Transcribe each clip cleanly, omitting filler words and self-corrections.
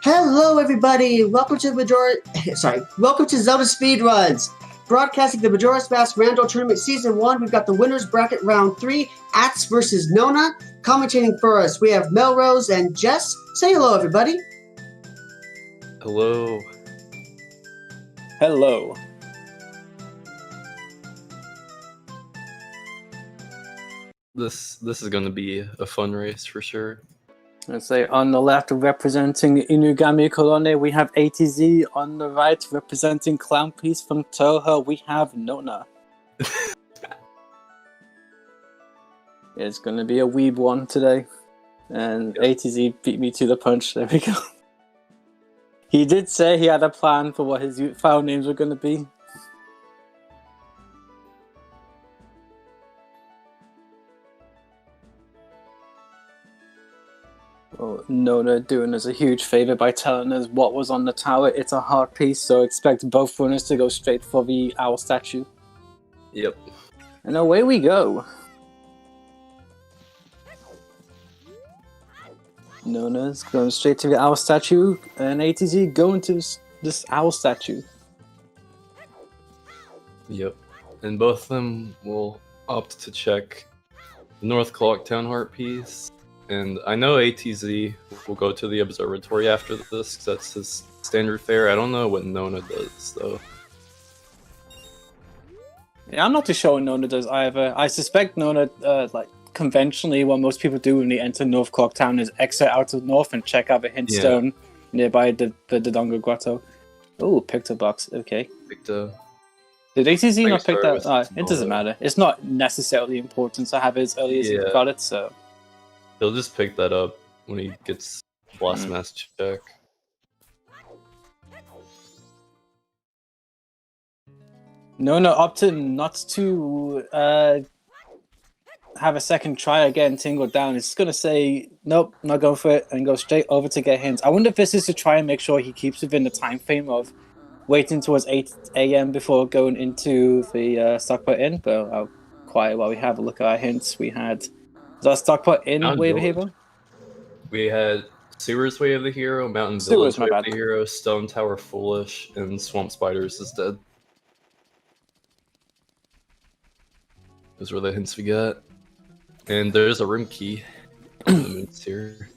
Hello, everybody. Welcome to Majora. Welcome to ZeldaSpeedRuns, broadcasting the Majora's Mask Rando Tournament Season 1. We've got the winners bracket round 3, Ats versus Nona. Commentating for us, we have Melrose and Jess. Say hello, everybody. Hello. Hello. This is going to be a fun race for sure. Let's say on the left representing Inugami Colone, we have ATZ. On the right representing Clown Piece from Toho, we have Nona. It's going to be a weeb one today. And ATZ beat me to the punch. There we go. He did say he had a plan for what his file names were going to be. Well, Nona doing us a huge favor by telling us what was on the tower. It's a heart piece, so expect both runners to go straight for the owl statue. Yep. And away we go. Nona's going straight to the owl statue, and ATZ going to this owl statue. Yep. And both of them will opt to check the North Clocktown heart piece. And I know ATZ will go to the observatory after this, because that's his standard fare. I don't know what Nona does, though. Yeah, I'm not too sure what Nona does either. I suspect Nona, conventionally, what most people do when they enter North Clocktown is exit out of North and check out the hint stone nearby the Dodongo Grotto. Oh, picked a box. Okay. Picked a... Did ATZ not pick that? It doesn't matter. It's not necessarily important to have it as early as you got it, so... He'll just pick that up when he gets Blast Mask check. Nona opted not to have a second try again, Tingle down. It's going to say, nope, not going for it, and go straight over to get hints. I wonder if this is to try and make sure he keeps within the time frame of waiting towards 8 a.m. before going into the stockpot inn, but I'll quiet while we have a look at our hints. We had... Is that stockpot in Way of the Hero? We had Sewer's Way of the Hero, Mountain Village Way of the Hero, Stone Tower Foolish, and Swamp Spiders is dead. Those were the hints we got. And there's a room key on the moons here.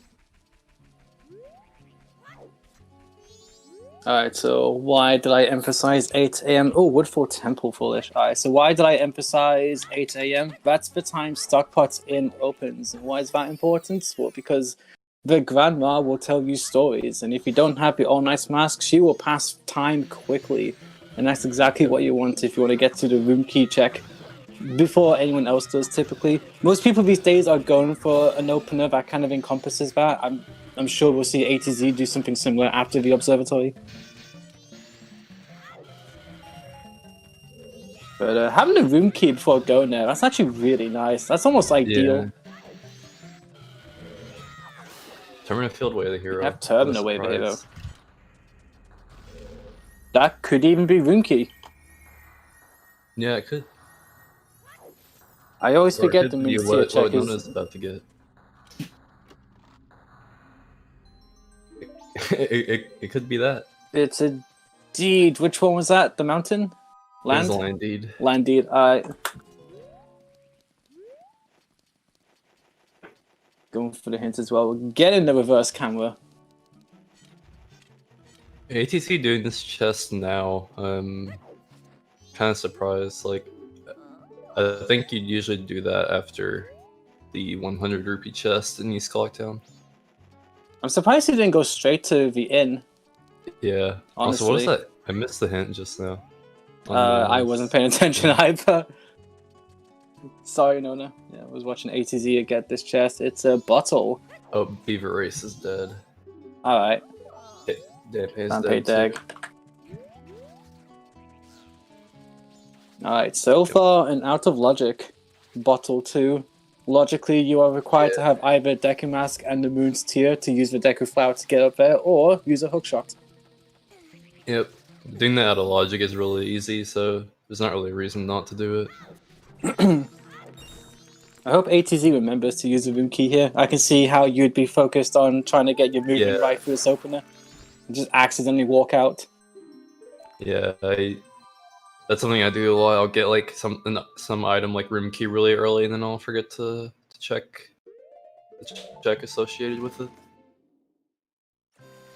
Alright, so why did I emphasize 8 a.m.? Oh, Woodfall Temple Foolish. Alright, so why did I emphasize 8 a.m.? That's the time Stockpot Inn opens. And why is that important? Well, because the Grandma will tell you stories, and if you don't have the all-night mask, she will pass time quickly. And that's exactly what you want if you want to get to the room key check before anyone else does, typically. Most people these days are going for an opener that kind of encompasses that. I'm sure we'll see ATZ do something similar after the observatory. But having a room key before going there, that's actually really nice. That's almost ideal. Yeah. Terminal Field Way of the Hero. Have Terminal Way of the Hero. That could even be room key. Yeah, it could. I always forget the moves tier check Nona's about to get. It could be that. It's a deed. Which one was that? The mountain? Land? It was a land deed. Land deed. Going for the hints as well. Get in the reverse camera. ATC doing this chest now. Kind of surprised. Like, I think you'd usually do that after the 100 rupee chest in East Clocktown. I'm surprised he didn't go straight to the inn. Yeah. Honestly. Also, what was that? I missed the hint just now. I wasn't paying attention either. Sorry, Nona. Yeah, I was watching ATZ get this chest. It's a bottle. Oh, Beaver Race is dead. Alright. Dampe Dag. Alright, so far and out of logic. Bottle 2. Logically, you are required to have either Deku Mask and the Moon's Tier to use the Deku Flower to get up there, or use a hookshot. Yep. Doing that out of logic is really easy, so there's not really a reason not to do it. I hope ATZ remembers to use the room key here. I can see how you'd be focused on trying to get your movement right for this opener. Just accidentally walk out. Yeah, that's something I do a lot. I'll get like some item like room key really early, and then I'll forget to check the check associated with it.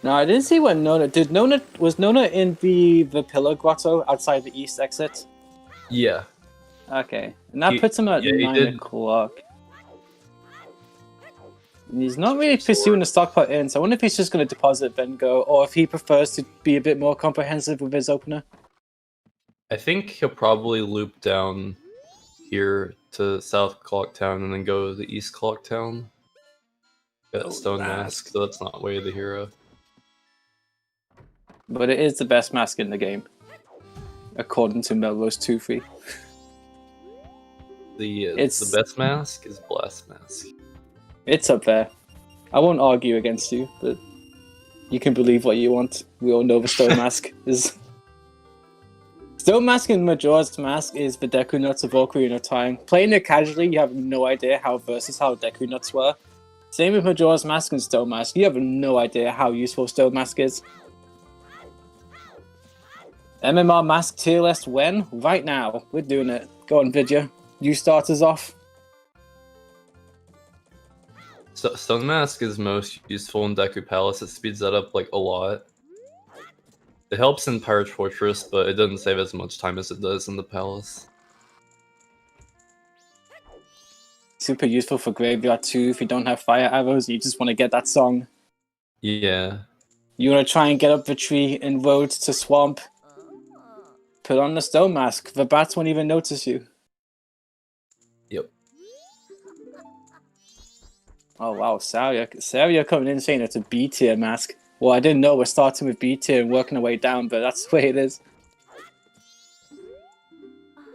No, I didn't see what Nona did. Was Nona in the Pillar Grotto outside the east exit? Yeah. Okay, and that puts him at 9 o'clock. He's not really pursuing the stockpot in, so I wonder if he's just going to deposit then go, or if he prefers to be a bit more comprehensive with his opener. I think he'll probably loop down here to South Clocktown and then go to the East Clocktown. Got Stone Mask, so that's not Way of the Hero. But it is the best mask in the game, according to Melrose Toothy. The best mask is Blast Mask. It's up there. I won't argue against you, but you can believe what you want. We all know the Stone Mask is... Stone Mask and Majora's Mask is the Deku Nuts of Ocarina of Time. Playing it casually, you have no idea how versatile Deku Nuts were. Same with Majora's Mask and Stone Mask. You have no idea how useful Stone Mask is. MMR Mask tier list when? Right now. We're doing it. Go on, Vidya. You start us off. Stone Mask is most useful in Deku Palace. It speeds that up like a lot. It helps in Pirate Fortress, but it doesn't save as much time as it does in the Palace. Super useful for Graveyard too. If you don't have fire arrows, you just want to get that song. Yeah. You want to try and get up the tree in Road to Swamp. Put on the Stone Mask. The bats won't even notice you. Yep. Oh wow, Saria coming in saying it's a B tier mask. Well, I didn't know we're starting with B tier and working our way down, but that's the way it is.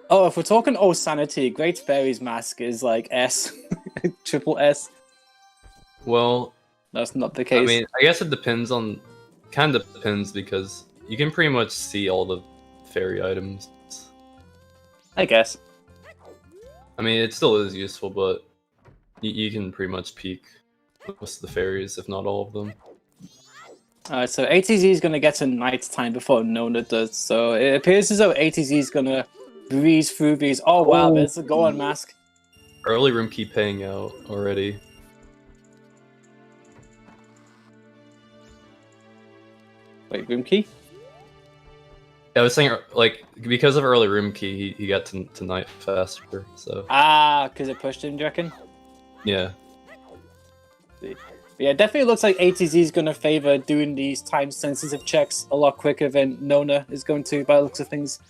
Oh, if we're talking Sanity, Great Fairy's mask is like S. Triple S. Well... That's not the case. I mean, I guess it depends on... Kind of depends, because you can pretty much see all the fairy items. I guess. I mean, it still is useful, but you can pretty much peek most of the fairies, if not all of them. Alright, so ATZ is going to get to nighttime before Nona does, so it appears as though ATZ is going to breeze through these. Oh wow, there's a Gohan mask. Early room key paying out already. Wait, room key? Yeah, I was saying, like, because of early room key, he got to night faster, so... Ah, because it pushed him, do you reckon? Yeah. Yeah, it definitely looks like ATZ is going to favor doing these time-sensitive checks a lot quicker than Nona is going to, by the looks of things.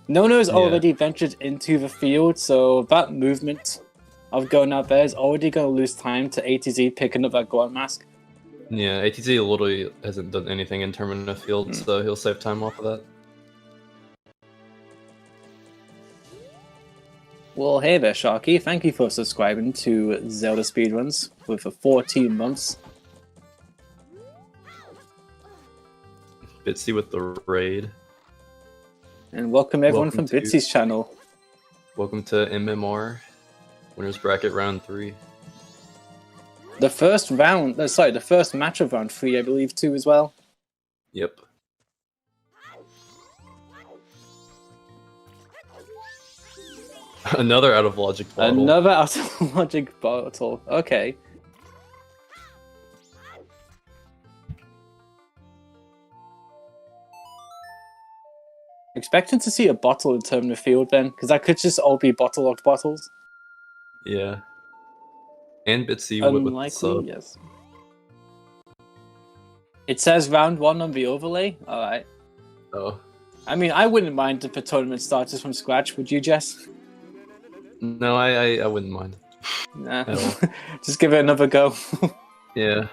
Nona has already ventured into the field, so that movement of going out there is already going to lose time to ATZ picking up that Gohan mask. Yeah, ATZ literally hasn't done anything in Terminus Field, so he'll save time off of that. Well, hey there, Sharky. Thank you for subscribing to Zelda Speedruns for 14 months. Bitsy with the raid. And welcome everyone from Bitsy's channel. Welcome to MMR, Winners Bracket Round 3. The first round, the first match of round 3, I believe, too, as well. Yep. Another out of logic bottle. Another out of logic bottle. Okay. Expecting to see a bottle in Terminal Field then, because that could just all be bottle-locked bottles. Yeah. And Bitsy Unlikely, with sub. yes. It says round 1 on the overlay. Alright. Oh. I mean, I wouldn't mind if the tournament started from scratch, would you, Jess? No, I wouldn't mind. Nah. Just give it another go. Yeah.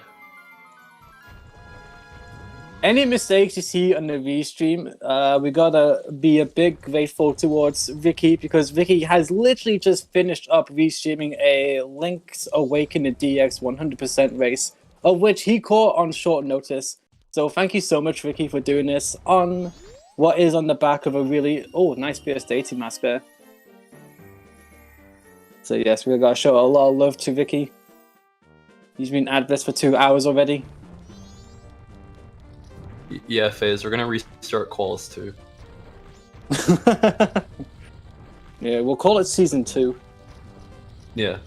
Any mistakes you see on the restream, we gotta be a bit grateful towards Vicky, because Vicky has literally just finished up restreaming a Link's Awakening DX 100% race, of which he caught on short notice. So thank you so much, Vicky, for doing this on what is on the back of a really... Oh, nice BS dating mask there. So yes, we gotta show a lot of love to Vicky. He's been at this for 2 hours already. Yeah, Phase, we're gonna restart calls too. Yeah, we'll call it season 2. Yeah.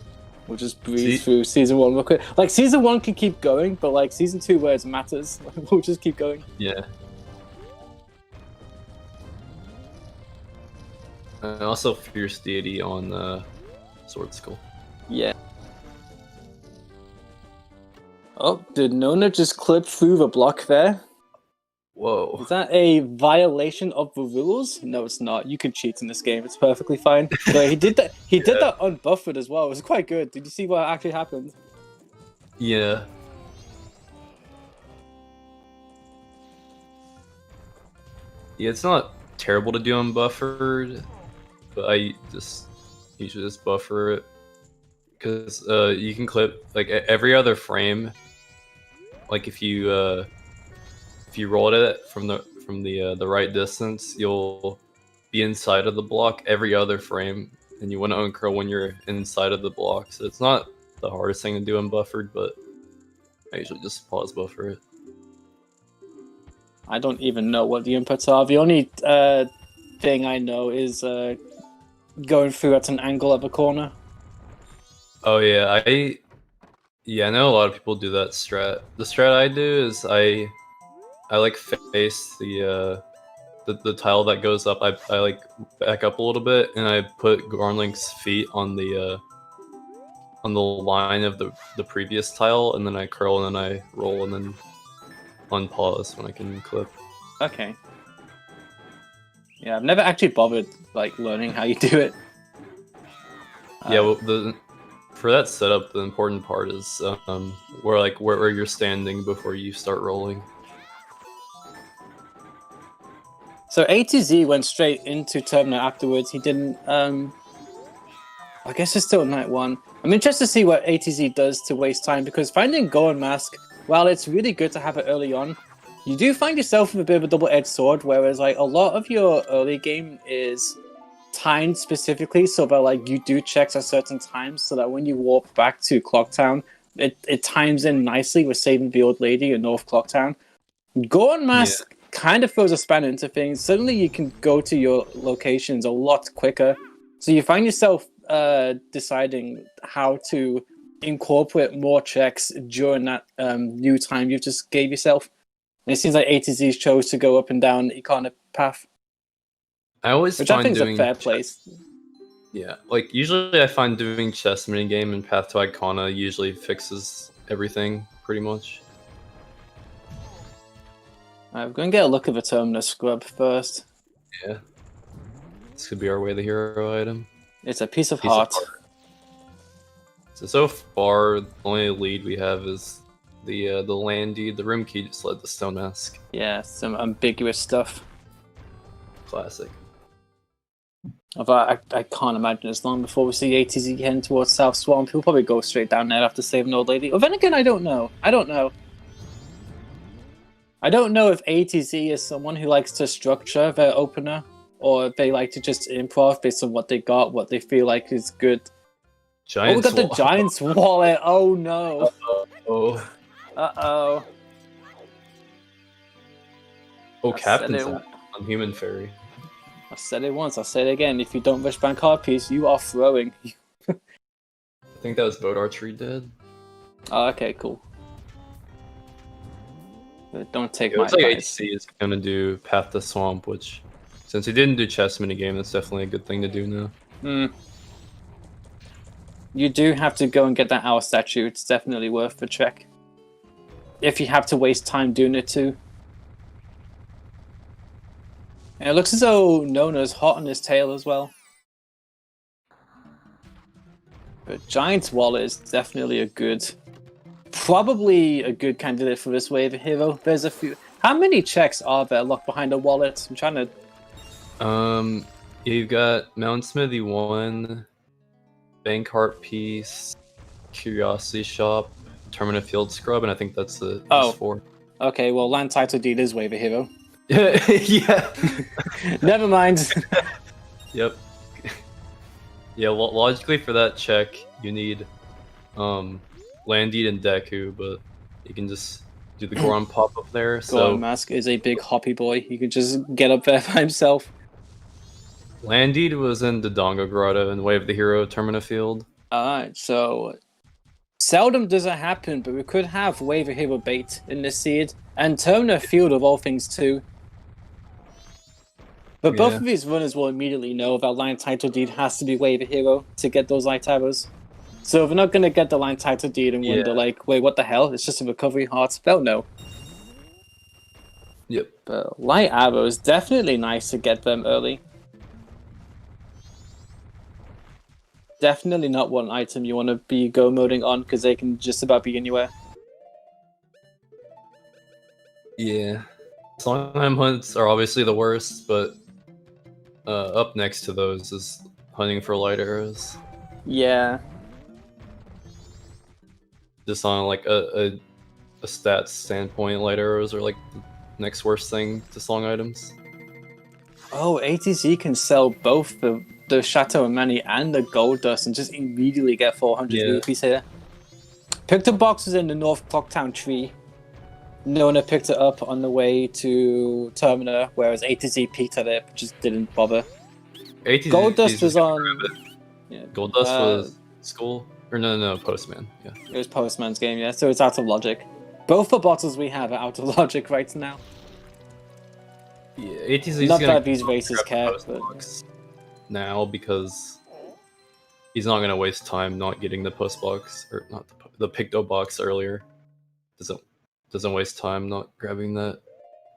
We'll just breeze through season 1 real quick. Like, season 1 can keep going, but like season 2 where it matters, we'll just keep going. Yeah. And also Fierce Deity on Sword Skull. Yeah. Oh, did Nona just clip through the block there? Whoa. Is that a violation of the rules? No, it's not. You can cheat in this game. It's perfectly fine. So he did that. He did that unbuffered as well. It was quite good. Did you see what actually happened? Yeah. Yeah, it's not terrible to do unbuffered, but I just usually just buffer it because you can clip like every other frame. Like if you roll it from the right distance, you'll be inside of the block every other frame, and you want to uncurl when you're inside of the block. So it's not the hardest thing to do unbuffered, but I usually just pause buffer it. I don't even know what the inputs are. The only thing I know is going through at an angle at the corner. Oh yeah, I know a lot of people do that strat. The strat I do is I like face the tile that goes up. I like back up a little bit, and I put Garnlink's feet on the line of the previous tile, and then I curl, and then I roll, and then unpause when I can clip. Okay. Yeah, I've never actually bothered like learning how you do it. Yeah, well, for that setup, the important part is where you're standing before you start rolling. So A to Z went straight into Terminal afterwards. He didn't. I guess it's still night 1. I'm interested to see what A to Z does to waste time, because finding Goron Mask, while it's really good to have it early on, you do find yourself with a bit of a double-edged sword. Whereas like a lot of your early game is timed specifically so that like you do checks at certain times, so that when you warp back to Clocktown, it times in nicely with saving the old lady in North Clocktown. Goron Mask kind of throws a spanner into things. Suddenly you can go to your locations a lot quicker, so you find yourself deciding how to incorporate more checks during that new time you just gave yourself. And it seems like A to Z chose to go up and down the iconic path, I always which I find think is doing a fair place. Yeah, like usually I find doing chess minigame and Path to Icona usually fixes everything pretty much. I'm going to get a look at the Terminus scrub first. Yeah, this could be our way the hero item. It's a piece of heart. So far, the only lead we have is the land deed. The room key just led the stone mask. Yeah, some ambiguous stuff. Classic. Although I can't imagine it's long before we see ATZ heading towards South Swamp. He'll probably go straight down there after saving Old Lady. Well, then again, I don't know. I don't know if ATZ is someone who likes to structure their opener, or if they like to just improv based on what they got, what they feel like is good. Giants we got the Giants wallet. Oh no. Uh-oh. Uh-oh. Oh, Captain's on Human Fairy. I said it once, I'll say it again. If you don't rush bank hard piece, you are throwing. I think that was boat archery dead. Oh, okay, cool. But don't take It my looks like advice. HC is going to do Path to Swamp, which, since he didn't do chess minigame, that's definitely a good thing to do now. You do have to go and get that owl statue. It's definitely worth the check. If you have to waste time doing it too. And it looks as though Nona's hot on his tail as well. But Giant's Wallet is definitely a good... Probably a good candidate for this wave of hero. There's a few... How many checks are there locked behind a wallet? I'm trying to... You've got Mountain Smithy 1, Bank Heart Piece, Curiosity Shop, Termina Field Scrub, and I think that's the 4. Okay, well, Land Title Deed is wave of hero. Yeah. Never mind. Yep. Yeah, logically for that check, you need Land Deed and Deku, but you can just do the Goron pop up there. Goron So Mask is a big hoppy boy. He can just get up there by himself. Landied was in the Donga Grotto and Wave the Hero Termina Field. Alright, so seldom does it happen, but we could have Wave a Hero bait in this seed, and Termina Field of all things too. But both of these runners will immediately know that line title deed has to be Wave a Hero to get those light arrows. So if we're not going to get the line title deed and wonder like, wait, what the hell? It's just a recovery heart. They'll know. Yep. But light arrows, definitely nice to get them early. Definitely not one item you want to be go moding on because they can just about be anywhere. Yeah. Songham hunts are obviously the worst, but up next to those is hunting for light arrows. Yeah. Just on like a stats standpoint, light arrows are like the next worst thing to song items. Oh, ATZ can sell both the Chateau of Mani and the Gold Dust and just immediately get 400 rupees here. Picked up boxes in the North Clocktown tree. Nona picked it up on the way to Termina, whereas ATZ peeked at it, but just didn't bother. ATZ, Gold Dust was on... Yeah. Gold Dust was school? Or no, Postman. Yeah. It was Postman's game, yeah, so it's out of logic. Both the bottles we have are out of logic right now. Yeah, ATZ's not gonna that these races care, but... now because he's not gonna waste time not getting the post box or not the Picto box earlier. Doesn't waste time not grabbing that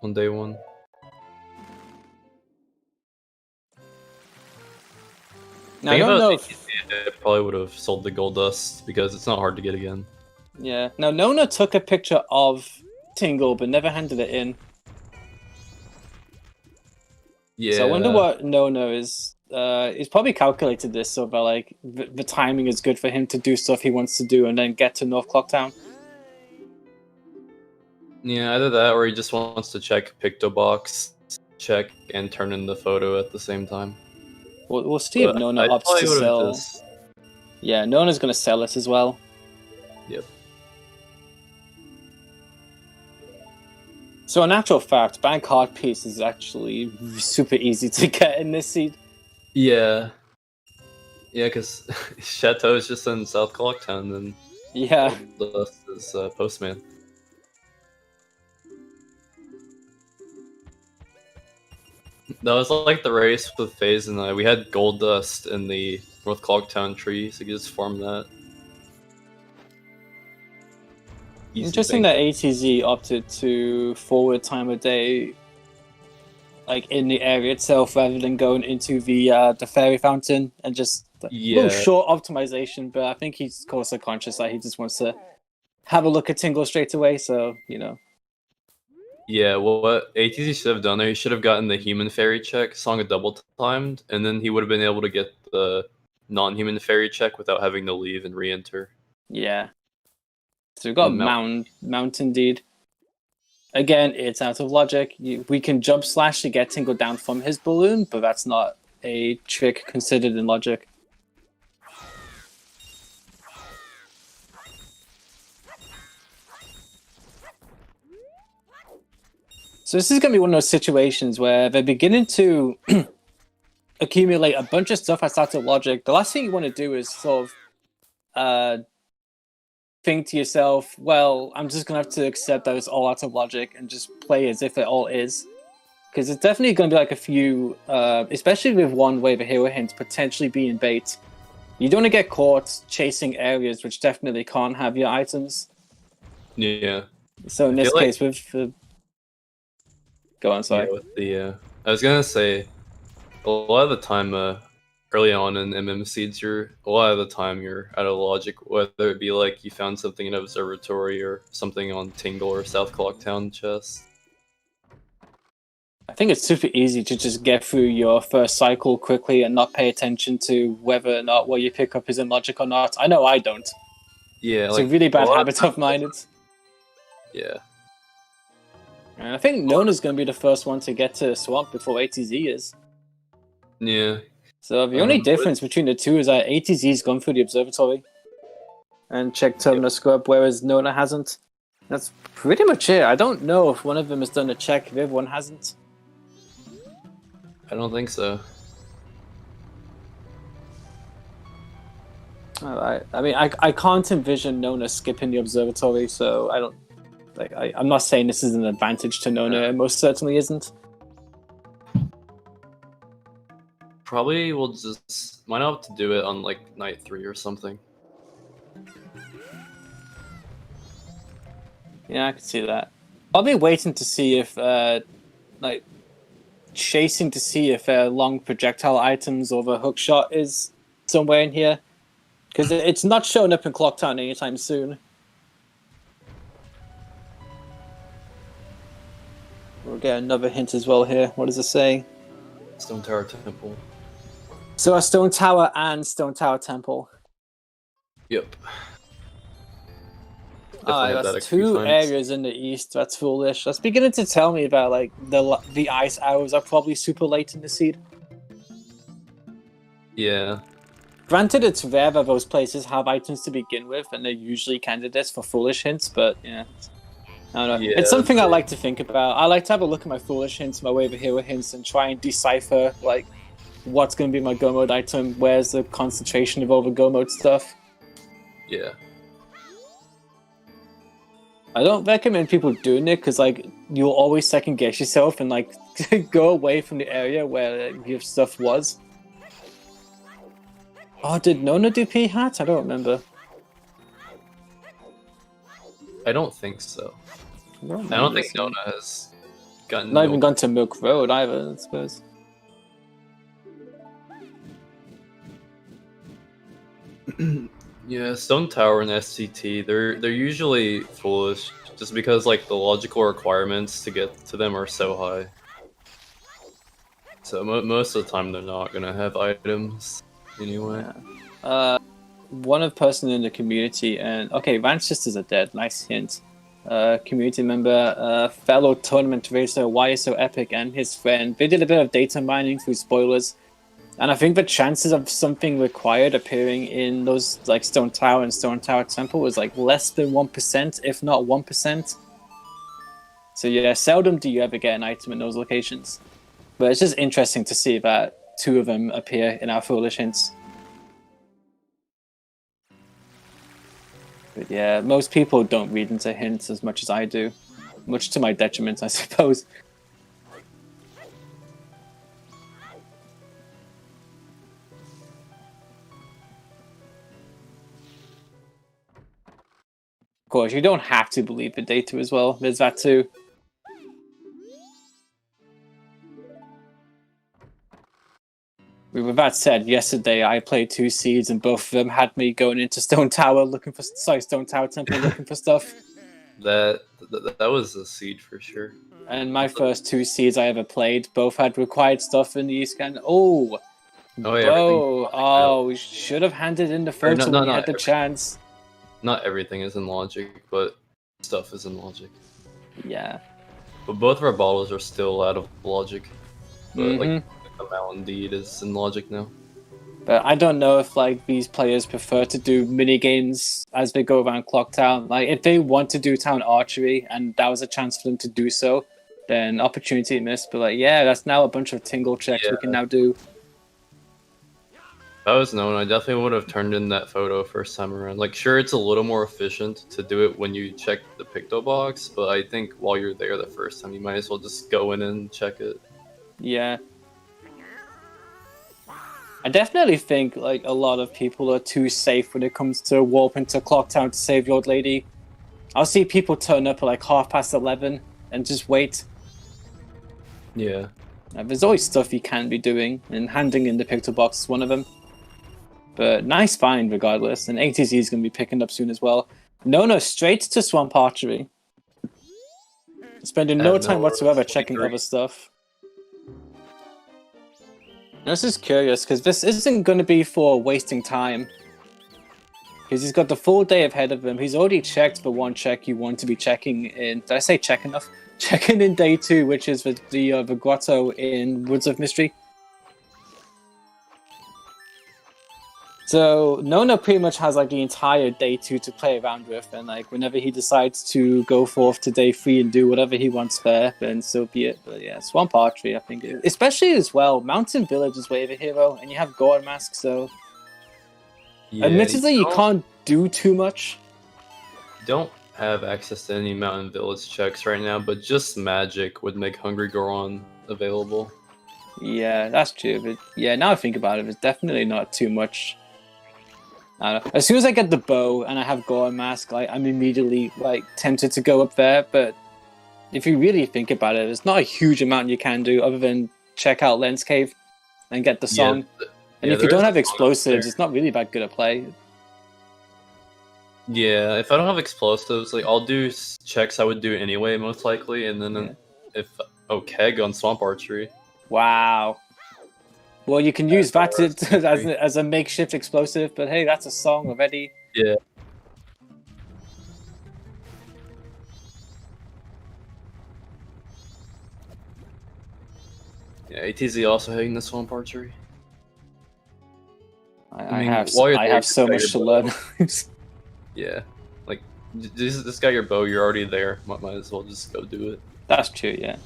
on day one. Now, I don't know if... I probably would have sold the Gold Dust because it's not hard to get again. Yeah. Now Nona took a picture of Tingle but never handed it in. Yeah. So I wonder what Nona is. He's probably calculated this so that like the timing is good for him to do stuff he wants to do and then get to North Clocktown. Yeah, either that or he just wants to check Picto box, check and turn in the photo at the same time. We'll see if Nona opts to sell. Yeah, Nona's gonna sell it as well. Yep. So in actual fact, bank hard piece is actually super easy to get in this seed. Yeah. Yeah, because Chateau is just in South Clocktown, and yeah, the rest is Postman. That was like the race with FaZe and I. We had Gold Dust in the North Clocktown tree, so you just farm that. Easy interesting that ATZ opted to forward time of day, like in the area itself, rather than going into the fairy fountain and just a little short optimization. But I think he's also conscious that he just wants to have a look at Tingle straight away. So you know. Yeah, well, what ATZ should have done there, he should have gotten the human fairy check, Song double timed, and then he would have been able to get the non-human fairy check without having to leave and re-enter. Yeah. So we've got Mountain Deed. Again, it's out of logic. We can jump slash to get Tingle down from his balloon, but that's not a trick considered in logic. So this is going to be one of those situations where they're beginning to accumulate a bunch of stuff that's out of logic. The last thing you want to do is sort of think to yourself, well, I'm just going to have to accept that it's all out of logic and just play as if it all is. Because it's definitely going to be like a few, especially with one Wave of Hero hint potentially being bait. You don't want to get caught chasing areas which definitely can't have your items. Yeah. So in this case, with... Go on, sorry. Yeah, with the, I was gonna say, a lot of the time, early on in MM seeds, a lot of the time you're out of logic, whether it be like you found something in Observatory or something on Tingle or South Clocktown chest. I think it's super easy to just get through your first cycle quickly and not pay attention to whether or not what you pick up is in logic or not. I know I don't. Yeah, it's like, a really bad habit of mine. Yeah. And I think Nona's going to be the first one to get to Swamp before ATZ is. Yeah. So the only difference between the two is that ATZ's gone through the Observatory and checked Terminal Scrub, whereas Nona hasn't. That's pretty much it. I don't know if one of them has done a check, if everyone hasn't. I don't think so. Alright. I mean, I can't envision Nona skipping the observatory, so I don't... Like, I'm not saying this is an advantage to Nona, it most certainly isn't. Probably we'll just... Might not have to do it on, like, night 3 or something. Yeah, I could see that. I'll be waiting to see if, like, chasing to see if long projectile items or the hookshot is somewhere in here. Because it's not showing up in Clocktown anytime soon. We'll get another hint as well here. What does it say? Stone Tower Temple. So a Stone Tower and Stone Tower Temple. Yep. Alright, that's 2 areas in the east. That's foolish. That's beginning to tell me about, like, the ice hours are probably super late in the seed. Yeah. Granted, it's rare that those places have items to begin with, and they're usually candidates for foolish hints, but yeah. I don't know. Yeah, it's something I like to think about. I like to have a look at my foolish hints, my wave of hero hints, and try and decipher, like, what's going to be my go mode item, where's the concentration of all the go mode stuff. Yeah. I don't recommend people doing it because, like, you'll always second guess yourself and, like, go away from the area where your stuff was. Oh, did Nona do P-Hat? I don't remember. I don't think so. I don't think Nona has gotten... Not even gone to Milk Road either, I suppose. Yeah, Stone Tower and SCT, they're usually foolish just because like the logical requirements to get to them are so high. So most of the time they're not gonna have items anyway. Yeah. One of person in the community, and okay, Manchester's are dead. Nice hint. Community member, fellow tournament racer, Why Is So Epic, and his friend. They did a bit of data mining through spoilers. And I think the chances of something required appearing in those like Stone Tower and Stone Tower Temple was like less than 1%, if not 1%. So yeah, seldom do you ever get an item in those locations. But it's just interesting to see that 2 of them appear in our foolish hints. But yeah, most people don't read into hints as much as I do. Much to my detriment, I suppose. Of course, you don't have to believe the data as well. There's that too. With that said, yesterday I played 2 seeds and both of them had me going into Stone Tower looking for... Sorry, Stone Tower Temple looking for stuff. That was a seed for sure. And my first 2 seeds I ever played both had required stuff in the East Scan. Oh! Oh, we should have handed in the photo when we had the chance. Not everything is in logic, but stuff is in logic. Yeah. But both of our bottles are still out of logic. But like the Mountain Deed is in logic now. But I don't know if like these players prefer to do mini games as they go around Clocktown. Like if they want to do town archery and that was a chance for them to do so, then opportunity missed. But like yeah, that's now a bunch of tingle checks we can now do. If I was known, I definitely would have turned in that photo first time around. Like, sure, it's a little more efficient to do it when you check the Picto box, but I think while you're there the first time, you might as well just go in and check it. Yeah. I definitely think, like, a lot of people are too safe when it comes to warping to Clocktown to save the old lady. I'll see people turn up at, like, 11:30 and just wait. Yeah. There's always stuff you can be doing, and handing in the Picto box is one of them. But nice find regardless, and ATZ is going to be picking up soon as well. Nona straight to Swamp Archery. Spending no time whatsoever checking other stuff. This is curious, because this isn't going to be for wasting time. Because he's got the full day ahead of him. He's already checked the one check you want to be checking in... Did I say check enough? Checking in day 2, which is the grotto in Woods of Mystery. So Nona pretty much has like the entire day 2 to play around with, and like whenever he decides to go forth to day 3 and do whatever he wants there, then so be it. But yeah, Swamp Archery, I think, especially as well, Mountain Village is Wave Hero, and you have Goron Mask, so Yeah, admittedly you can't do too much. Don't have access to any Mountain Village checks right now, but just Magic would make Hungry Goron available. Yeah, that's true. But yeah, now I think about it, it's definitely not too much. I don't know. As soon as I get the bow and I have Goron Mask, like, I'm immediately like tempted to go up there. But if you really think about it, there's not a huge amount you can do other than check out Lens Cave and get the song. And if you don't have explosives, it's not really that good a play. Yeah, if I don't have explosives, like I'll do checks I would do anyway, most likely, and then if Keg on Swamp Archery. Wow. Well, you can use that as a makeshift explosive, but hey, that's a song already. Yeah. Yeah, ATZ also hitting the Swamp Archery. I have so much to learn. Yeah, like this got your bow. You're already there. Might as well just go do it. That's true. Yeah.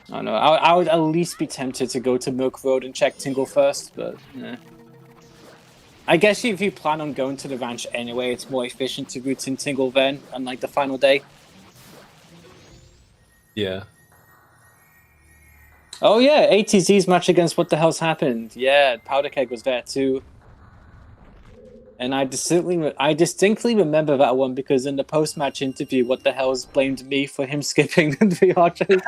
I don't know. I would at least be tempted to go to Milk Road and check Tingle first, but I guess if you plan on going to the ranch anyway, it's more efficient to route in Tingle then, on like the final day. Yeah. Oh yeah, ATZ's match against What the Hell's Happened. Yeah, Powder Keg was there too. And I distinctly remember that one because in the post-match interview, What the Hell's blamed me for him skipping the archery.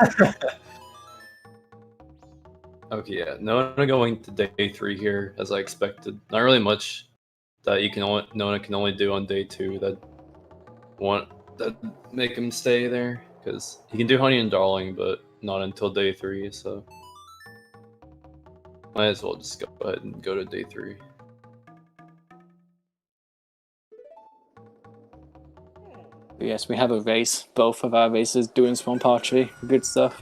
Okay, yeah. Nona going to day 3 here, as I expected. Not really much that Nona can only do on day 2 that make him stay there, because he can do Honey and Darling, but not until day 3. So might as well just go ahead and go to day 3. Yes, we have a race. Both of our races doing Swamp Archery. Good stuff.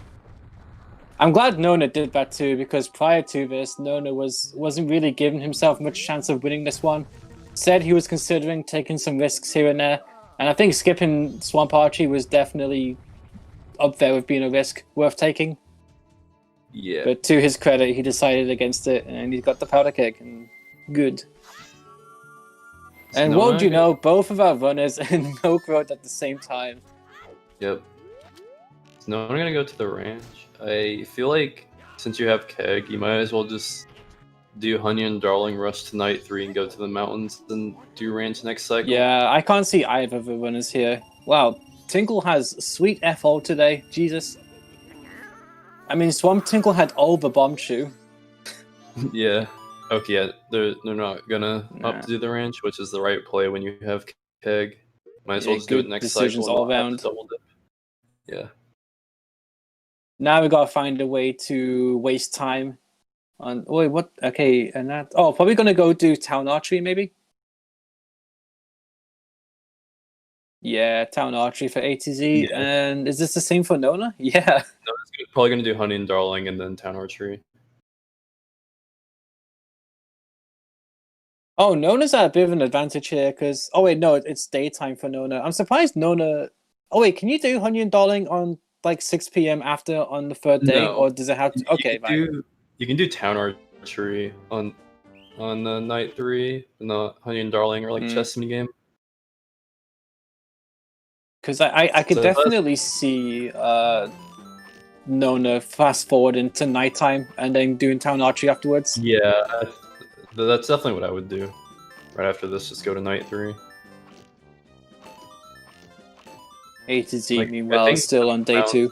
I'm glad Nona did that too, because prior to this, Nona wasn't really giving himself much chance of winning this one. Said he was considering taking some risks here and there, and I think skipping Swamp Archery was definitely up there with being a risk worth taking. Yeah. But to his credit, he decided against it, and he got the Powder Keg, and good. And won't you know, both of our runners in Milk Road at the same time. Yep. Is Nona gonna go to the ranch? I feel like since you have Keg, you might as well just do Honey and Darling, rush to night 3, and go to the mountains, then do ranch next cycle. Yeah, I can't see either of the runners here. Wow, Tinkle has sweet FO today. Jesus. I mean, Swamp Tinkle had all the bomb shoe. Yeah. Okay, yeah, they're not gonna up to do the ranch, which is the right play when you have Keg. Might as well just do it next decisions cycle. All around. Yeah. Now we gotta find a way to waste time on. Wait, what? Okay, and that. Oh, probably gonna go do Town Archery maybe. Yeah, Town Archery for ATZ. Yeah. And is this the same for Nona? Yeah. Nona's probably gonna do Honey and Darling and then Town Archery. Oh, Nona's at a bit of an advantage here because. Oh wait, no, it's daytime for Nona. I'm surprised Nona. Oh wait, can you do Honey and Darling on like 6 p.m. after on the 3rd day, or does it have to? Okay, you can do Town Archery on night 3, and the Honey and Darling or like chess mini game. Because I could definitely see Nona fast forward into nighttime and then doing Town Archery afterwards. Yeah, that's definitely what I would do. Right after this, just go to night 3. A to Z, meanwhile, still on day 2.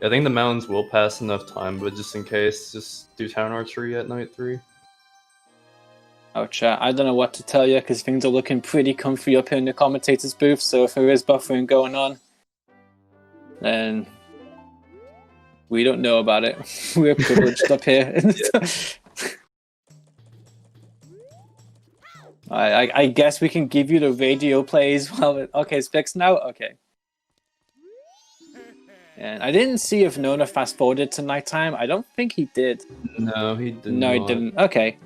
I think the mountains will pass enough time, but just in case, just do Town Archery at night 3. Oh, chat, I don't know what to tell you, because things are looking pretty comfy up here in the commentator's booth, so if there is buffering going on, then we don't know about it. We're privileged up here. I guess we can give you the radio plays while it... Okay, it's fixed now? Okay. And I didn't see if Nona fast forwarded to nighttime. I don't think he did. No, he didn't. No, he didn't. Okay.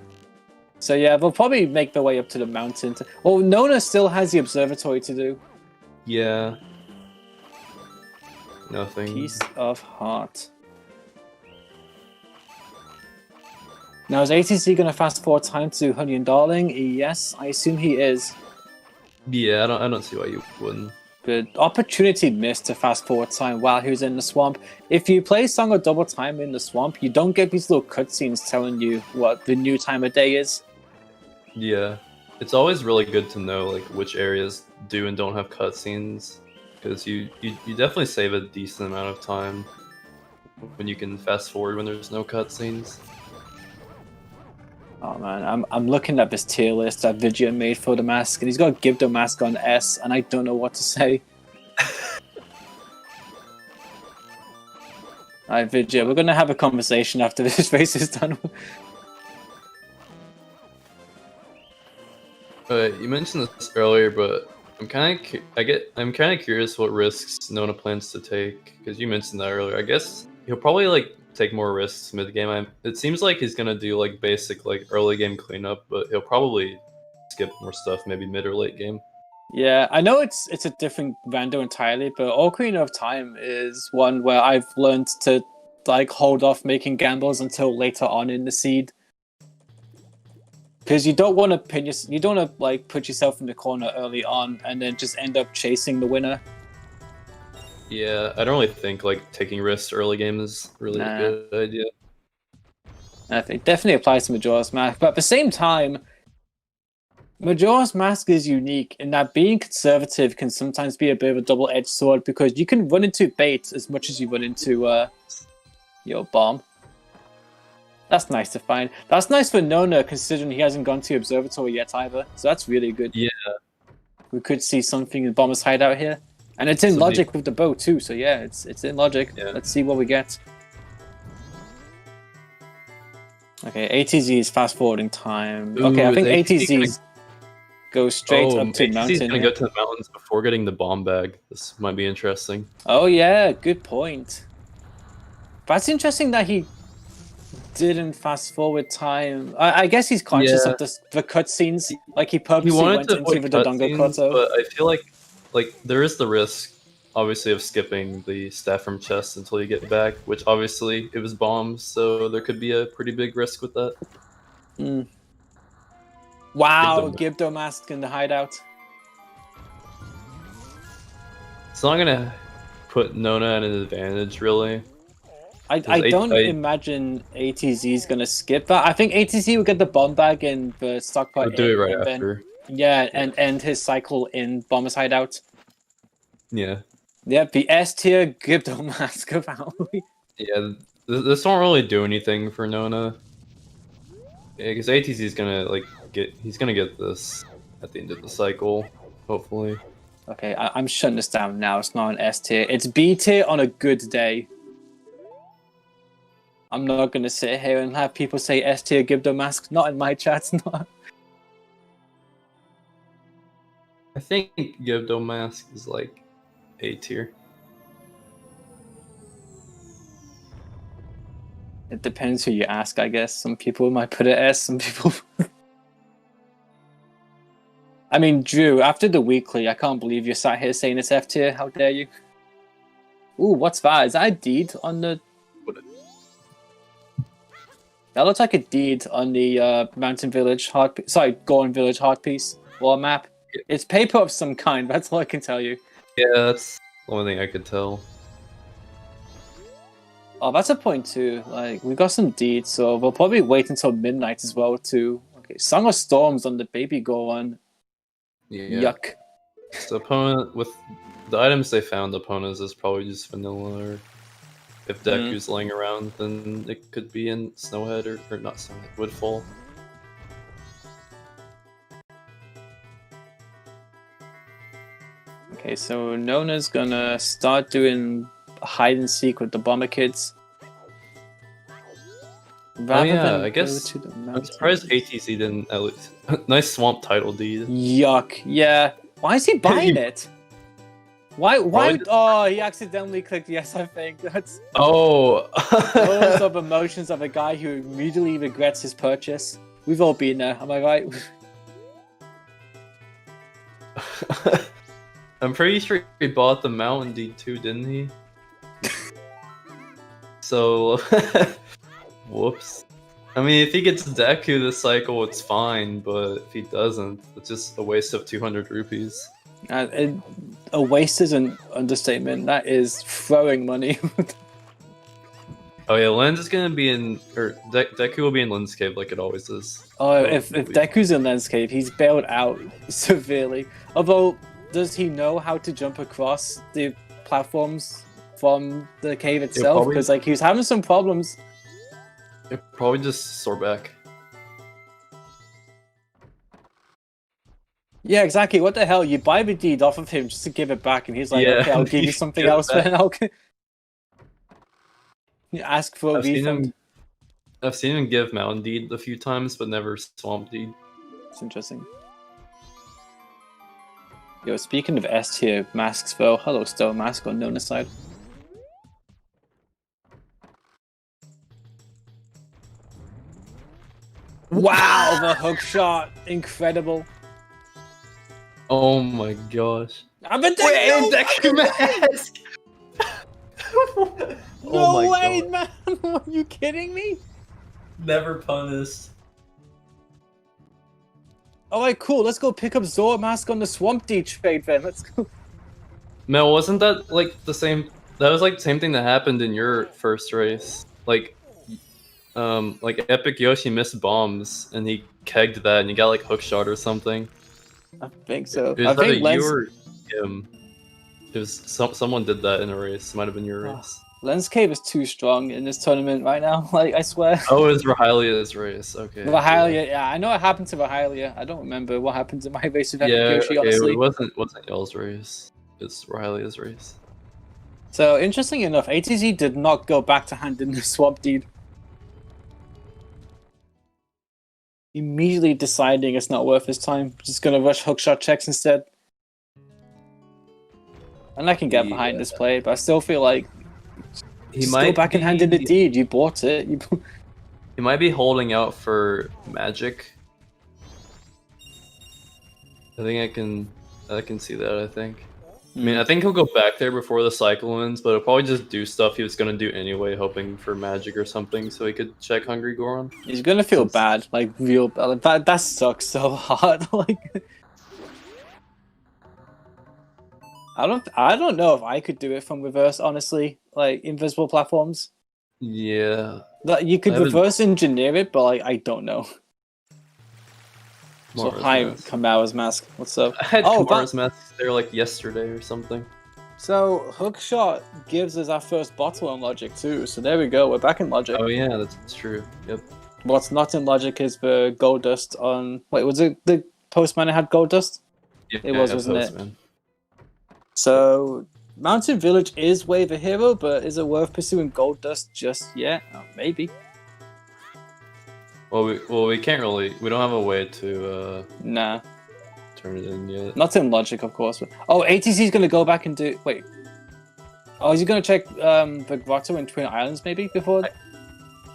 So yeah, they'll probably make their way up to the mountain. Well, Nona still has the observatory to do. Yeah. Nothing. Piece of heart. Now, is ATC going to fast forward time to Honey and Darling? Yes, I assume he is. Yeah, I don't see why you wouldn't. Good opportunity missed to fast forward time while he was in the swamp. If you play Song of Double Time in the swamp, you don't get these little cutscenes telling you what the new time of day is. Yeah, it's always really good to know like which areas do and don't have cutscenes, because you definitely save a decent amount of time when you can fast forward when there's no cutscenes. Oh man, I'm looking at this tier list that Vidya made for the mask, and he's got Gibdo mask on S, and I don't know what to say. Alright, Vidya, we're gonna have a conversation after this race is done. You mentioned this earlier, but I'm kind of curious what risks Nona plans to take, because you mentioned that earlier. I guess he'll probably like take more risks mid game. It seems like he's gonna do like basic like early game cleanup, but he'll probably skip more stuff maybe mid or late game. Yeah, I know it's a different Rando entirely, but Ocarina of Time is one where I've learned to like hold off making gambles until later on in the seed. Because you don't want to like put yourself in the corner early on and then just end up chasing the winner. Yeah, I don't really think like taking risks early game is really a good idea. I think it definitely applies to Majora's Mask, but at the same time, Majora's Mask is unique in that being conservative can sometimes be a bit of a double-edged sword, because you can run into bait as much as you run into your bomb. That's nice to find. That's nice for Nona, considering he hasn't gone to the observatory yet either. So that's really good. Yeah. We could see something in Bomber's hideout here. And it's in logic with the bow too, so yeah, it's in logic. Yeah. Let's see what we get. Okay, ATZ is fast forwarding time. Ooh, okay, I think ATZ goes straight up to ATZ mountain. He's gonna go to the mountains before getting the bomb bag. This might be interesting. Oh yeah, good point. That's interesting that he didn't fast forward time. I guess he's conscious of the cutscenes. Like he purposely went into the Dodongo Koto. But I feel like there is the risk, obviously, of skipping the staff from chest until you get back. Which obviously it was bombs, so there could be a pretty big risk with that. Mm. Wow, Gibdo mask in the hideout. It's not gonna put Nona at an advantage, really. I don't imagine ATZ is gonna skip that. I think ATZ will get the bomb bag in the stockpile. I'll do it right after. Yeah, and end his cycle in Bomber's hideout. Yeah. Yep, the S tier Gibdo mask of Howley. Yeah, this won't really do anything for Nona. Yeah, because ATZ is gonna he's gonna get this at the end of the cycle, hopefully. Okay, I'm shutting this down now. It's not an S tier. It's B tier on a good day. I'm not going to sit here and have people say S tier Gibdo mask. Not in my chat. Not. I think Gibdo mask is like A tier. It depends who you ask, I guess. Some people might put it S, some people... I mean, Drew, after the weekly, I can't believe you sat here saying it's F tier. How dare you? Ooh, what's that? Is that a deed on the... That looks like a deed on the Mountain Village heart... Sorry, Gorn Village heart piece or map. It's paper of some kind, that's all I can tell you. Yeah, that's the only thing I could tell. Oh, that's a point too. Like, we got some deeds, so we'll probably wait until midnight as well too. Okay, Song of Storms on the Baby Goron. Yeah. Yuck. So opponent, with the items they found, opponents is probably just vanilla, or if Deku's laying around, then it could be in Snowhead or not Snowhead, Woodfall. Okay, so Nona's gonna start doing hide and seek with the Bomber Kids. Oh yeah, I guess I'm surprised ATC didn't at least. Nice swamp title deed. Yuck, yeah. Why is he buying it? Why? Probably- Oh, he accidentally clicked yes, I think. That's Oh. those of emotions of a guy who immediately regrets his purchase. We've all been there, am I right? I'm pretty sure he bought the Mountain Deed too, didn't he? So, whoops. I mean, if he gets Deku this cycle, it's fine, but if he doesn't, it's just a waste of 200 rupees. A waste is an understatement. That is throwing money. Oh yeah, Lens is gonna be in, or Deku will be in Lens Cave like it always is. Oh, if Deku's in Landscape, he's bailed out severely. Although, does he know how to jump across the platforms from the cave itself? probably- Because like he was having some problems. It probably just soar back. Yeah, exactly. What the hell? You buy the deed off of him just to give it back, and he's like, Yeah, "Okay, I'll give you you something give it else." back. Then you ask for a refund. I've seen him give Mountain Deed a few times, but never Swamp Deed. It's interesting. Yo, speaking of S tier masks, though, hello, Stone Mask on Nona side. Wow, the hook shot, incredible. Oh my gosh. I'm a Deku mask! No way, man! Are you kidding me? Never punished. Alright, cool. Let's go pick up Zora Mask on the Swamp D trade then. Let's go. Mel, wasn't that like the same? That was like the same thing that happened in your first race. Like Epic Yoshi missed bombs and he kegged that and you got like hook shot or something. I think so. It was I either think Lens... you or him. It was someone did that in a race. It might have been your race. Lens Cave is too strong in this tournament right now. Like, I swear. Oh, it was Rahalia's race. Okay. Rahalia, yeah. I know what happened to Rahalia. I don't remember what happened to my race with Epic Yeah, Yoshi, okay, honestly. it wasn't y'all's race. It's Rahalia's race. So, interesting enough, ATZ did not go back to hand in the Swamp Deed. Immediately deciding it's not worth his time. Just gonna rush hookshot checks instead. And I can get behind this play, but I still feel like He just might go back and hand in the deed. You bought it. He might be holding out for magic. I think I can see that. I think. I mean, I think he'll go back there before the cycle ends, but he'll probably just do stuff he was gonna do anyway, hoping for magic or something, so he could check Hungry Goron. He's gonna feel bad, like real bad. That sucks so hard. Like, I don't know if I could do it from reverse. Honestly, like invisible platforms. Yeah. That you could I haven't- reverse engineer it, but like I don't know. So Kamara's hi, mask. Kamara's mask. What's up? I had Oh, Kamara's mask there like yesterday or something. So hookshot gives us our first bottle on Logic too. So there we go. We're back in Logic. Oh yeah, that's true. Yep. What's not in Logic is the gold dust on. Wait, was it the Postman that had gold dust? Yeah, It was, yeah, wasn't it? Postman. So Mountain Village is way the hero, but is it worth pursuing gold dust just yet? Oh, maybe. Well, we can't really. We don't have a way to Nah, turn it in yet. not in Logic, of course. But... Oh, ATC's gonna go back and do. Wait. Oh, is he gonna check the grotto in Twin Islands maybe before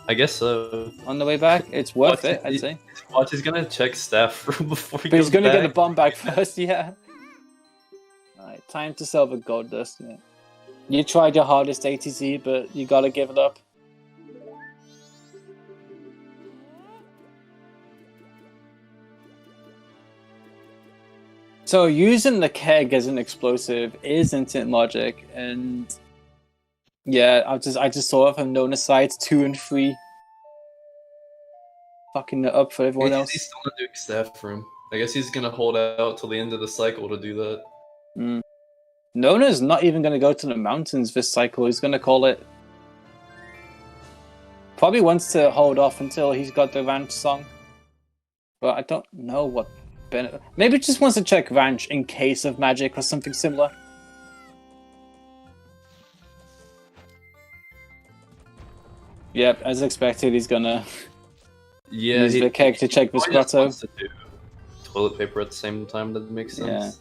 I guess so. on the way back? It's worth it, I'd say. Watch, he's gonna check staff room before he But goes he's gonna back. get the bomb back first, yeah. Alright, time to sell the gold dust. Yeah. You tried your hardest, ATC, but you gotta give it up. So using the keg as an explosive isn't in Logic, and yeah, I just saw it from Nona sides 2 and 3. Fucking it up for everyone else. He's still not doing staff room. I guess he's gonna hold out till the end of the cycle to do that. Nona's not even going to go to the mountains this cycle. He's going to call it. Probably wants to hold off until he's got the ranch song. But I don't know what benefit. Maybe just wants to check ranch in case of magic or something similar. Yep, as expected, he's going to Yeah, use the keg to check this probably just grotto. wants to do toilet paper at the same time. That makes sense.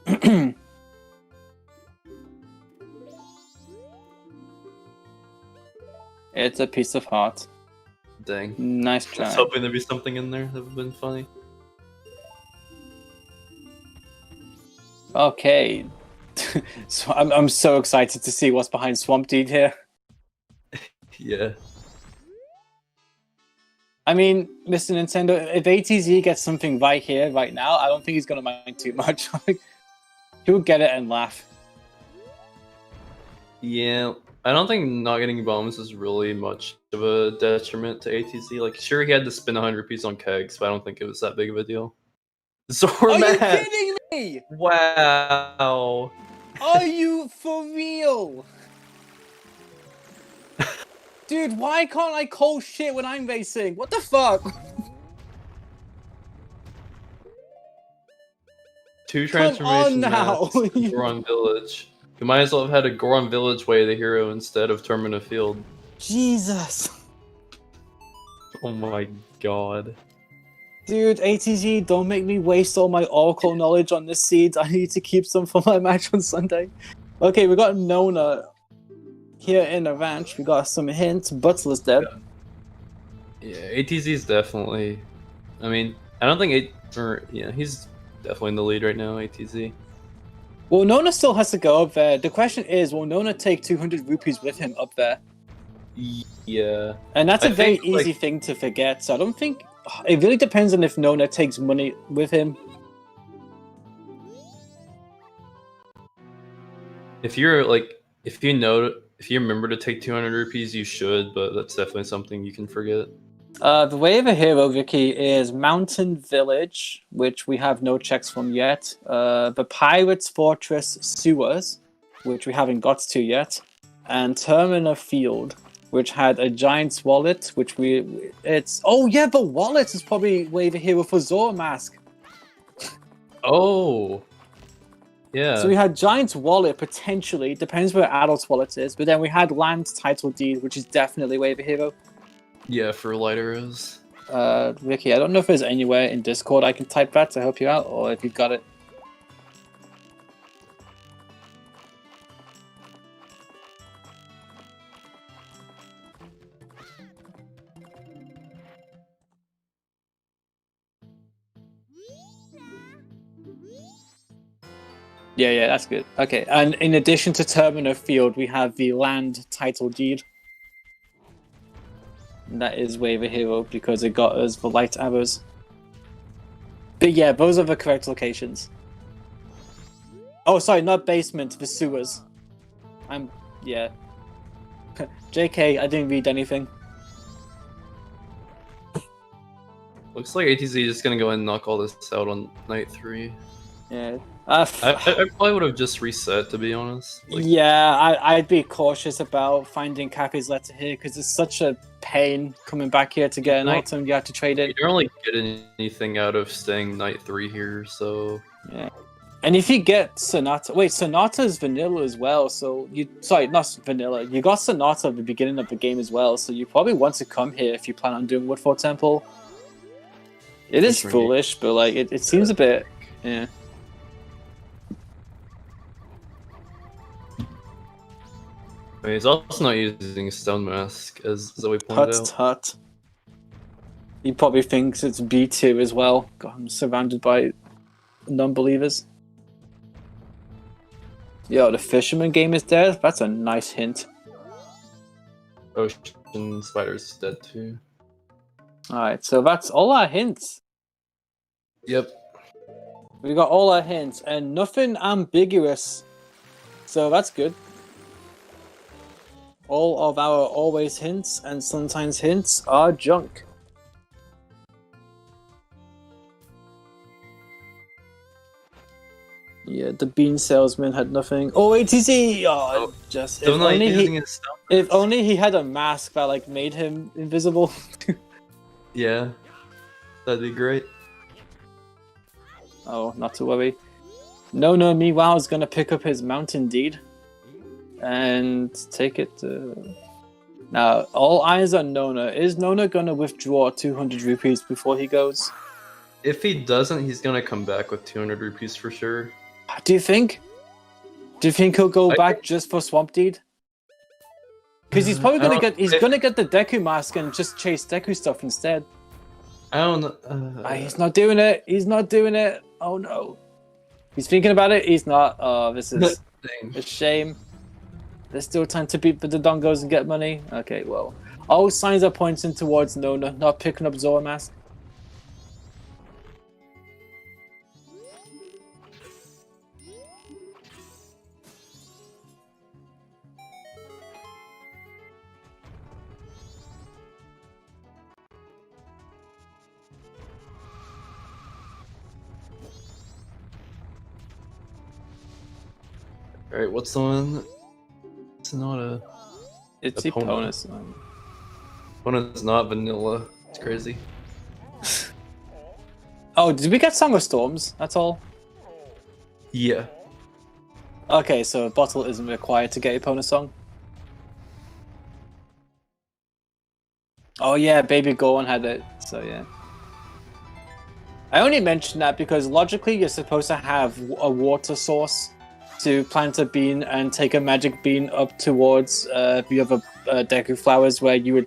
Yeah. It's a piece of heart. Dang. Nice I try. was hoping there'd be something in there that would have been funny. Okay. So I'm so excited to see what's behind Swamp Deed here. Yeah. I mean, Mr. Nintendo, if ATZ gets something right here, right now, I don't think he's gonna mind too much. He'll get it and laugh. Yeah, I don't think not getting bombs is really much of a detriment to ATZ. Like, sure, he had to spend 100 rupees on kegs, but I don't think it was that big of a deal. Are you Zormat! kidding me? Wow! Are you for real? Dude, why can't I call shit when I'm racing? What the fuck? Two Come on transformation now. masks in Goron Village. You might as well have had a Goron Village way the hero instead of Termina Field. Jesus. Oh my god. Dude, ATG, don't make me waste all my Oracle knowledge on this seeds. I need to keep some for my match on Sunday. Okay, we got Nona here in the ranch. We got some hints. Butler's dead. Yeah, ATZ is definitely. I mean, I don't think he's definitely in the lead right now. ATZ. Well, Nona still has to go up there. The question is, will Nona take 200 rupees with him up there? Yeah. And that's a I very think, easy thing to forget. So I don't think it really depends on if Nona takes money with him. If you remember to take 200 rupees, you should, but that's definitely something you can forget. The way of a hero, Vicky, is Mountain Village, which we have no checks from yet. The Pirates Fortress Sewers, which we haven't got to yet. And Termina Field, which had a Giant's Wallet, which oh yeah, the wallet is probably way of a hero for Zora Mask. Oh. Yeah. So we had Giant's Wallet, potentially. Depends where Adult's Wallet is. But then we had Land Title Deed, which is definitely way of a hero. Yeah, for light arrows. Vicky, I don't know if there's anywhere in Discord I can type that to help you out, or if you've got it. Yeah, that's good. Okay, and in addition to Termina Field, we have the Land Title Deed. And that is way of a hero because it got us the light arrows. But yeah, those are the correct locations. Oh, sorry, not basement, the sewers. Yeah. JK, I didn't read anything. Looks like ATZ is just gonna go and knock all this out on night 3. Yeah. I probably would have just reset, to be honest. Yeah, I'd be cautious about finding Cappy's letter here because it's such a pain coming back here to get an item. You have to trade it. You don't really get anything out of staying night 3 here, so... Yeah. And if you get Sonata... Wait, Sonata's vanilla as well, so you... Sorry, not vanilla. You got Sonata at the beginning of the game as well, so you probably want to come here if you plan on doing Woodford Temple. It is foolish, but like it seems a bit... Yeah. I mean, he's also not using Stone Mask, as Zoe pointed out. Tut. He probably thinks it's B2 as well. God, I'm surrounded by non-believers. Yo, the Fisherman game is dead? That's a nice hint. Ocean Spider's dead too. Alright, so that's all our hints. Yep. We got all our hints, and nothing ambiguous. So that's good. All of our always hints and sometimes hints are junk. Yeah, the bean salesman had nothing. Oh, ATZ! Oh, just if only he had a mask that like made him invisible. Yeah, that'd be great. Oh, not to worry. Nona, meanwhile, is gonna pick up his mountain deed and take it to... Now, all eyes on Nona. Is Nona gonna withdraw 200 rupees before he goes? If he doesn't, he's gonna come back with 200 rupees for sure. Do you think? Do you think he'll go back just for Swamp Deed? Because he's probably I gonna don't- gonna get the Deku mask and just chase Deku stuff instead. I don't know. He's not doing it. He's not doing it. Oh no. He's thinking about it. He's not. Oh, this is Dang. a shame. There's still time to beat the Dodongos and get money. Okay, well, all signs are pointing towards Nona not picking up Zora mask. Alright, what's on? It's not a. It's Epona. Epona. Epona's not vanilla. It's crazy. Oh, did we get Song of Storms? That's all? Yeah. Okay, so a bottle isn't required to get Epona song. Oh yeah, Baby Gohan had it, so yeah. I only mentioned that because logically you're supposed to have a water source to plant a bean and take a magic bean up towards the other Deku flowers, where you would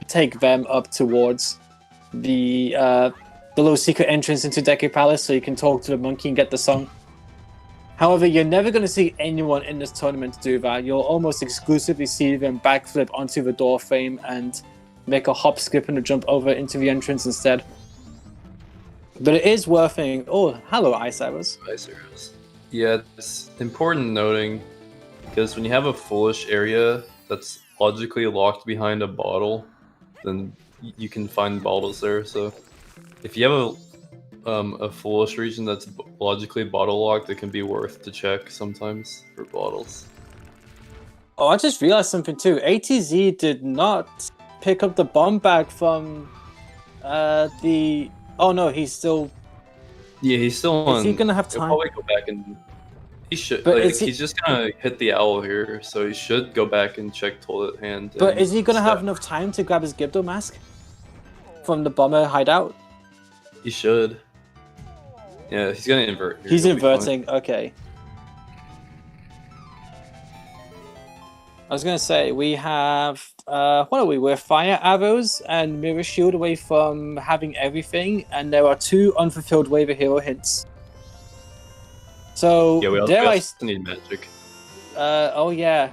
take them up towards the little secret entrance into Deku Palace, so you can talk to the monkey and get the song. However, you're never going to see anyone in this tournament do that. You'll almost exclusively see them backflip onto the door frame and make a hop, skip, and a jump over into the entrance instead. But it is worth it. Oh, hello, Ice Arrows. Ice arrows. Yeah, it's important noting because when you have a foolish area that's logically locked behind a bottle, then you can find bottles there. So if you have a foolish region that's logically bottle locked, it can be worth to check sometimes for bottles. Oh, I just realized something too. ATZ did not pick up the bomb bag from the... Oh no, he's still... Yeah, he's still on. Is he gonna have He'll time? probably go back and he should. But Like, is he- he's just gonna hit the owl here, so he should go back and check toilet hand. But and is he gonna have step. enough time to grab his Gibdo mask from the bomber hideout? He should. Yeah, he's gonna invert. Here. He's He'll be fine. inverting. Okay. I was gonna say we have what are we? We're fire arrows and mirror shield away from having everything, and there are 2 unfulfilled wave of hero hints. So Yeah, we dare I? also need magic. Oh yeah.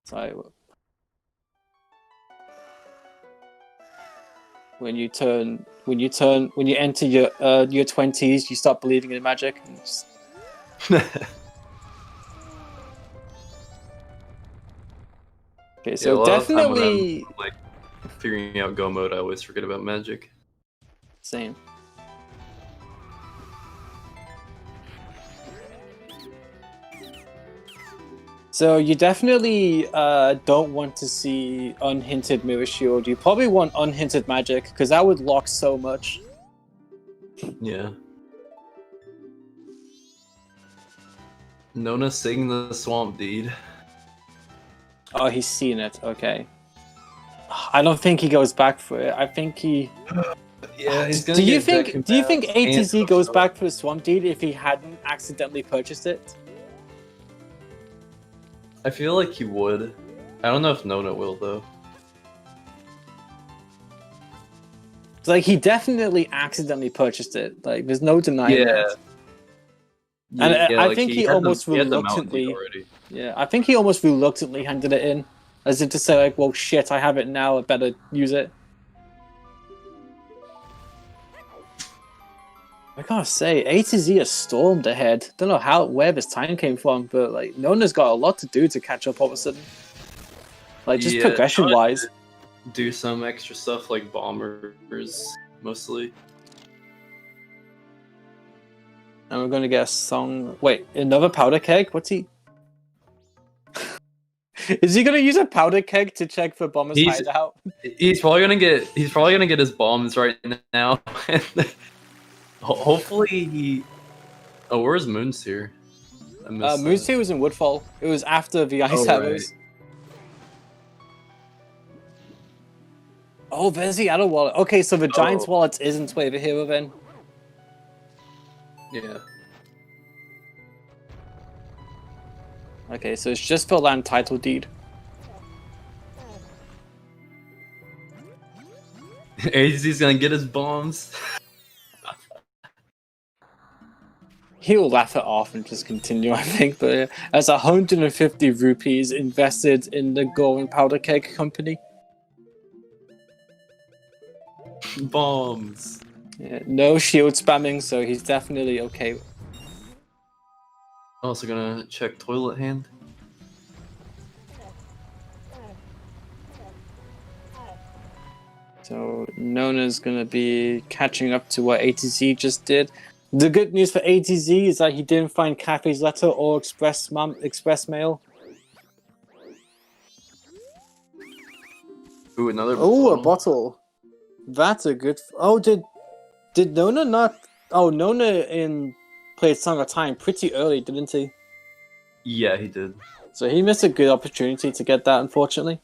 Sorry. When you enter your 20s, you start believing in magic. And just... Okay, Yeah, a so lot of the time when definitely I'm, like figuring out go mode, I always forget about magic. same. So you definitely don't want to see unhinted mirror shield. You probably want unhinted magic because that would lock so much. Yeah. Nona sing the swamp deed. Oh, he's seen it. Okay. I don't think he goes back for it. I think he. Yeah, he's Do you think ATZ goes back for the swamp deed if he hadn't accidentally purchased it? I feel like he would. I don't know if Nona will though. It's like he definitely accidentally purchased it. Like there's no denying that. And I think he almost had the mountain deed reluctantly. already. Yeah, I think he almost reluctantly handed it in, as if to say like, "Well, shit, I have it now. I better use it." I gotta say, A to Z has stormed ahead. Don't know where this time came from, but like Nona's got a lot to do to catch up all of a sudden. Like just Yeah, progression wise. Do some extra stuff like bombers mostly. And we're gonna get a song. Wait, another powder keg? What's he? Is he gonna use a powder keg to check for bombers hideout? He's probably gonna get his bombs right now. Hopefully he. Oh, where's Moonseer? I missed that. Moonseer was in Woodfall. It was after the ice Oh, arrows. Oh, there's the other wallet. Okay, so the Giant's wallet isn't Wave of Hero then. Yeah. Okay, so it's just for land title deed. AZ's gonna get his bombs. He'll laugh it off and just continue, I think. But as 150 rupees invested in the Goring Powder Keg Company. Bombs. Yeah, no shield spamming, so he's definitely okay. Also gonna check toilet hand. So Nona's gonna be catching up to what ATZ just did. The good news for ATZ is that he didn't find Cafe's letter or express mail. Ooh, another. Oh, a bottle. That's a good. Oh, did Nona not? Oh, Nona played Song of Time pretty early, didn't he? Yeah, he did. So he missed a good opportunity to get that, unfortunately.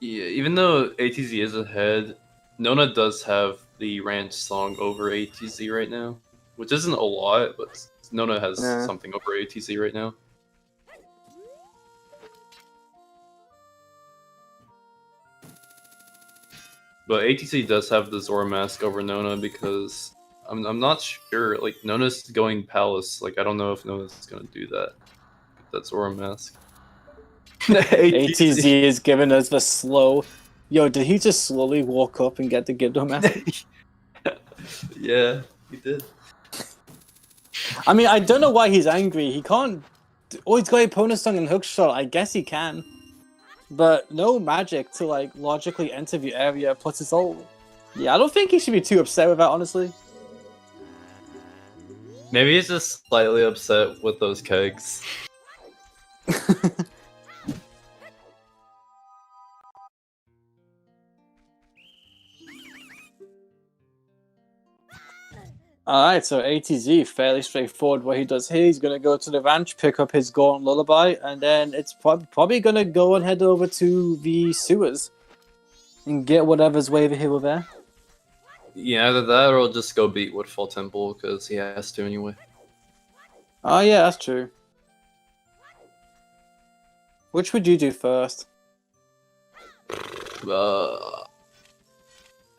Yeah, even though ATZ is ahead, Nona does have the ranch song over ATZ right now, which isn't a lot, but Nona has something over ATZ right now. But ATC does have the Zora mask over Nona because I'm not sure. Like Nona's going Palace. Like I don't know if Nona's gonna do that. That Zora mask. ATZ is giving us the slow. Yo, did he just slowly walk up and get the Gibdo mask? Yeah, he did. I mean, I don't know why he's angry. He can't. Oh, he's got opponent's tongue and hookshot. I guess he can. But no magic to like logically enter the area plus his ult. Yeah, I don't think he should be too upset with that, honestly. Maybe he's just slightly upset with those kegs. Alright, so ATZ, fairly straightforward what he does here. He's going to go to the ranch, pick up his Gaunt Lullaby, and then it's probably going to go and head over to the sewers and get whatever's Waver Hero there. Yeah, either that or I'll just go beat Woodfall Temple because he has to anyway. Oh yeah, that's true. Which would you do first?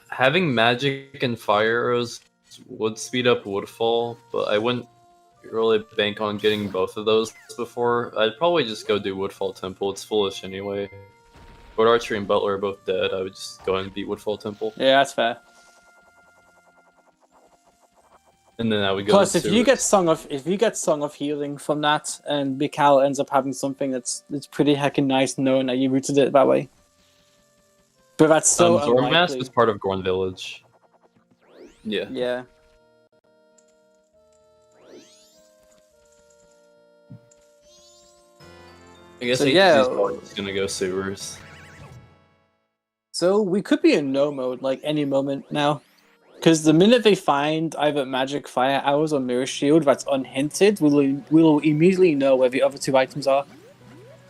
Having magic and fire arrows would speed up Woodfall, but I wouldn't really bank on getting both of those before. I'd probably just go do Woodfall Temple. It's foolish anyway. But Archery and Butler are both dead. I would just go and beat Woodfall Temple. Yeah, that's fair. And then I would go. Plus, if you get Song of Healing from that, and Mikal ends up having something that's pretty heckin' nice, knowing that you rooted it that way. But that's so Zora Mask is part of Gorn Village. Yeah. Yeah. I guess So, ATC's gonna go sewers. So we could be in no mode like any moment now. Because the minute they find either Magic Fire Arrows or Mirror Shield that's unhinted, we'll immediately know where the other two items are.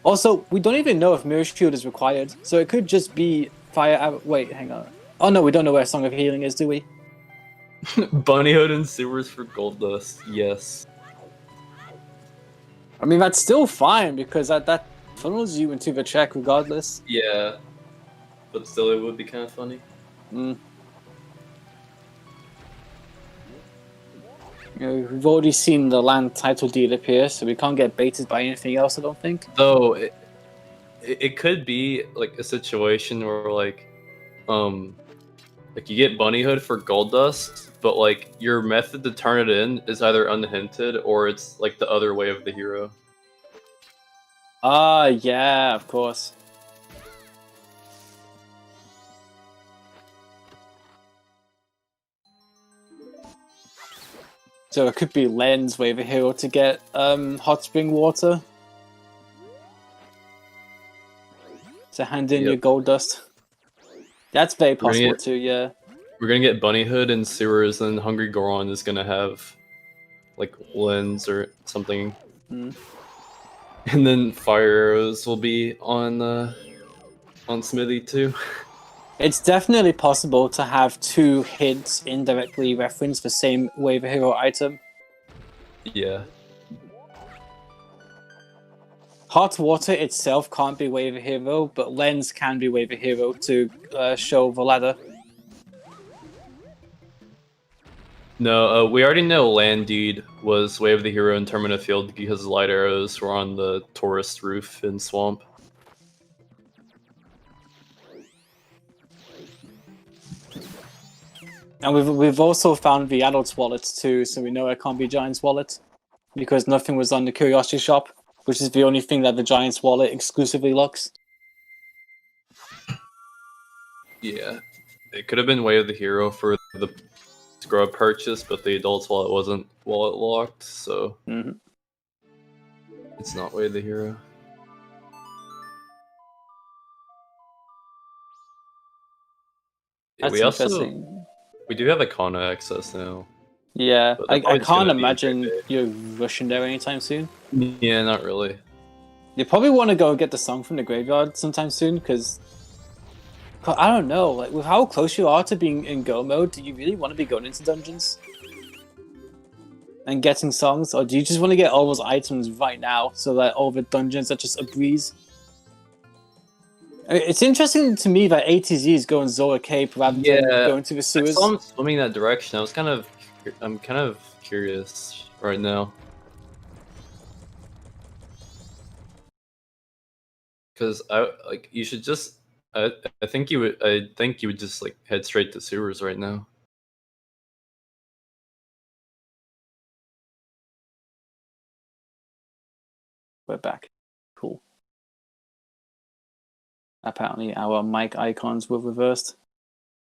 Also, we don't even know if Mirror Shield is required, so it could just be Fire Arrow. Wait, hang on. Oh no, we don't know where Song of Healing is, do we? Bunny Hood and sewers for gold dust, yes. I mean, that's still fine because that funnels you into the check regardless. Yeah, but still, it would be kind of funny. Mm. You know, we've already seen the land title deed appear, so we can't get baited by anything else, I don't think. Though, it could be like a situation where like you get Bunny Hood for gold dust, but like your method to turn it in is either unhinted or it's like the other way of the hero. Ah, yeah, of course. So it could be Len's Waver Hero to get hot spring water. To hand in your gold dust. That's very possible too, yeah. We're gonna get Bunny Hood and sewers, and Hungry Goron is gonna have like lens or something. Mm. And then fire arrows will be on Smithy too. It's definitely possible to have two hints indirectly reference the same Waver Hero item. Yeah. Hot water itself can't be Wave a Hero, but Lens can be Wave a Hero to show the ladder. No, we already know Landdeed was Way of the Hero in Termina Field because light arrows were on the tourist roof in Swamp. And we've also found the adult's wallet too, so we know it can't be Giant's wallet because nothing was on the Curiosity Shop, which is the only thing that the Giant's wallet exclusively locks. Yeah, it could have been Way of the Hero for the scrub purchase, but the adult's wallet wasn't wallet locked, so it's not Way of the Hero. That's we interesting. We do have Icona access now. Yeah, I can't gonna imagine you're rushing there anytime soon. Yeah, not really. You probably want to go get the song from the graveyard sometime soon, because I don't know, like with how close you are to being in go mode, do you really want to be going into dungeons and getting songs, or do you just want to get all those items right now so that all the dungeons are just a breeze? I mean, it's interesting to me that ATZ is going Zora Cape rather than going to the sewers. I saw him swimming that direction. I'm kind of curious right now. Because you should just I think you would just like head straight to sewers right now. We're back. Cool. Apparently our mic icons were reversed.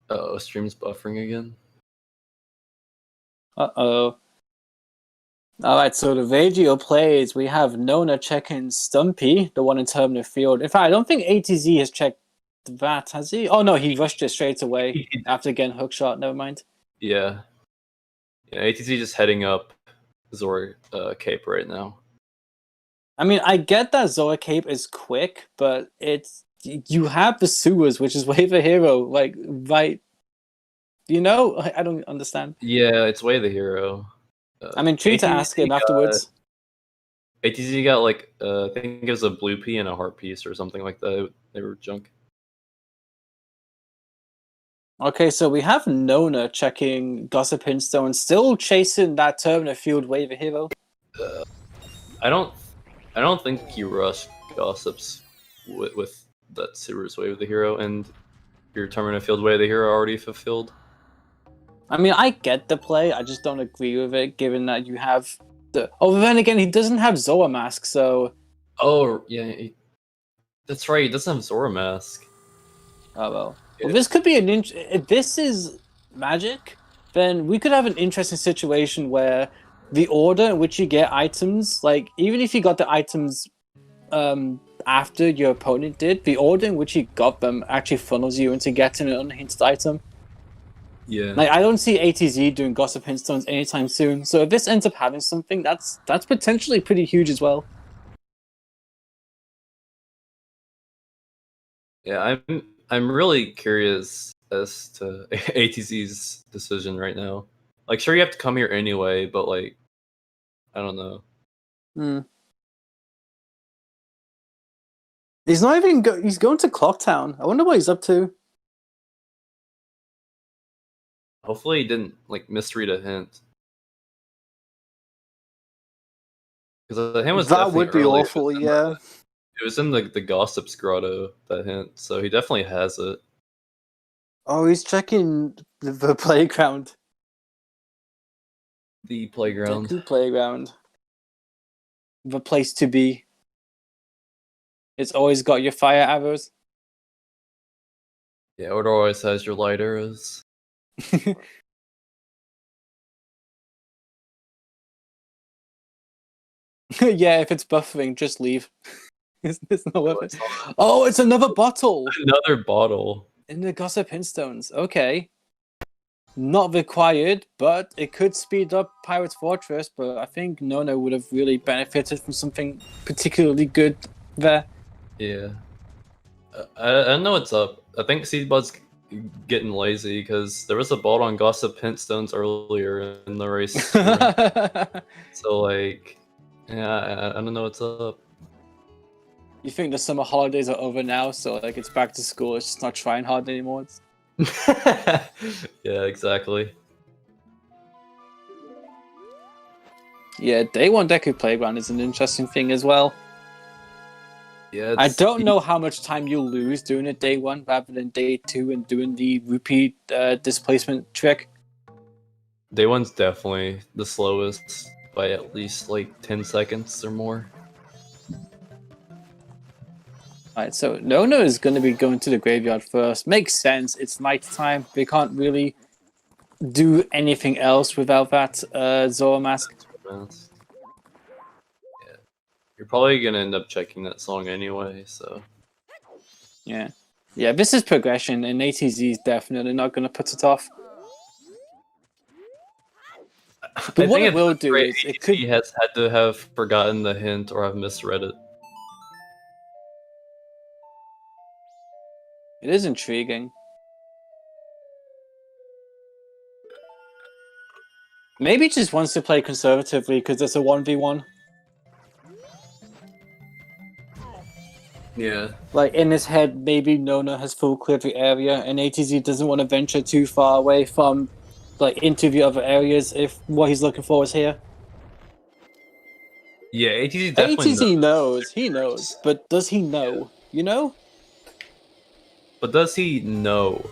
Uh-oh, stream's buffering again. Uh-oh. Alright, so the radio plays. We have Nona checking Stumpy, the one in Terminal Field. In fact, I don't think ATZ has checked that, has he? Oh no, he rushed it straight away after getting hookshot. Never mind. Yeah. ATZ just heading up Zora Cape right now. I mean, I get that Zora Cape is quick, but you have the sewers, which is Wave a Hero, like, right? You know? I don't understand. Yeah, it's Way of the Hero. I'm intrigued to ask him afterwards. ATZ got like, I think it was a blue pea and a heart piece or something like that. They were junk. Okay, so we have Nona checking Gossip Hindstone, still chasing that Terminal Field Wave a Hero. I don't think you rush Gossips with that Sewers Way of the Hero and your Terminal Field Way of the Hero already fulfilled. I mean, I get the play, I just don't agree with it, given that you have the... Oh, but then again, he doesn't have Zora Mask, so... Oh, yeah, that's right, he doesn't have Zora Mask. Oh, well. Well, this could be if this is magic, then we could have an interesting situation where the order in which you get items, like, even if you got the items after your opponent did, the order in which you got them actually funnels you into getting an unhinted item. Yeah. Like, I don't see ATZ doing Gossip Hindstones anytime soon, so if this ends up having something, that's potentially pretty huge as well. Yeah, I'm really curious as to ATZ's decision right now. Like, sure, you have to come here anyway, but like, I don't know. He's not even he's going to Clocktown. I wonder what he's up to. Hopefully, he didn't like misread a hint. Because the hint was that would be earlier. awful. Yeah. It was in the Gossip's grotto, that hint, so he definitely has it. Oh, he's checking the playground. The playground. The playground. The place to be. It's always got your fire arrows. Yeah, it always has your light arrows. Yeah, if it's buffering, just leave. There's no weapon. Oh, it's another bottle! Another bottle. In the Gossip Hindstones. Okay. Not required, but it could speed up Pirate's Fortress, but I think Nona would have really benefited from something particularly good there. Yeah. I don't know what's up. I think Seedbud's getting lazy, because there was a bottle on Gossip Hintstones earlier in the race. So, like, yeah, I don't know what's up. You think the summer holidays are over now, so like it's back to school. It's just not trying hard anymore. Yeah, exactly. Yeah, day one Deku Playground is an interesting thing as well. Yeah, I don't know how much time you'll lose doing it day one rather than day two and doing the repeat displacement trick. Day one's definitely the slowest by at least like 10 seconds or more. Alright, so Nona is going to be going to the graveyard first. Makes sense. It's night time. They can't really do anything else without that Zora mask. Yeah. You're probably gonna end up checking that song anyway, so. Yeah. Yeah, this is progression, and ATZ is definitely not going to put it off. But what it will do is it could. He has had to have forgotten the hint or have misread it. It is intriguing. Maybe he just wants to play conservatively because it's a 1v1. Yeah. Like in his head, maybe Nona has full cleared the area, and ATZ doesn't want to venture too far away from, like, into the other areas if what he's looking for is here. Yeah, ATZ definitely ATZ knows. He knows, but does he know? You know? But does he know?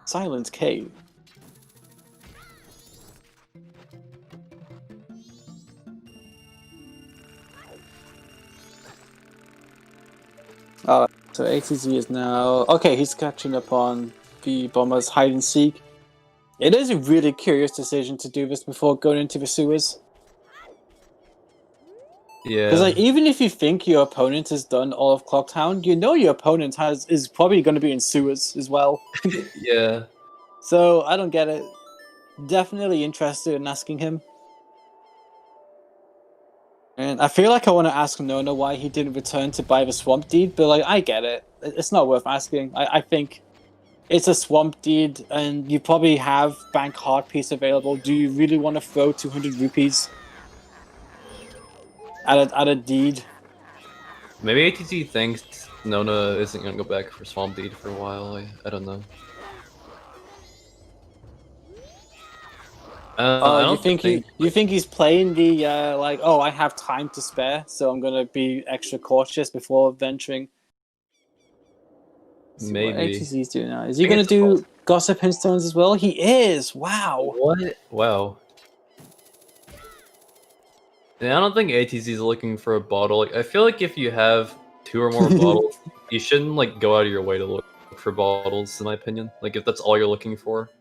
Silence Cave. So ATZ is now... Okay, he's catching up on the Bomber's hide and seek. It is a really curious decision to do this before going into the sewers. Yeah. Because like, even if you think your opponent has done all of Clocktown, you know your opponent is probably going to be in sewers as well. Yeah. So I don't get it. Definitely interested in asking him. And I feel like I want to ask Nona why he didn't return to buy the Swamp Deed, but like I get it. It's not worth asking. I think it's a Swamp Deed, and you probably have Bank Heart Piece available. Do you really want to throw 200 rupees at a deed? Maybe ATZ thinks Nona isn't gonna go back for Swamp Deed for a while. I don't know. You think he's playing the like, oh, I have time to spare, so I'm gonna be extra cautious before venturing. Maybe. What ATZ's doing now? Is he gonna do Gossip Hindstones as well? He is. Wow. What? Wow. Yeah, I don't think ATZ is looking for a bottle. Like, I feel like if you have 2 or more bottles, you shouldn't like go out of your way to look for bottles. In my opinion, like if that's all you're looking for.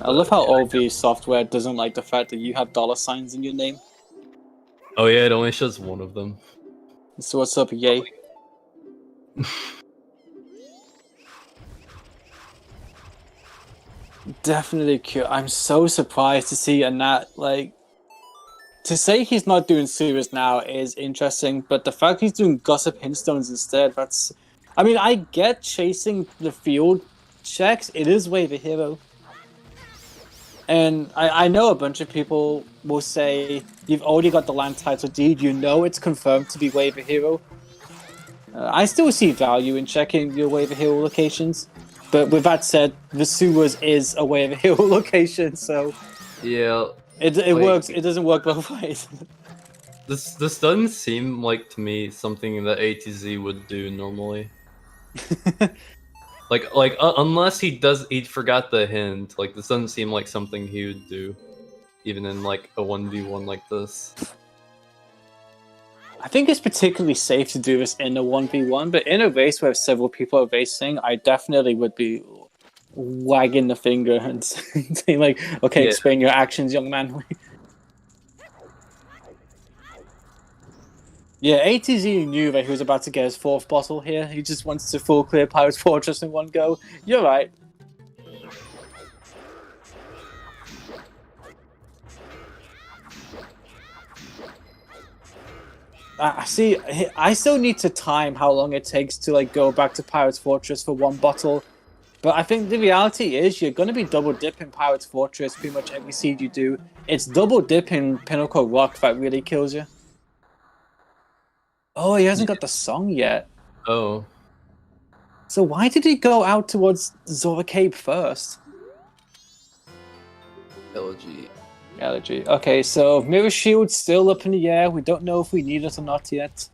I love how OV software doesn't like the fact that you have $signs in your name. Oh yeah, it only shows one of them. So what's up, yay? Definitely cute. I'm so surprised to see a Nat, like... To say he's not doing sewers now is interesting, but the fact he's doing Gossip Hindstones instead, that's... I mean, I get chasing the field checks. It is Way the Hero. And I know a bunch of people will say, you've already got the land title deed, you know it's confirmed to be Waiver Hero. I still see value in checking your Waiver Hero locations, but with that said, the sewers is a Waiver Hero location, so... Yeah. It like, works, it doesn't work both ways. This doesn't seem like, to me, something that ATZ would do normally. Like unless he forgot the hint. Like this doesn't seem like something he would do, even in like a 1v1 like this. I think it's particularly safe to do this in a 1v1, but in a race where several people are racing, I definitely would be wagging the finger and saying like, "Okay, yeah. Explain your actions, young man." Yeah, ATZ knew that he was about to get his 4th bottle here. He just wants to full clear Pirate's Fortress in one go. You're right. See, I still need to time how long it takes to like go back to Pirate's Fortress for 1 bottle. But I think the reality is you're going to be double dipping Pirate's Fortress pretty much every seed you do. It's double dipping Pinnacle Rock that really kills you. Oh, he hasn't got the song yet. Oh. So why did he go out towards Zora Cape first? Elegy. Okay, so Mirror Shield's still up in the air. We don't know if we need it or not yet.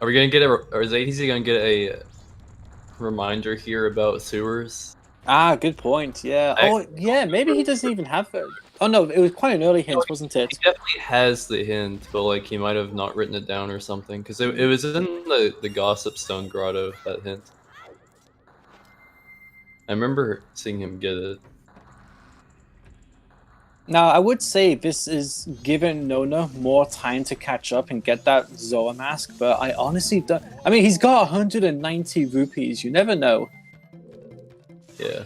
Are we gonna get or is ATC gonna get a reminder here about sewers? Ah, good point. Yeah. Oh, yeah. Maybe he doesn't even have it. Oh no, it was quite an early hint, wasn't it? He definitely has the hint, but like he might have not written it down or something, because it was in the Gossip Stone Grotto, that hint. I remember seeing him get it. Now, I would say this is giving Nona more time to catch up and get that Zora mask, but I honestly don't. I mean, he's got 190 rupees. You never know. Yeah.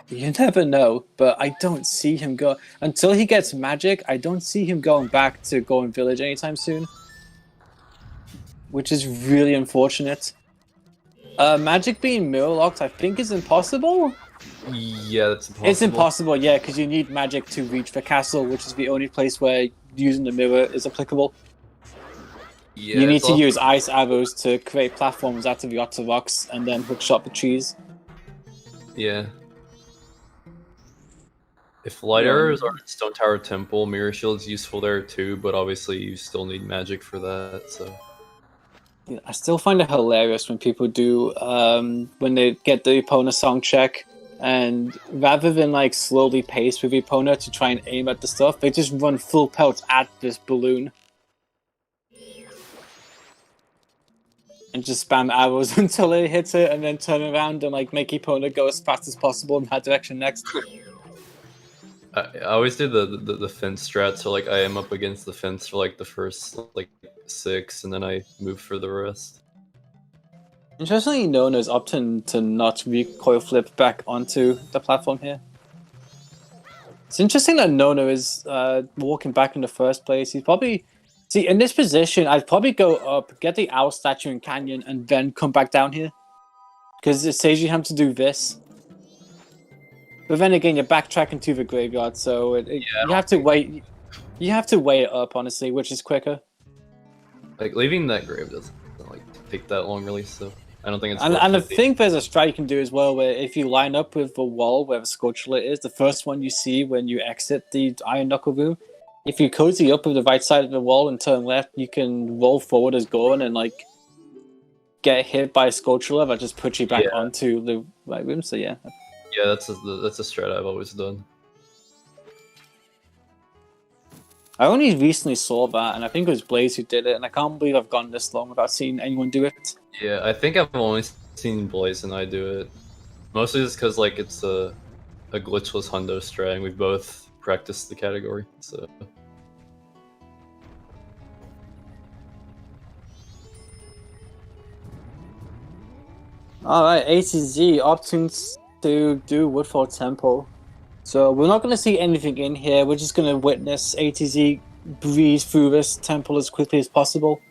You never know, but I don't see him go until he gets magic. I don't see him going back to Golden Village anytime soon, which is really unfortunate. Magic being mirror locked, I think, is impossible. Yeah, that's impossible. It's impossible, yeah, because you need magic to reach the castle, which is the only place where using the mirror is applicable. Yeah, you need to use ice arrows to create platforms out of the Otter Rocks and then hookshot the trees. Yeah. If light arrows are in Stone Tower Temple, Mirror Shield's useful there too, but obviously you still need magic for that, so... Yeah, I still find it hilarious when people do, when they get the opponent song check, and rather than like slowly pace with the opponent to try and aim at the stuff, they just run full pelt at this balloon. And just spam arrows until it hits it, and then turn around and like make the opponent go as fast as possible in that direction next. I always do the fence strat, so like I am up against the fence for like the first like 6, and then I move for the rest. Interestingly, Nona's opting to not recoil flip back onto the platform here. It's interesting that Nona is walking back in the first place. He's probably... See, in this position, I'd probably go up, get the owl statue in Canyon, and then come back down here. Because it saves you having to do this. But then again, you're backtracking to the graveyard, so you have to wait. You have to weigh it up, honestly, which is quicker. Like leaving that grave doesn't like take that long, really. So I don't think it's. And I think there's a strat you can do as well, where if you line up with the wall where the Sculpture is, the first one you see when you exit the Iron Knuckle room, if you cozy up with the right side of the wall and turn left, you can roll forward as Goron and like get hit by a Sculpture that just puts you back onto the right room. So yeah. Yeah, that's a strat I've always done. I only recently saw that, and I think it was Blaze who did it, and I can't believe I've gone this long without seeing anyone do it. Yeah, I think I've only seen Blaze and I do it. Mostly just because like it's a glitchless hundo strat, and we've both practiced the category, so... Alright, A to Z opting to do Woodfall Temple. So we're not going to see anything in here, we're just going to witness A to Z breeze through this temple as quickly as possible.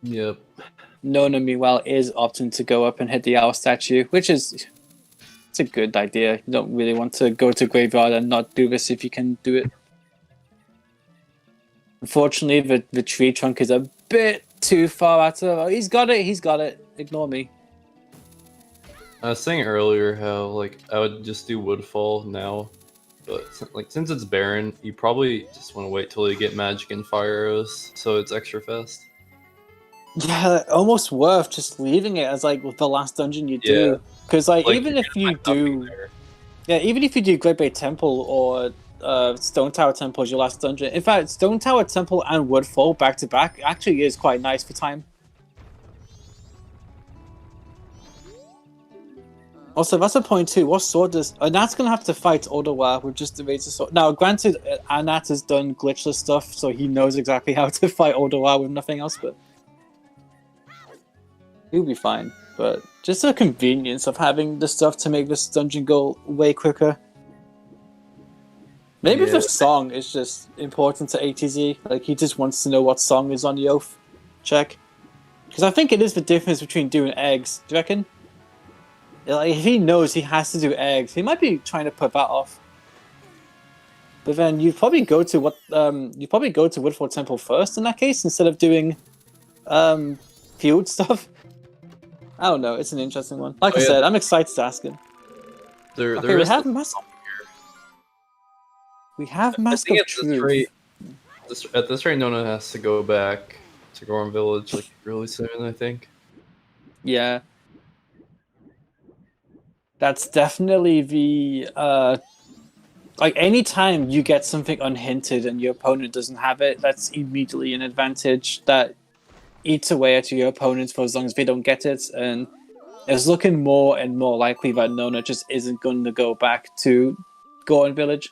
Yep. Nona, meanwhile, is opting to go up and hit the owl statue, which is... It's a good idea. You don't really want to go to graveyard and not do this if you can do it. Unfortunately, the tree trunk is a bit too far out of... Oh, he's got it. Ignore me. I was saying earlier how like I would just do Woodfall now, but like since it's barren, you probably just want to wait till you get magic and fire arrows, so it's extra fast. Yeah, almost worth just leaving it as like the last dungeon you do, because like even if you do, even if you do Great Bay Temple or Stone Tower Temple as your last dungeon. In fact, Stone Tower Temple and Woodfall back to back actually is quite nice for time. Also, that's a point too. What sword does... Anat's going to have to fight Odawa with just the razor sword. Now, granted, Anat has done glitchless stuff, so he knows exactly how to fight Odawa with nothing else, but... He'll be fine. But just the convenience of having the stuff to make this dungeon go way quicker. Maybe the song is just important to ATZ. Like, he just wants to know what song is on the oath check. Because I think it is the difference between doing eggs. Do you reckon? Like, if he knows he has to do eggs, he might be trying to put that off. But then you probably go to Woodfall Temple first in that case instead of doing field stuff. I don't know. It's an interesting one. Like I said, I'm excited to ask him. We have Mask. We have Mask of Truth. At this rate, Nona has to go back to Gorham Village like really soon, I think. Yeah. That's definitely the like anytime you get something unhinted and your opponent doesn't have it, that's immediately an advantage that eats away at your opponents for as long as they don't get it, and it's looking more and more likely that Nona just isn't going to go back to Gorham Village.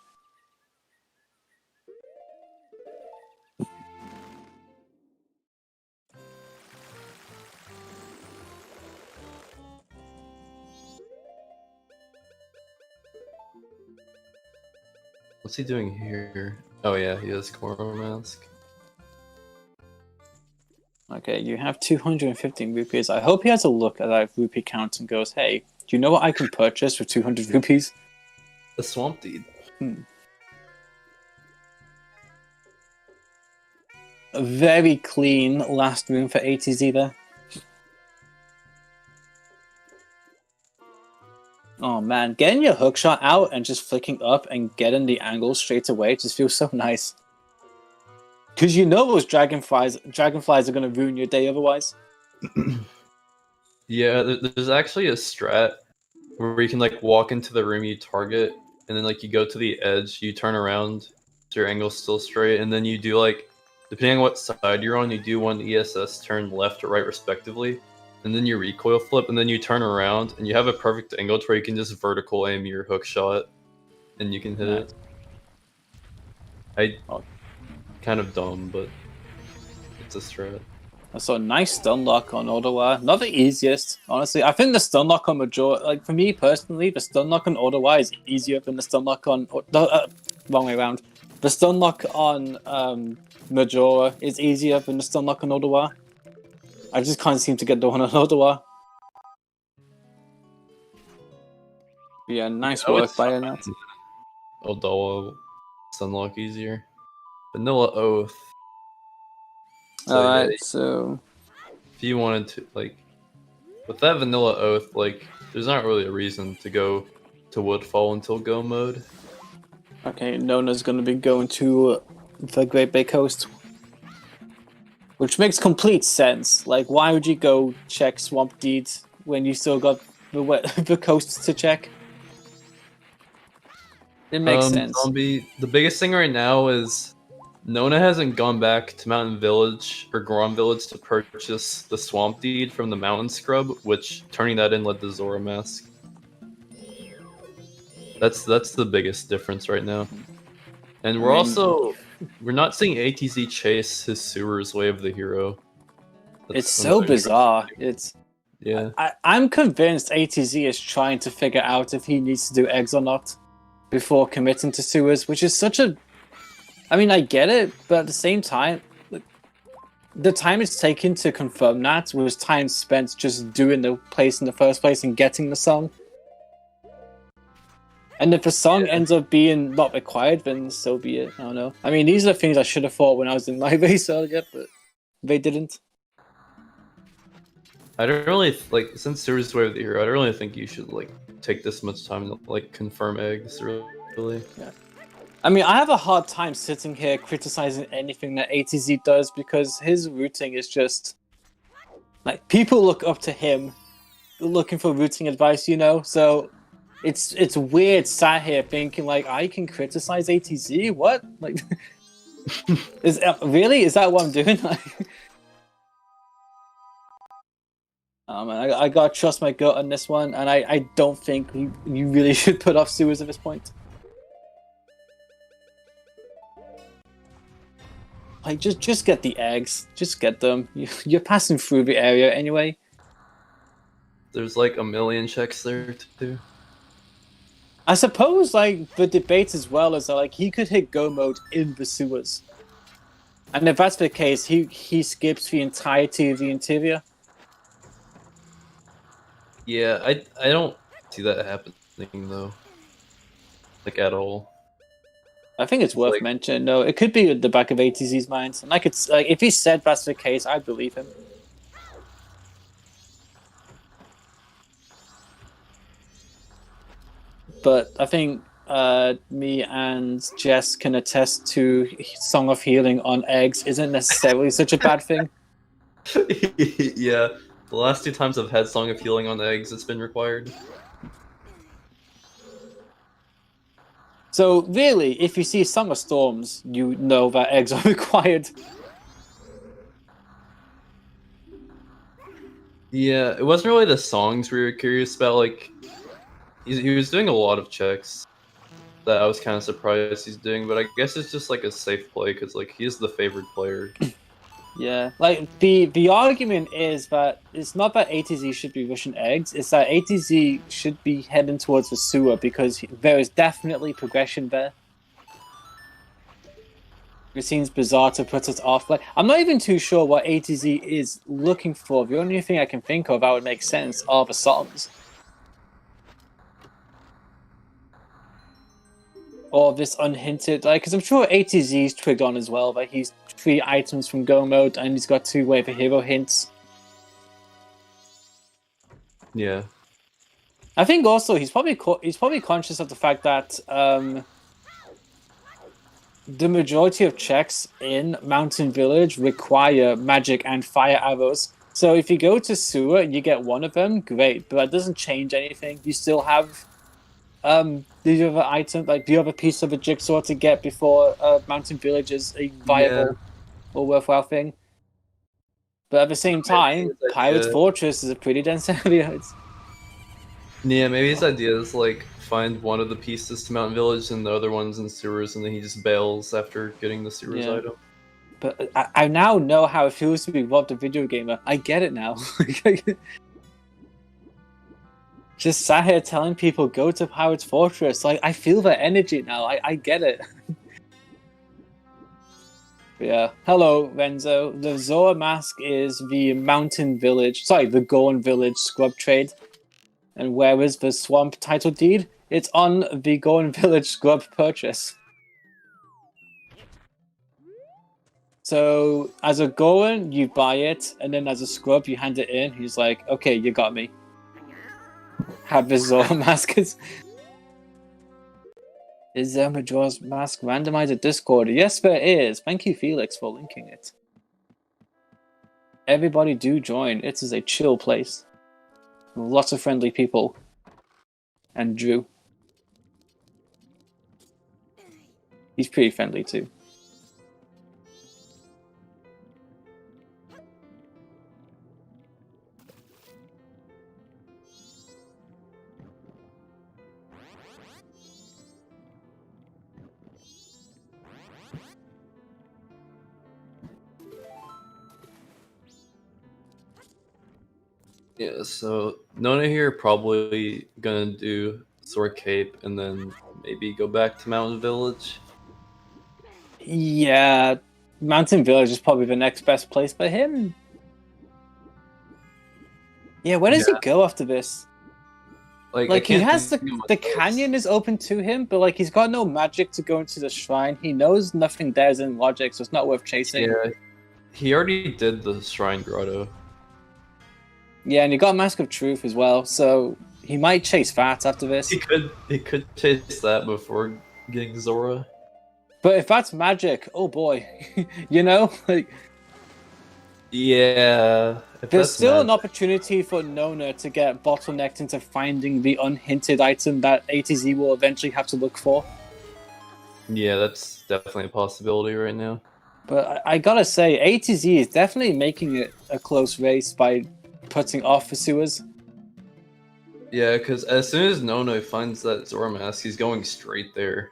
What's he doing here? Oh yeah, he has Gorham Mask. Okay, you have 215 rupees. I hope he has a look at that rupee count and goes, hey, do you know what I can purchase for 200 rupees? The Swamp Deed. A very clean last room for ATZ there. Oh man, getting your hookshot out and just flicking up and getting the angle straight away just feels so nice. Because you know those dragonflies are going to ruin your day otherwise. Yeah, there's actually a strat where you can like walk into the room you target, and then like you go to the edge, you turn around, so your angle's still straight, and then you do like, depending on what side you're on, you do one ESS turn left or right respectively, and then you recoil flip, and then you turn around, and you have a perfect angle to where you can just vertical aim your hook shot, and you can hit it. Kind of dumb, but it's a strat. So a nice stun lock on Ottawa. Not the easiest, honestly. I think the stun lock on Majora, like for me personally, the stun lock on Ottawa is easier than the stun lock on wrong way around. The stun lock on Majora is easier than the stun lock on Ottawa. I just can't seem to get the one on Ottawa. Yeah, nice work by Annette. Ottawa stun lock easier. Vanilla Oath. Alright, yeah, so if you wanted to, like, with that Vanilla Oath, like, there's not really a reason to go to Woodfall until go mode. Okay, Nona's gonna be going to the Great Bay Coast. Which makes complete sense. Like, why would you go check Swamp Deeds when you still got the coast to check? It makes sense. Zombie, the biggest thing right now is Nona hasn't gone back to Mountain Village or Gorham Village to purchase the Swamp Deed from the Mountain Scrub, which turning that in led to Zora Mask. That's the biggest difference right now. And we're not seeing ATZ chase his Sewer's Way of the Hero. It's so bizarre. Yeah. I'm convinced ATZ is trying to figure out if he needs to do eggs or not before committing to Sewers, which is such a... I mean, I get it, but at the same time, the time it's taken to confirm that was time spent just doing the place in the first place and getting the song. And if the song ends up being not required, then so be it. I don't know. I mean, these are the things I should have thought when I was in my base earlier, but they didn't. I don't really, like, since Sewer's Way of the Hero, I don't really think you should, like, take this much time to, like, confirm eggs, really. Yeah. I mean, I have a hard time sitting here criticizing anything that ATZ does because his routing is just... Like, people look up to him looking for routing advice, you know? So, it's weird sat here thinking, like, I can criticize ATZ? What? Like, really? Is that what I'm doing? I gotta trust my gut on this one, and I don't think you really should put off Sewers at this point. Like, just get the eggs. Just get them. You're passing through the area anyway. There's like a million checks there too. I suppose, like, the debate as well is that, like, he could hit go mode in the sewers. And if that's the case, he skips the entirety of the interior. Yeah, I don't see that happening though, like at all. I think it's worth Like, mentioning. No, it could be at the back of ATZ's mind, and I could like if he said that's the case, I believe him. But I think me and Jess can attest to Song of Healing on eggs isn't necessarily such a bad thing. yeah, the last 2 times I've had Song of Healing on eggs, it's been required. So really, if you see Song of Storms, you know that eggs are required. Yeah, it wasn't really the songs we were curious about. Like, he was doing a lot of checks that I was kind of surprised he's doing, but I guess it's just like a safe play because like he's the favored player. Yeah, like the argument is that it's not that ATZ should be rushing eggs; it's that ATZ should be heading towards the sewer because there is definitely progression there. It seems bizarre to put it off. Like I'm not even too sure what ATZ is looking for. The only thing I can think of that would make sense are the songs. Or this unhinted, like, because I'm sure ATZ's twigged on as well. Like he's 3 items from Go mode, and he's got 2 wave of hero hints. Yeah. I think also he's probably conscious of the fact that the majority of checks in Mountain Village require magic and fire arrows. So if you go to sewer and you get one of them, great, but that doesn't change anything. You still have the other item, like the other piece of a jigsaw to get before Mountain Village is a viable or worthwhile thing. But at the same time, Pirate's Fortress is a pretty dense area. Yeah, maybe his idea is like find one of the pieces to Mountain Village and the other one's in sewers, and then he just bails after getting the sewers item. But I now know how it feels to be robbed a video gamer. I get it now. Just sat here telling people go to Pirate's Fortress. Like I feel that energy now. I get it. Yeah. Hello, Renzo. The Zora mask is the Mountain Village. Sorry, the Gorn Village scrub trade. And where is the swamp title deed? It's on the Gorn Village scrub purchase. So as a Gorn, you buy it, and then as a scrub, you hand it in. He's like, "Okay, you got me." Have the Zora mask is. Is there Majora's Mask Randomizer Discord? Yes, there is. Thank you, Felix, for linking it. Everybody do join. It is a chill place. Lots of friendly people. And Drew. He's pretty friendly too. Yeah, so Nona here probably gonna do Sword Cape and then maybe go back to Mountain Village. Yeah, Mountain Village is probably the next best place for him. Yeah, where does he go after this? Like he has the canyon is open to him, but like he's got no magic to go into the shrine. He knows nothing there is in logic, so it's not worth chasing. Yeah, he already did the Shrine Grotto. Yeah, and he got Mask of Truth as well, so he might chase that after this. He could chase that before getting Zora. But if that's magic, oh boy, you know, like yeah. There's still an opportunity for Nona to get bottlenecked into finding the unhinted item that ATZ will eventually have to look for. Yeah, that's definitely a possibility right now. But I gotta say, ATZ is definitely making it a close race by putting off the sewers. Yeah, because as soon as Nona finds that Zora mask, he's going straight there.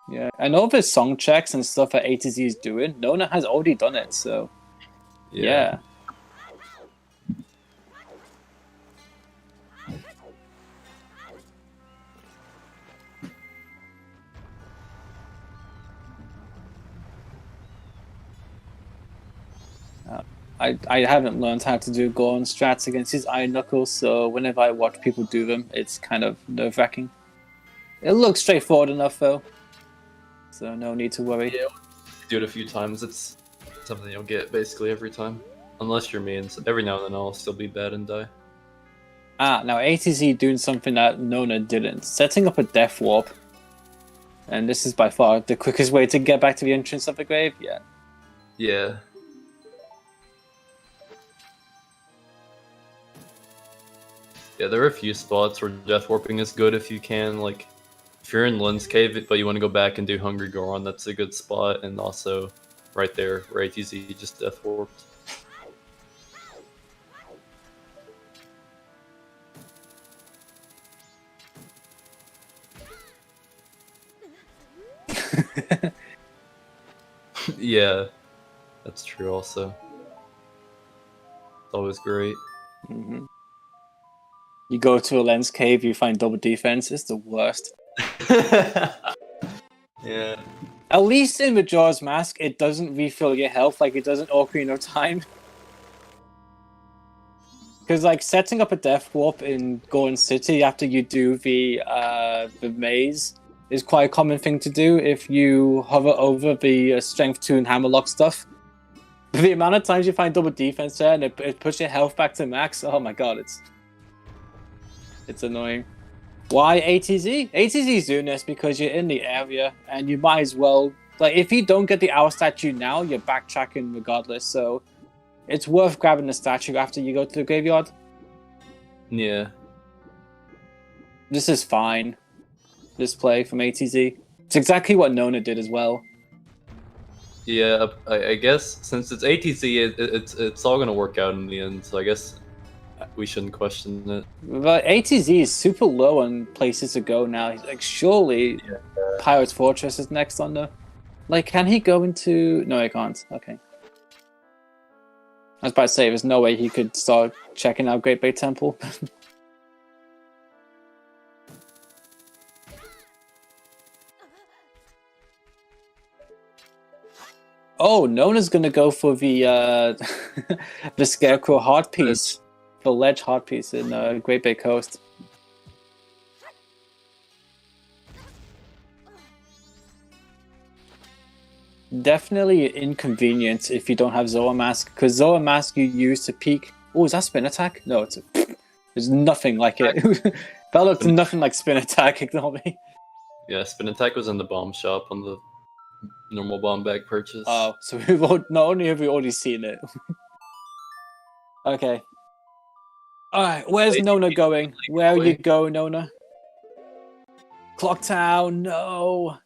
Yeah, and all the song checks and stuff that ATZ is doing, Nona has already done it, so yeah. I haven't learned how to do Goron strats against his Iron Knuckles, so whenever I watch people do them, it's kind of nerve-wracking. It looks straightforward enough, though, so no need to worry. Yeah, do it a few times. It's something you'll get basically every time, unless you're me. And every now and then I'll still be bad and die. Now ATZ doing something that Nona didn't, setting up a death warp. And this is by far the quickest way to get back to the entrance of the grave. Yeah. Yeah. Yeah, there are a few spots where death warping is good if you can. Like, if you're in Lynn's cave, but you want to go back and do Hungry Goron, that's a good spot. And also, right there, where ATZ just death warped. Yeah, that's true also. It's always great. Mm-hmm. You go to a lens cave, you find double defense. It's the worst. Yeah. At least in Majora's Mask, it doesn't refill your health. Like, it doesn't Ocarina of Time. Because, like, setting up a death warp in Goron City after you do the maze is quite a common thing to do if you hover over the Strength 2 and Hammerlock stuff. The amount of times you find double defense there and it puts your health back to max, oh my god, it's annoying. Why ATZ? ATZ is doing this because you're in the area and you might as well... Like, if you don't get the Owl statue now, you're backtracking regardless, so it's worth grabbing the statue after you go to the graveyard. Yeah. This is fine. This play from ATZ. It's exactly what Nona did as well. Yeah, I guess since it's ATZ, it's all gonna work out in the end. So I guess we shouldn't question it. But ATZ is super low on places to go now. He's like, surely Pirate's Fortress is next on the... Like, can he go into... No, he can't. Okay. I was about to say, there's no way he could start checking out Great Bay Temple. Oh, Nona's gonna go for the the Scarecrow heart piece, the ledge heart piece in Great Bay Coast. Definitely inconvenient if you don't have Zoa Mask, because Zoa Mask you use to peek. Oh, is that spin attack? No, it's there's nothing like it. That looked nothing like spin attack. Ignore me. Yeah, spin attack was in the bomb shop on the normal bomb bag purchase. Oh, so not only have we already seen it. Okay. Alright, where's Nona going? Where are you going, Nona? Clock Town, no!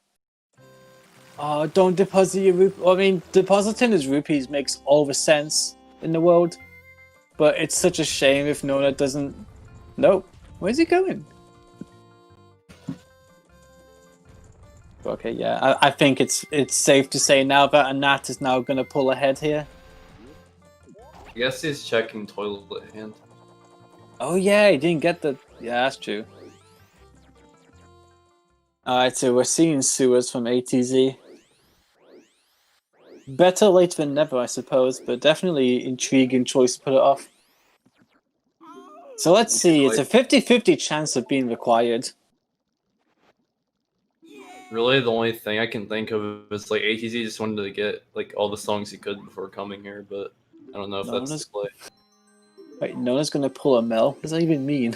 Oh, don't deposit your rupees. I mean, depositing his rupees makes all the sense in the world. But it's such a shame if Nona doesn't... Nope. Where's he going? Okay, yeah, I think it's safe to say now that Anat is now going to pull ahead here. I guess he's checking toilet hand. Oh yeah, he didn't get the... Yeah, that's true. Alright, so we're seeing sewers from ATZ. Better late than never, I suppose, but definitely intriguing choice to put it off. So let's see, it's a 50-50 chance of being required. Really, the only thing I can think of is like ATZ just wanted to get like all the songs he could before coming here, but I don't know if that's the play. Wait, Nona's gonna pull a Mel? What does that even mean?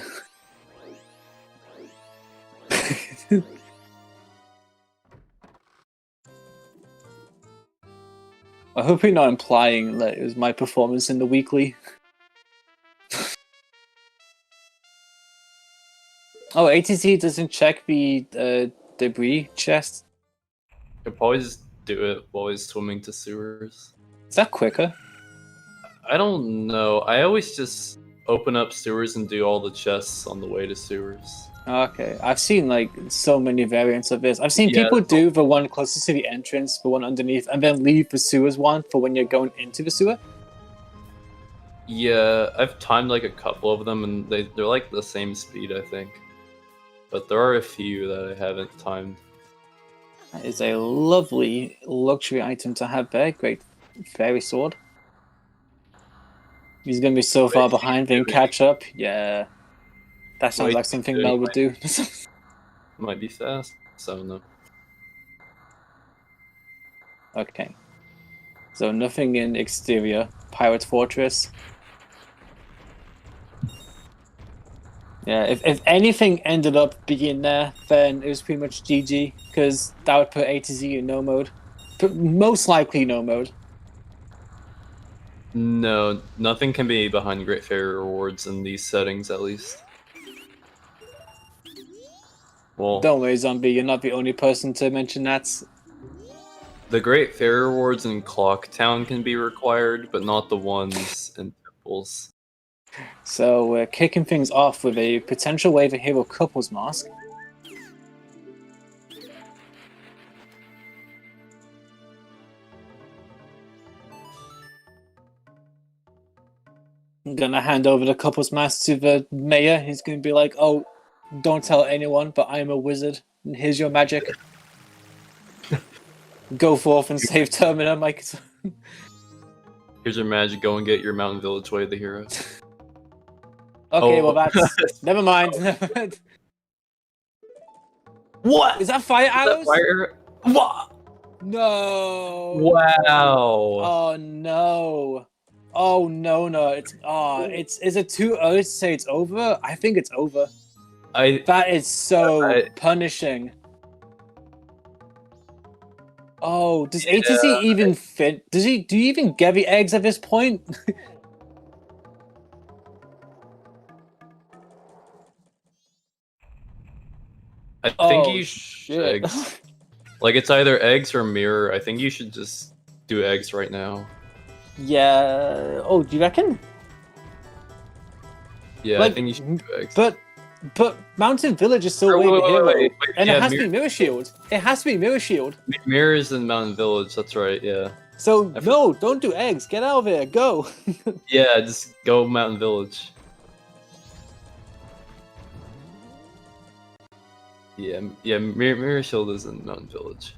I hope you're not implying that it was my performance in the weekly. Oh, ATZ doesn't check the debris chest. Could probably just do it while he's swimming to sewers. Is that quicker? I don't know. I always just open up sewers and do all the chests on the way to sewers. Okay, I've seen like so many variants of this. I've seen people do the one closest to the entrance, the one underneath, and then leave the sewers one for when you're going into the sewer. Yeah, I've timed like a couple of them, and they're like the same speed, I think. But there are a few that I haven't timed. That is a lovely luxury item to have there. Great fairy sword. He's gonna be so far Wait, behind, then catch up. Yeah, that sounds Wait, like something wait, Mel would do. Might be fast. So no. Okay, so nothing in exterior. Pirate Fortress. Yeah, if anything ended up being there, then it was pretty much GG, because that would put A to Z in no mode. But most likely no mode. No, nothing can be behind Great Fairy Rewards in these settings, at least. Well, Don't worry, Zombie, you're not the only person to mention that. the Great Fairy Rewards in Clock Town can be required, but not the ones in temples. So we're kicking things off with a potential wave of hero couples mask. I'm gonna hand over the couples mask to the mayor. He's gonna be like, "Oh, don't tell anyone, but I'm a wizard, and here's your magic. Go forth and save Termina, Mike." Here's your magic, go and get your Mountain Village Way of the Hero. Okay, Oh. well that's never mind. What? Is that fire arrows? Fire? What? No. Wow. Oh no. Oh no, no. It's is it too early to say it's over? I think it's over. That is so punishing. Oh, does ATC even fit? Do you even get the eggs at this point? I think you should shit. eggs. Like, it's either eggs or mirror. I think you should just do eggs right now. Yeah. Oh, do you reckon? Yeah, Like, I think you should do eggs. But Mountain Village is still way the hero, and yeah, it has to be Mirror Shield. It has to be Mirror Shield. Mirrors in Mountain Village. That's right. Yeah. So no, don't do eggs. Get out of here. Go. Yeah, just go Mountain Village. Yeah. Mirror Shield is in Mountain Village.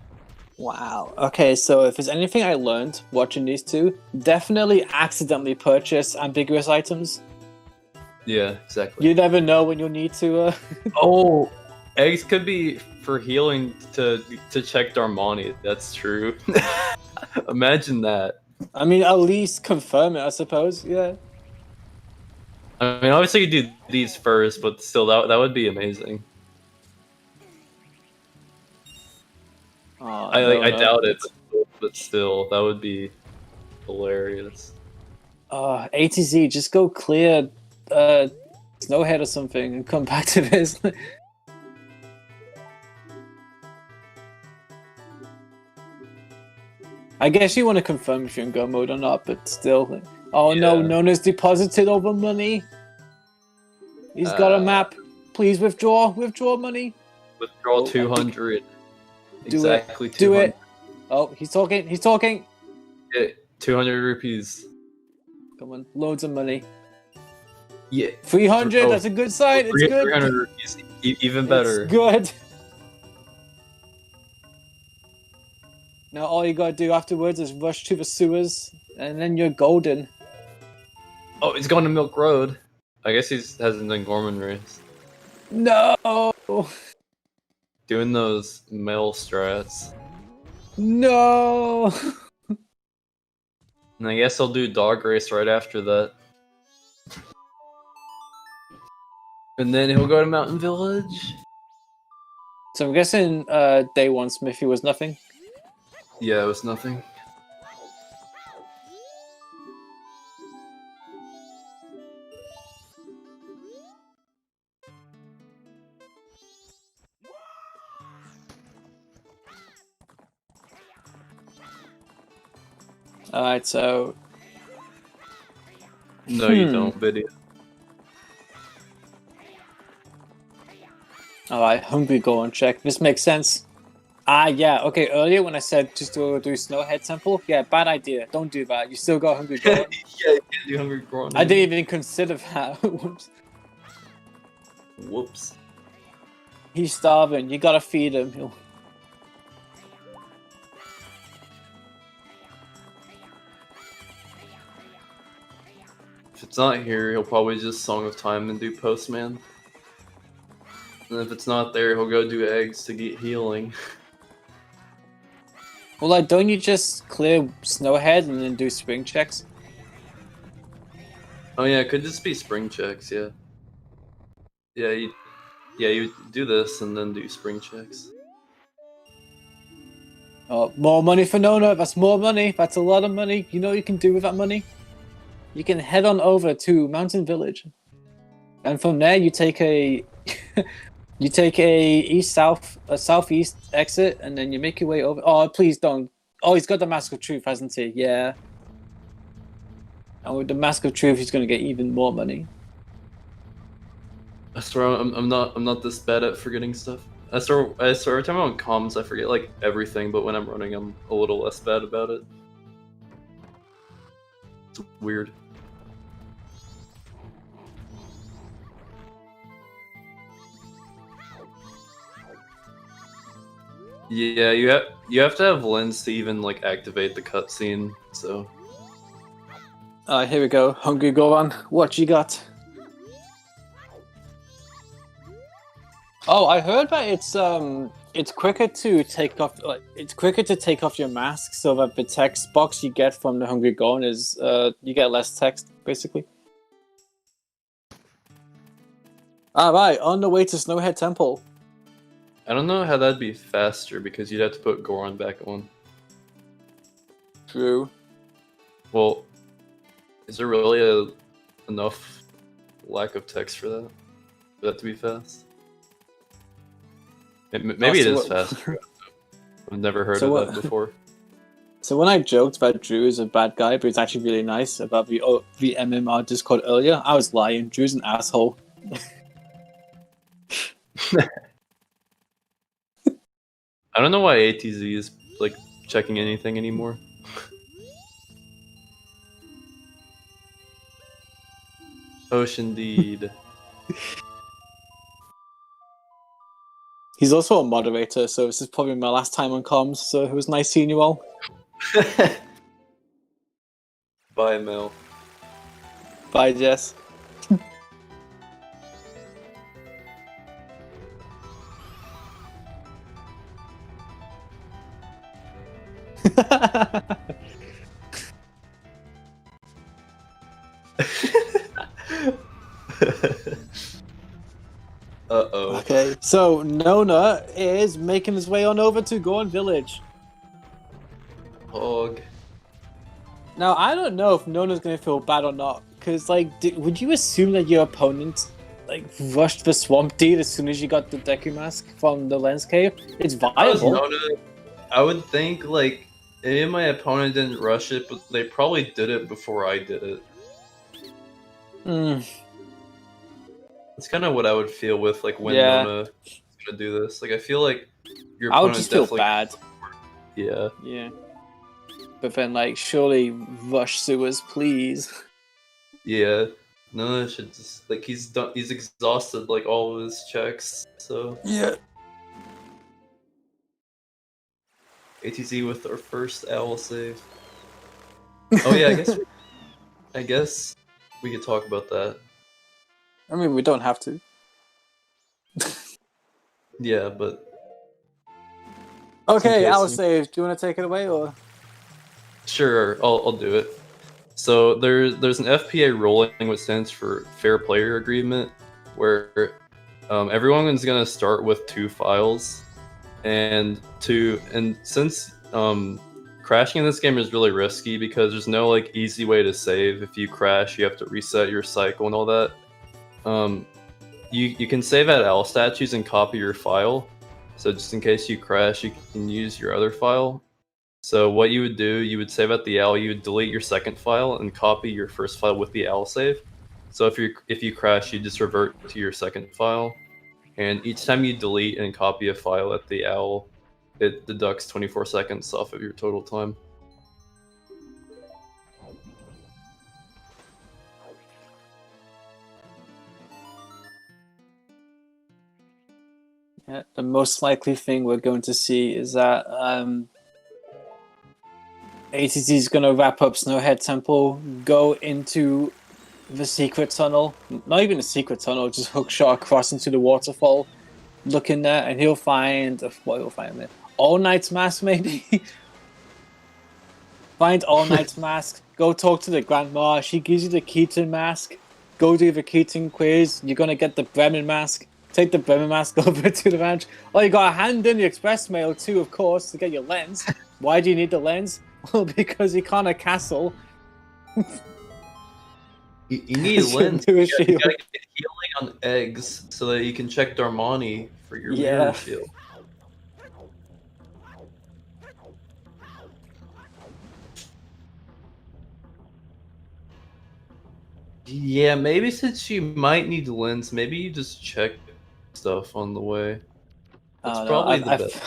Wow. Okay, so if there's anything I learned watching these two, definitely accidentally purchase ambiguous items. Yeah, exactly. You never know when you'll need to. Oh, eggs could be for healing to check Darmani. That's true. Imagine that. I mean, at least confirm it, I suppose. Yeah. I mean, obviously you do these first, but still, that would be amazing. Oh, I doubt it, but still, that would be hilarious. A to Z, just go clear Snowhead or something and come back to this. I guess you want to confirm if you're in go mode or not, but still. Oh no, Nona's deposited all the money. He's got a map. Please withdraw money. Withdraw 200. Do exactly it. 200. Do it. Oh, he's talking. Yeah, 200 rupees. Come on, loads of money. Yeah. 300, that's a good sign. It's good. 300 rupees, even better. It's good. Now all you gotta do afterwards is rush to the sewers, and then you're golden. Oh, he's going to Milk Road. I guess he hasn't done Gorman race. No! Doing those male strats. No! And I guess he'll do dog race right after that. And then he'll go to Mountain Village. So I'm guessing day one Smithy was nothing? Yeah, it was nothing. Alright, so... No, you don't, video. Alright, Hungry Go on check. This makes sense. Ah, yeah, okay, earlier when I said just to do Snowhead Temple, yeah, bad idea. Don't do that. You still got Hungry Go on. Yeah, you can't do Hungry Go on. I didn't even consider that. Whoops. Whoops. He's starving. You gotta feed him. it's not here, he'll probably just Song of Time and do Postman. And if it's not there, he'll go do eggs to get healing. Well, like, don't you just clear Snowhead and then do spring checks? Oh yeah, it could just be spring checks, yeah. Yeah, you do this and then do spring checks. Oh, more money for Nona. That's more money. That's a lot of money. You know what you can do with that money? You can head on over to Mountain Village, and from there you take a you take a southeast exit, and then you make your way over. Oh, please don't. Oh, he's got the Mask of Truth, hasn't he? Yeah. And with the Mask of Truth, he's going to get even more money. I swear I'm not this bad at forgetting stuff. I swear every time I'm on comms I forget like everything, but when I'm running I'm a little less bad about it. It's weird. Yeah, you have to have lens to even like activate the cutscene. So. Here we go. Hungry Goron, what you got? Oh, I heard that it's quicker to take off your mask, so that the text box you get from the Hungry Goron is you get less text basically. All right, on the way to Snowhead Temple. I don't know how that'd be faster because you'd have to put Goron back on. True. Well, is there really enough lack of text for that to be fast? Maybe it is faster. I've never heard of that before. So when I joked about Drew is a bad guy, but he's actually really nice about the MMR Discord earlier, I was lying. Drew's an asshole. I don't know why ATZ is like checking anything anymore. Ocean Deed. He's also a moderator, so this is probably my last time on comms, so it was nice seeing you all. Bye, Mel. Bye, Jess. Uh-oh. Okay, so Nona is making his way on over to Goron Village. Hog. Now, I don't know if Nona's going to feel bad or not, because, like, would you assume that your opponent, like, rushed the Swamp Deed as soon as you got the Deku Mask from the Lens Cave? It's viable. Nona, I would think, like, any of my opponent didn't rush it, but they probably did it before I did it. That's kind of what I would feel with, like, when Nona is gonna do this. Like, I feel like your opponent I would just feel bad. Yeah. Yeah. But then, like, surely rush sewers, please. Yeah. Nona should just, like, he's exhausted, like, all of his checks, so. Yeah. ATZ with our first owl save. Oh yeah, I guess we could talk about that. I mean, we don't have to. Yeah, but okay, owl save. Do you want to take it away, or? Sure, I'll do it. So there's an FPA ruling, which stands for Fair Player Agreement, where everyone's gonna start with 2 files. And since crashing in this game is really risky because there's no like easy way to save. If you crash, you have to reset your cycle and all that. You can save at owl statues and copy your file. So just in case you crash, you can use your other file. So what you would do, you would save at the owl, you would delete your second file and copy your first file with the owl save. So if you crash, you just revert to your second file. And each time you delete and copy a file at the owl, it deducts 24 seconds off of your total time. Yeah, the most likely thing we're going to see is that ATZ is going to wrap up Snowhead Temple, go into the secret tunnel. Not even a secret tunnel, just hook shot across into the waterfall. Look in there, and he'll find what he'll find there. All Night's mask, maybe. Find All Night's mask. Go talk to the grandma. She gives you the Keaton mask. Go do the Keaton quiz. You're gonna get the Bremen mask. Take the Bremen mask over to the ranch. Oh, you got a hand in the express mail too, of course, to get your lens. Why do you need the lens? Well, because you can't a castle. You need a lens. You gotta get healing on eggs so that you can check Darmani for your mirror shield. Yeah, maybe since you might need the lens, maybe you just check stuff on the way. That's probably the best.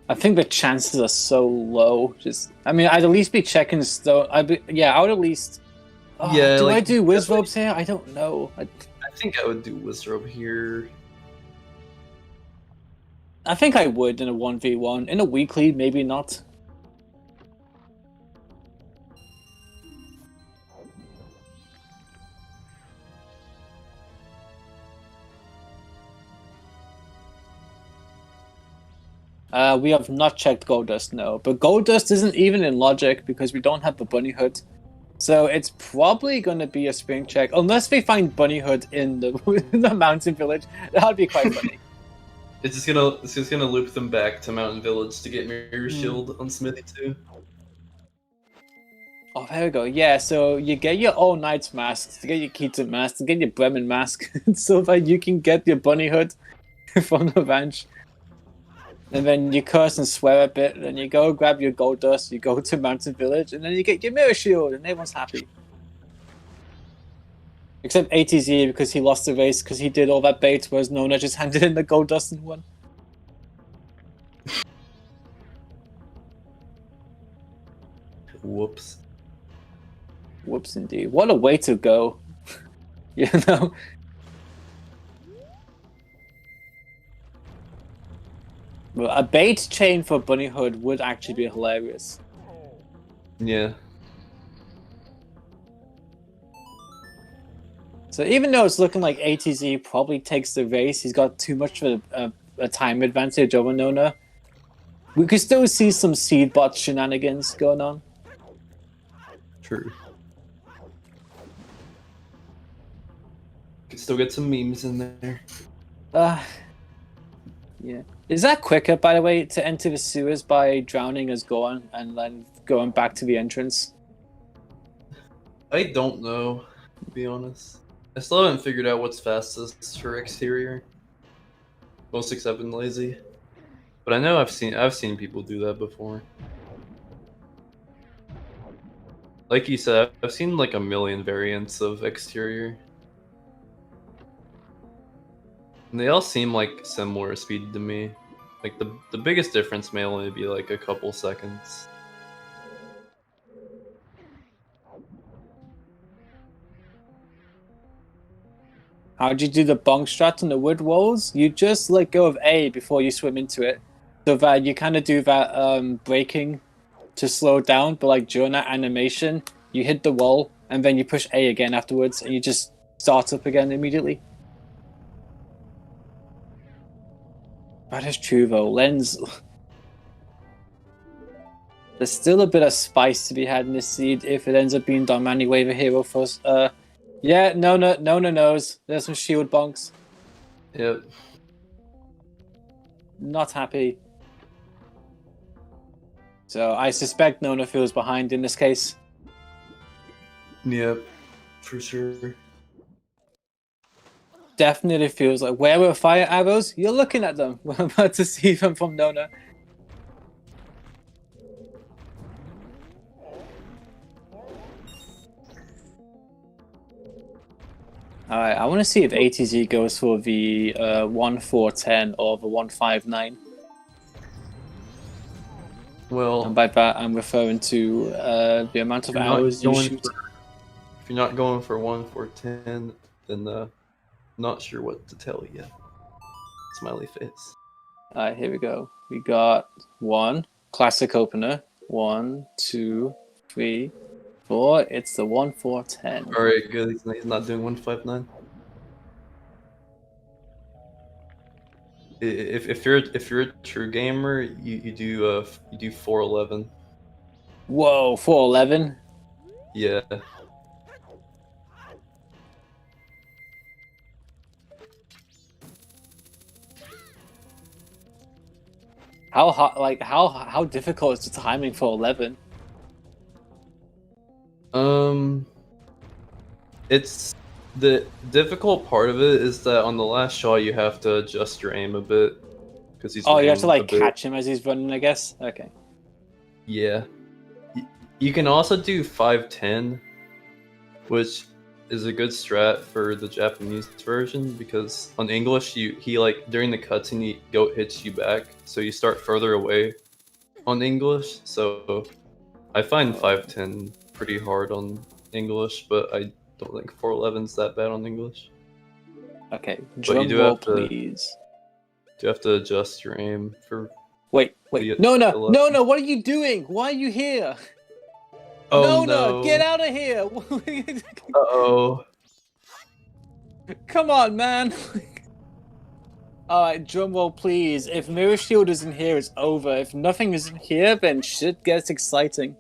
I think the chances are so low. I mean, I'd at least be checking stuff. I would at least. Yeah. Do I do whiz robes here? I don't know. I think I would do whiz robe here. I think I would in a 1v1. In a weekly, maybe not. We have not checked Gold Dust, no. But Gold Dust isn't even in logic because we don't have the Bunny Hood. So it's probably going to be a spring check. Unless we find Bunny Hood in the mountain village. That would be quite funny. It's just gonna loop them back to Mountain Village to get Mirror Shield on Smithy too. Oh, there we go. Yeah, so you get your All Night's masks, to get your Keaton mask, to get your Bremen mask, so that you can get your Bunny Hood from the ranch. And then you curse and swear a bit, and you go grab your Gold Dust, you go to Mountain Village, and then you get your Mirror Shield, and everyone's happy. Except ATZ, because he lost the race, because he did all that bait, whereas Nona just handed in the Gold Dust and won. Whoops. Whoops, indeed. What a way to go. You know? Well, a bait chain for Bunny Hood would actually be hilarious. Yeah. So even though it's looking like ATZ probably takes the race, he's got too much of a time advantage over Nona. We could still see some seed bot shenanigans going on. True. Could still get some memes in there. Yeah. Is that quicker, by the way, to enter the sewers by drowning as Gohan and then going back to the entrance? I don't know, to be honest. I still haven't figured out what's fastest for exterior. Most except in lazy. But I know I've seen people do that before. Like you said, I've seen like a million variants of exterior. And they all seem like similar speed to me. Like the biggest difference may only be like a couple seconds. How'd you do the bonk strat on the wood walls? You just let go of A before you swim into it. So that you kind of do that braking to slow down, but like during that animation, you hit the wall and then you push A again afterwards and you just start up again immediately. That is true though. Lens. There's still a bit of spice to be had in this seed if it ends up being Darmani Waiver Hero for us. Yeah, Nona knows. There's some shield bonks. Yep. Not happy. So I suspect Nona feels behind in this case. Yep, for sure. Definitely feels like, where were fire arrows? You're looking at them. We're about to see them from Nona. Alright, I want to see if ATZ goes for the 1-4-10 or the 1-5-9. Well, And by that, I'm referring to the amount of arrows you shoot. If you're not going for 1-4-10, then not sure what to tell you. Smiley face. Alright, here we go. We got 1 classic opener. 1, 2, 3, 4. It's the 1, 4, 10. All right, good. He's not doing 159. If you're a true gamer, you do 411. Whoa, 411. Yeah. How hot? Like how difficult is the timing for 11? It's the difficult part of it is that on the last shot you have to adjust your aim a bit because he's. Oh, you have to running like a bit. catch him as he's running, I guess. Okay. Yeah. You can also do 510, which is a good strat for the Japanese version because on English he like during the cutscene he hits you back, so you start further away on English. So I find 510 pretty hard on English, but I don't think 411's that bad on English. Okay. But you Drum do roll, have to please. adjust your aim for. Wait. the Nona, 11. Nona, what are you doing? Why are you here? Oh Nona, no! get out of here! Uh-oh. Come on, man. Alright, drum roll, please. If Mirror Shield isn't here, it's over. If nothing isn't here, then shit gets exciting.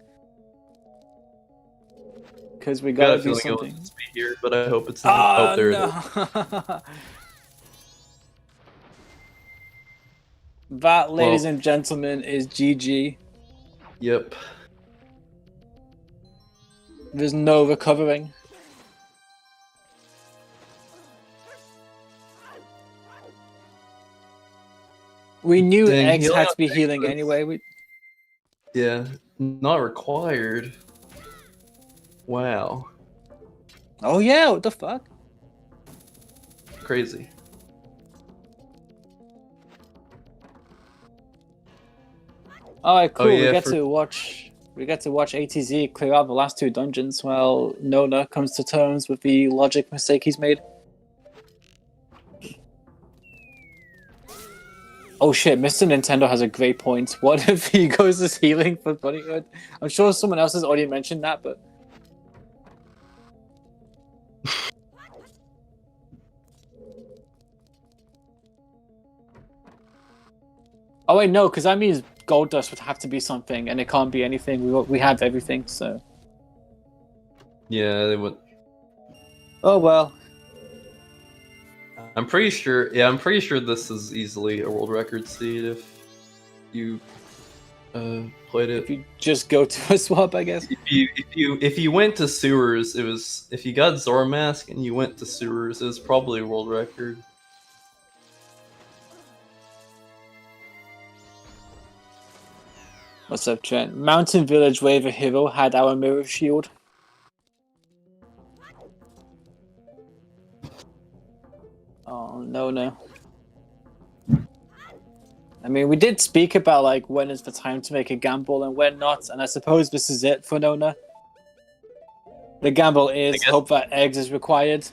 Because we gotta do something. It'll just be here, but I hope it's not. Oh, there it is. No. That, ladies and gentlemen, is GG. Yep. There's no recovering. We knew Dang, eggs healing had to on be eggs healing was- anyway. Yeah, not required. Wow, Oh yeah, what the fuck? crazy. Alright, cool. yeah, we get to watch ATZ clear out the last 2 dungeons while Nona comes to terms with the logic mistake he's made. Oh shit, Mr. Nintendo has a great point. What if he goes as healing for Bunnyhood? I'm sure someone else has already mentioned that, but... Oh wait, no, because that means Gold Dust would have to be something, and it can't be anything. We have everything, so... Yeah, they would. Oh well. I'm pretty sure. Yeah, I'm pretty sure this is easily a world record seed if you played it. If you just go to a swap, I guess. If you went to sewers, it was. If you got Zora Mask and you went to sewers, it was probably a world record. What's up, Trent? Mountain Village Wave Hero had our mirror shield. Oh, no. I mean, we did speak about, like, when is the time to make a gamble and when not, and I suppose this is it for Nona. The gamble is hope that eggs is required.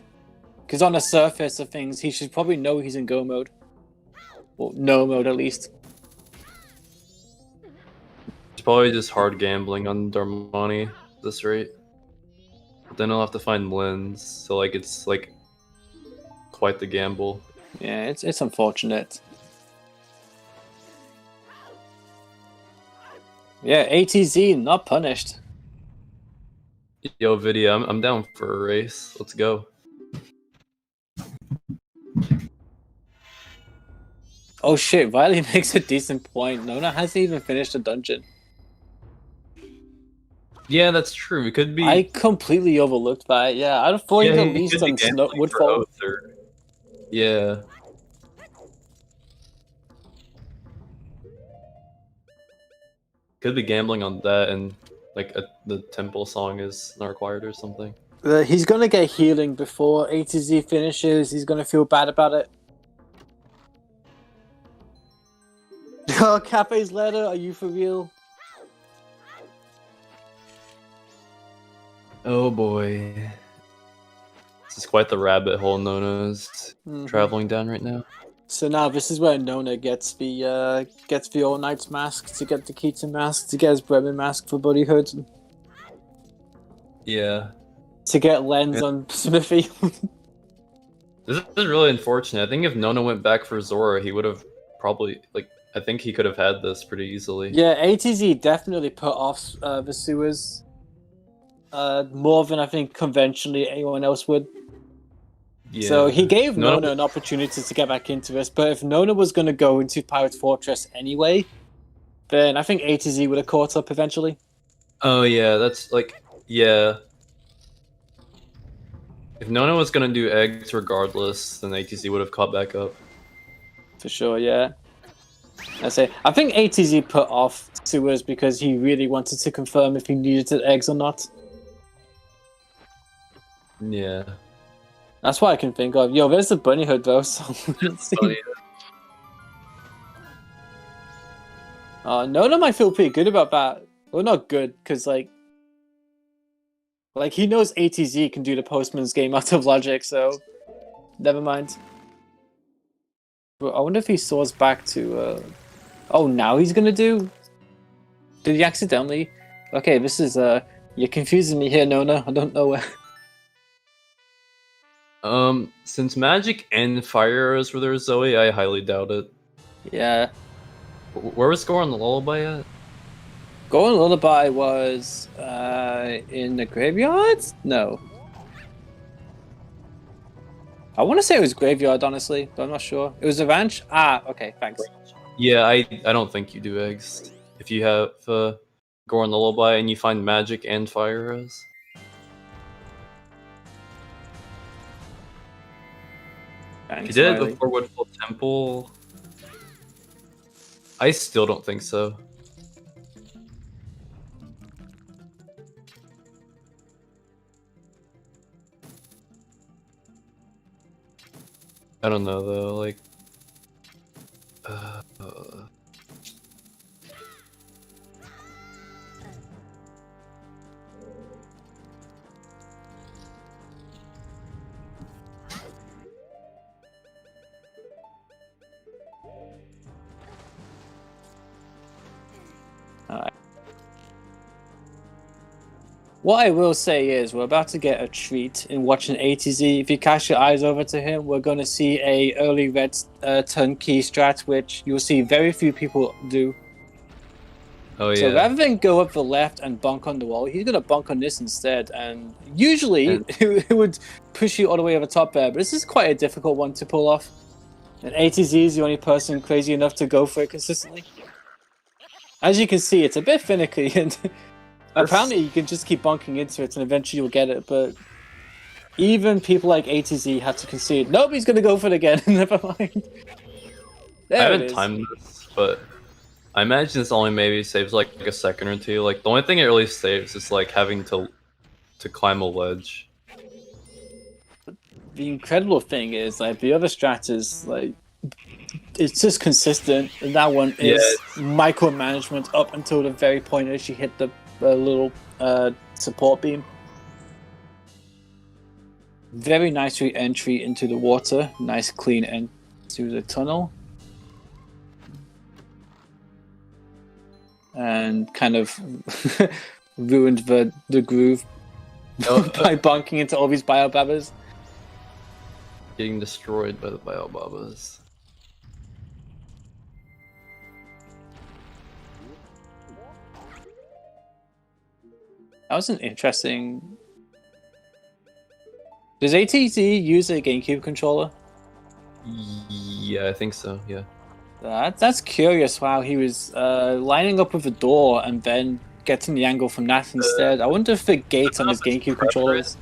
Because on the surface of things, he should probably know he's in go mode. Or no mode, at least. It's probably just hard gambling on Darmani at this rate. But then I'll have to find Lens, so, like, it's, like, quite the gamble. Yeah, it's unfortunate. Yeah, ATZ not punished. Yo, Vidya, I'm down for a race. Let's go. Oh shit, Riley makes a decent point. Nona hasn't even finished a dungeon. Yeah, that's true. It could be. I completely overlooked that. Yeah, I thought you at least on Woodfall. Yeah. Could be gambling on that, and like the temple song is not required or something. He's gonna get healing before A to Z finishes. He's gonna feel bad about it. Oh, Cafe's letter, are you for real? Oh boy. This is quite the rabbit hole Nona's traveling down right now. So now this is where Nona gets the All Knight's mask to get the Keaton mask to get his Bremen mask for Buddyhood. Yeah. to get lens on Smithy. This is really unfortunate. I think if Nona went back for Zora, he would have probably I think he could have had this pretty easily. Yeah, ATZ definitely put off the sewers more than I think conventionally anyone else would. Yeah. So he gave Nona an opportunity to get back into this, but if Nona was going to go into Pirate Fortress anyway, then I think ATZ would have caught up eventually. Oh yeah, that's yeah. If Nona was gonna do eggs regardless, then ATZ would have caught back up. For sure, yeah. I think ATZ put off sewers because he really wanted to confirm if he needed the eggs or not. Yeah. That's what I can think of. Yo, there's the bunny hood though, so let's see. Oh, yeah. Nona might feel pretty good about that. Well, not good, because like he knows ATZ can do the postman's game out of logic, so never mind. But I wonder if he soars back to oh, now he's gonna do? Did he accidentally? Okay, this is you're confusing me here, Nona. I don't know where. Since magic and fire arrows were there, Zoe, I highly doubt it. Yeah. Where was Score on the lullaby at? Going Lullaby was in the graveyard? No. I want to say it was graveyard, honestly, but I'm not sure. It was a ranch? Ah, okay, thanks. Yeah, I don't think you do eggs. If you have Gore on the lullaby and you find magic and fire arrows. Thanks, If you did it Riley. before Woodfall Temple, I still don't think so. I don't know though, like What I will say is we're about to get a treat in watching ATZ. If you cast your eyes over to him, we're going to see a early red turnkey strat, which you'll see very few people do. oh yeah. So rather than go up the left and bonk on the wall, he's going to bonk on this instead. And usually it would push you all the way over the top there, but this is quite a difficult one to pull off. And ATZ is the only person crazy enough to go for it consistently. As you can see, it's a bit finicky, and apparently you can just keep bonking into it and eventually you'll get it, but even people like ATZ have to concede. Nobody's going to go for it again. Never mind. There I it haven't is. timed this, but I imagine this only maybe saves like a second or two. Like the only thing it really saves is like having to climb a ledge. The incredible thing is, like, the other strat is like it's just consistent, and that one is micromanagement up until the very point as you hit the little support beam. Very nice re-entry into the water. Nice clean end to the tunnel. And kind of ruined the groove by bonking into all these biobabbas. Getting destroyed by the biobabas. That was an interesting... Does ATZ use a GameCube controller? Yeah, I think so, yeah. That's curious. Wow, he was lining up with a door and then getting the angle from that instead. I wonder if the gate on his GameCube controller is...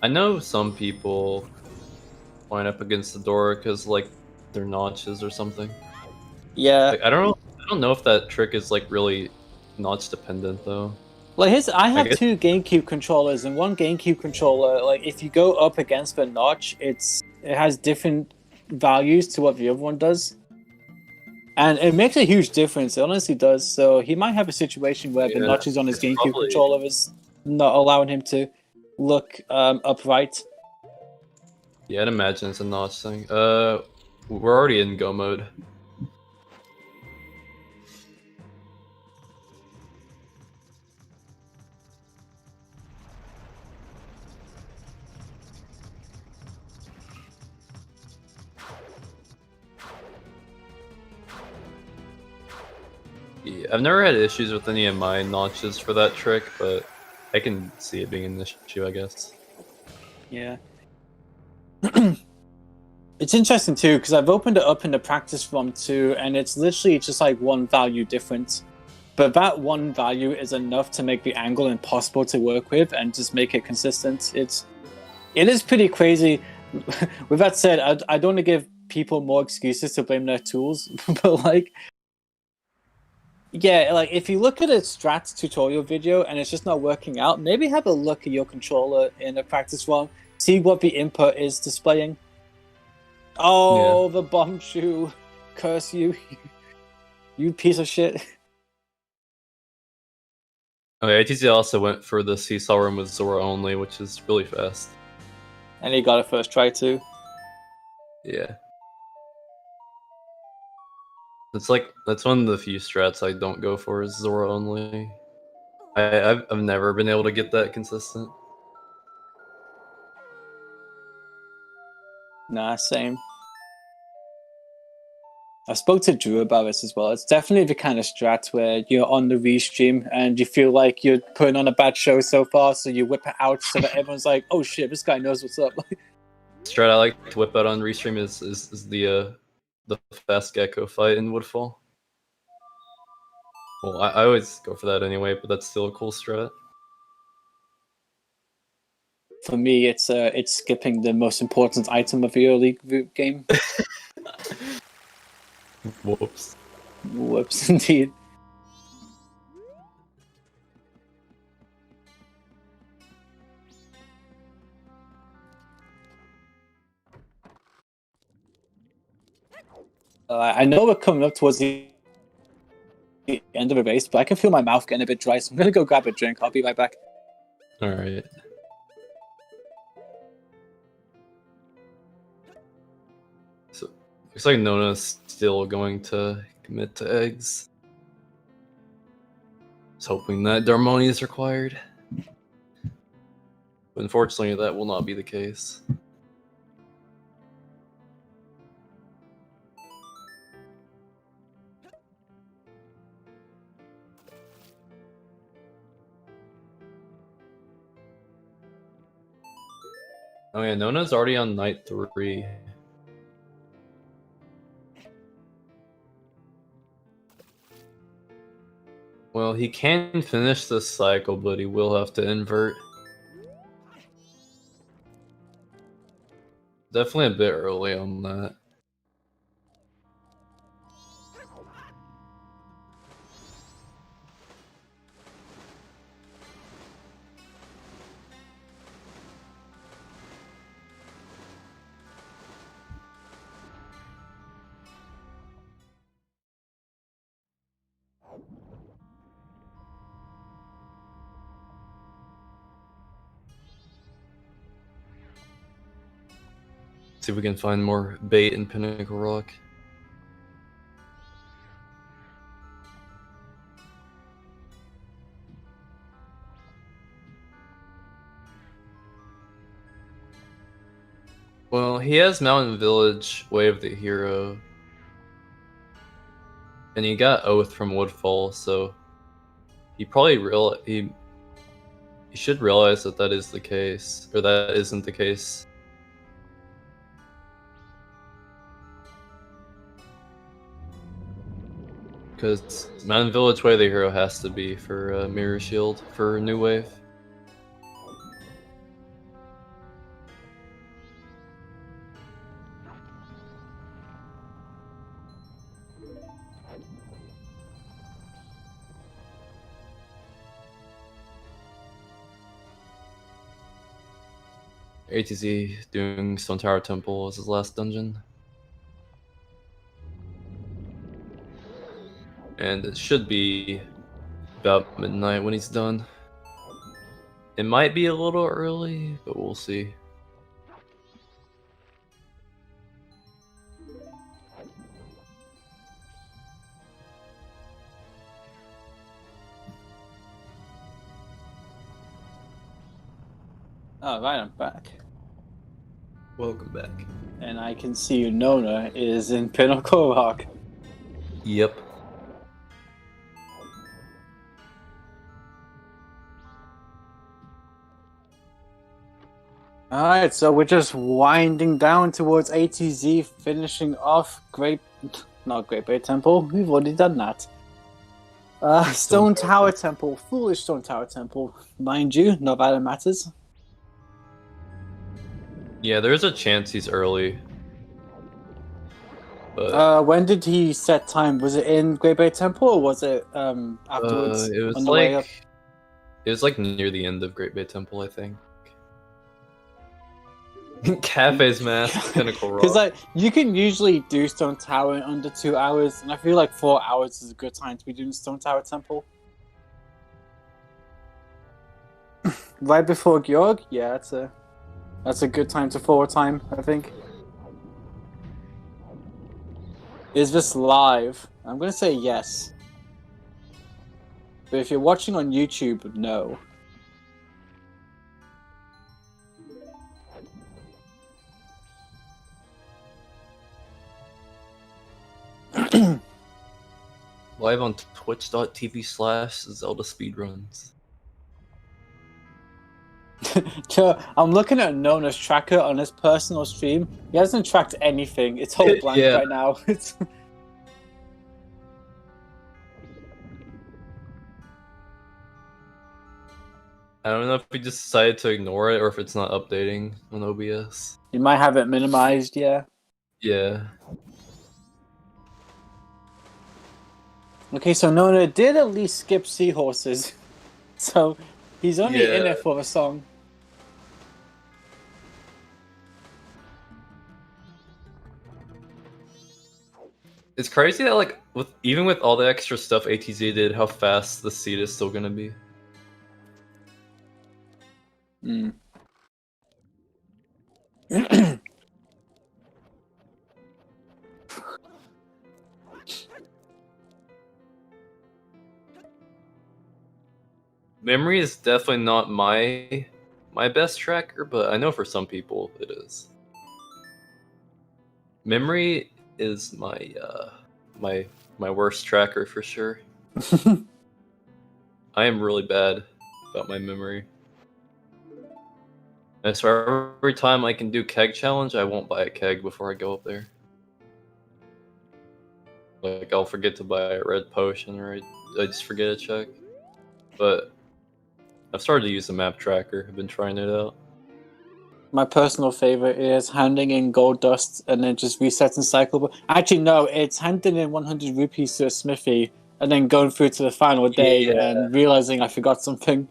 I know some people line up against the door because like they're notches or something. Yeah. Like, I don't know if that trick is like really notch dependent though. Like I have two GameCube controllers, and one GameCube controller, like if you go up against the notch, it has different values to what the other one does, and it makes a huge difference. It honestly does. So he might have a situation where the notches on his GameCube controller is not allowing him to look upright. Yeah, I'd imagine it's a notch thing. We're already in go mode. Yeah, I've never had issues with any of my launches for that trick, but I can see it being an issue, I guess. Yeah. It's interesting too, because I've opened it up in the practice ROM too, and it's literally just like one value difference. But that one value is enough to make the angle impossible to work with and just make it consistent. It is pretty crazy. With that said, I don't want to give people more excuses to blame their tools, but like, yeah, like if you look at a strats tutorial video and it's just not working out, maybe have a look at your controller in a practice ROM, see what the input is displaying. Oh, yeah. The bomb shoe. Curse you. You piece of shit. Okay, ATZ also went for the seesaw room with Zora only, which is really fast. And he got it first try too. Yeah. That's one of the few strats I don't go for is Zora only. I've never been able to get that consistent. Nah, same. I spoke to Drew about this as well. It's definitely the kind of strat where you're on the restream and you feel like you're putting on a bad show so far, so you whip it out so that everyone's like, "Oh shit, this guy knows what's up." Strat I like to whip out on restream is the fast gecko fight in Woodfall. Well, I always go for that anyway, but that's still a cool strat. For me, it's skipping the most important item of the early game. Whoops. Whoops, indeed. I know we're coming up towards the end of the race, but I can feel my mouth getting a bit dry, so I'm gonna go grab a drink. I'll be right back. Alright. So, looks like Nona's still going to commit to eggs. Just hoping that Darmoni is required. But unfortunately, that will not be the case. Oh yeah, Nona's already on night 3. Well, he can finish this cycle, but he will have to invert. Definitely a bit early on that. See if we can find more bait in Pinnacle Rock. Well, he has Mountain Village, Way of the Hero. And he got Oath from Woodfall, so he probably he should realize that that is the case, or that isn't the case. Because Mountain Village Way of the Hero has to be for Mirror Shield for New Wave. ATZ doing Stone Tower Temple as his last dungeon. And it should be about midnight when he's done. It might be a little early, but we'll see. Alright, I'm back. Welcome back. And I can see Nona is in Pinnacle Rock. Yep. Alright, so we're just winding down towards ATZ, finishing off not Great Bay Temple, we've already done that. Stone Tower Temple, foolish Stone Tower Temple. Mind you, not that it matters. Yeah, there's a chance he's early. But when did he set time? Was it in Great Bay Temple or was it afterwards? it was on the way up? like near the end of Great Bay Temple, I think. Cafe's mask, Pinnacle Rock. Because like you can usually do Stone Tower in under 2 hours, and I feel like 4 hours is a good time to be doing Stone Tower Temple. Right before Georg, yeah, that's a good time to forward time, I think. Is this live? I'm gonna say yes. But if you're watching on YouTube, no. Live on twitch.tv/ZeldaSpeedRuns. I'm looking at Nona's tracker on his personal stream. He hasn't tracked anything. It's all blank right now. I don't know if he just decided to ignore it or if it's not updating on OBS. You might have it minimized, yeah. Yeah. Okay, so Nona did at least skip Seahorses. So he's only in it for the song. It's crazy that like even with all the extra stuff ATZ did, how fast the seed is still gonna be. Memory is definitely not my best tracker, but I know for some people it is. Memory is my worst tracker for sure. I am really bad about my memory. And so every time I can do keg challenge, I won't buy a keg before I go up there. Like I'll forget to buy a red potion, or I just forget to check. But I've started to use the map tracker. I've been trying it out. My personal favorite is handing in gold dust and then just resetting cycle. Actually, no, it's handing in 100 rupees to a smithy and then going through to the final day and realizing I forgot something.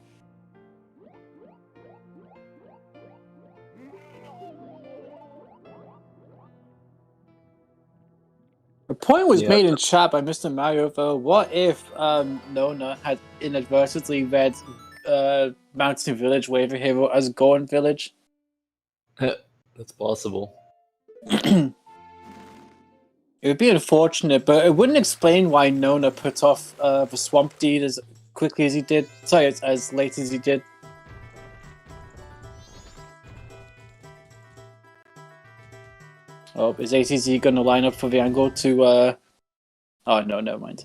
A point was made in chat by Mr. Mario, though. What if Nona had inadvertently read Mountain Village Waiver Hero as Gorn Village? That's possible. It would be unfortunate, but it wouldn't explain why Nona put off the Swamp Deed as quickly as he did. Sorry, as late as he did. Oh, is ATZ going to line up for the angle to... Oh, no, never mind.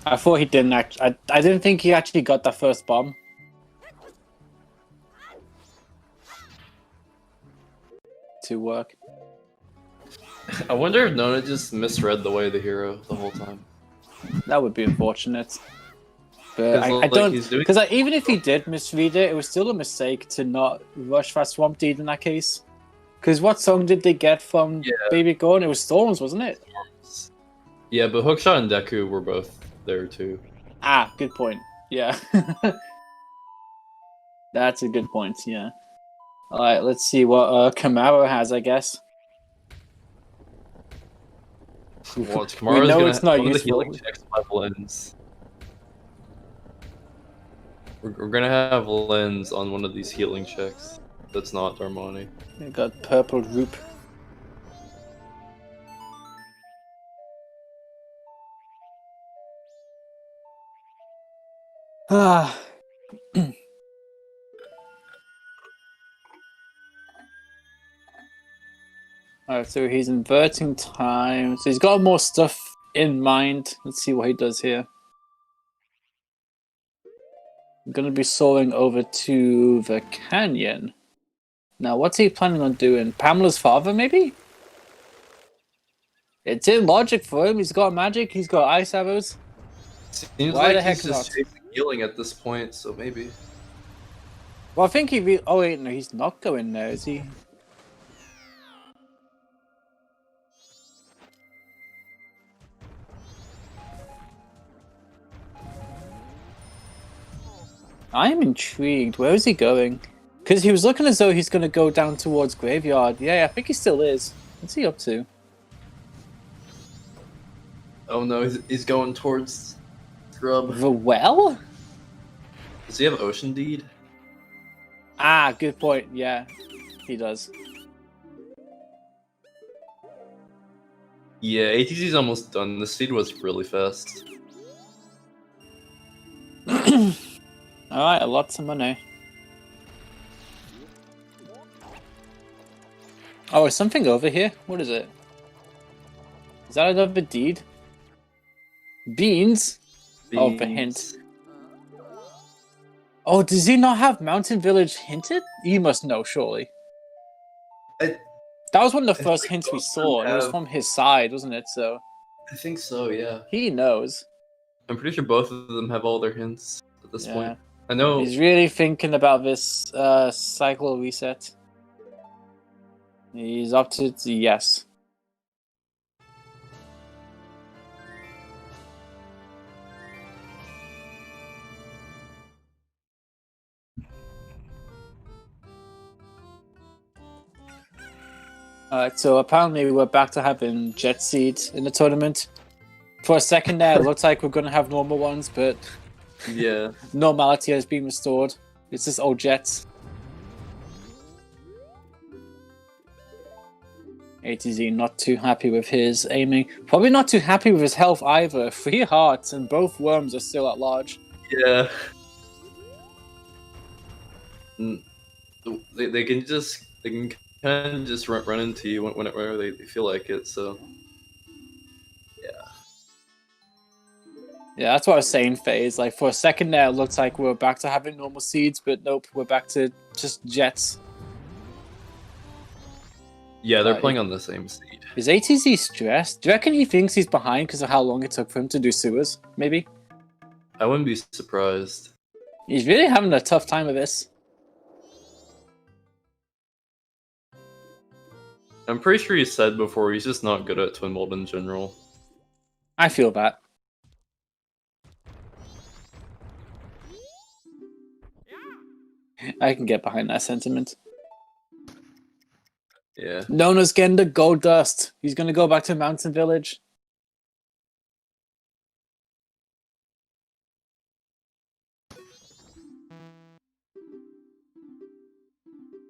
I thought he didn't actually... I didn't think he actually got that first bomb. To work. I wonder if Nona just misread the way of the hero the whole time. That would be unfortunate. But I don't... Because even if he did misread it, it was still a mistake to not rush that Swamp Deed in that case. Because what song did they get from Baby Gorn? It was Storms, wasn't it? Storms. Yeah, but Hookshot and Deku were both there too. Ah, good point. Yeah. That's a good point, yeah. Alright, let's see what Camaro has, I guess. Well, we know it's not useful. We're gonna have lens on one of these healing checks. That's not Darmani. We got purple roop. Ah. Alright, so he's inverting time. So he's got more stuff in mind. Let's see what he does here. going to be soaring over to the canyon. Now, what's he planning on doing? Pamela's father, maybe? It's in logic for him. He's got magic. He's got ice arrows. Seems Why like the heck he's just not? chasing healing at this point, so maybe. Well, I think oh wait, no, he's not going there, is he? I am intrigued. Where is he going? Because he was looking as though he's going to go down towards Graveyard. Yeah, I think he still is. What's he up to? Oh no, he's going towards Scrub. The well? Does he have Ocean Deed? Ah, good point. Yeah, he does. Yeah, ATZ's almost done. The seed was really fast. Alright, lots of money. Oh, is something over here? What is it? Is that another deed? Beans? Oh, the hint. Oh, does he not have Mountain Village hinted? You must know, surely. That was one of the first hints we saw, and it was from his side, wasn't it? So I think so, yeah. he knows. I'm pretty sure both of them have all their hints at this point. I know. He's really thinking about this cycle reset. He's up to yes. Alright, so apparently we're back to having Jet Seed in the tournament. For a second there, it looked like we're going to have normal ones, but yeah, normality has been restored. It's just old Jets. ATZ not too happy with his aiming. Probably not too happy with his health either. 3 hearts and both worms are still at large. Yeah. They can kind of just run into you whenever they feel like it, so yeah. Yeah, that's what I was saying, Phase. Like, for a second there, it looked like we were back to having normal seeds, but nope, we're back to just Jets. Yeah, they're playing on the same seed. Is ATZ stressed? Do you reckon he thinks he's behind because of how long it took for him to do sewers? Maybe? I wouldn't be surprised. He's really having a tough time with this. I'm pretty sure he said before he's just not good at Twin Mold in general. I feel that. I can get behind that sentiment. Yeah. Nona's getting the gold dust. He's going to go back to Mountain Village.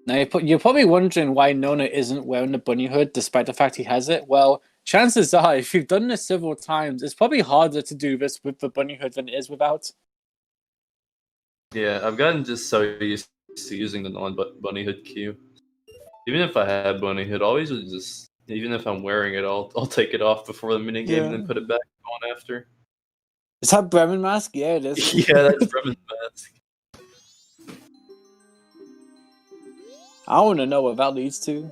Now, you're probably wondering why Nona isn't wearing the bunny hood, despite the fact he has it. Well, chances are, if you've done this several times, it's probably harder to do this with the bunny hood than it is without. Yeah, I've gotten just so used to using the non-bunny hood Q. Even if I had bunny hood, I always would just, even if I'm wearing it, I'll take it off before the minigame and then put it back on after. Is that Bremen mask? Yeah, it is. Yeah, that's Bremen's mask. I want to know what that leads to.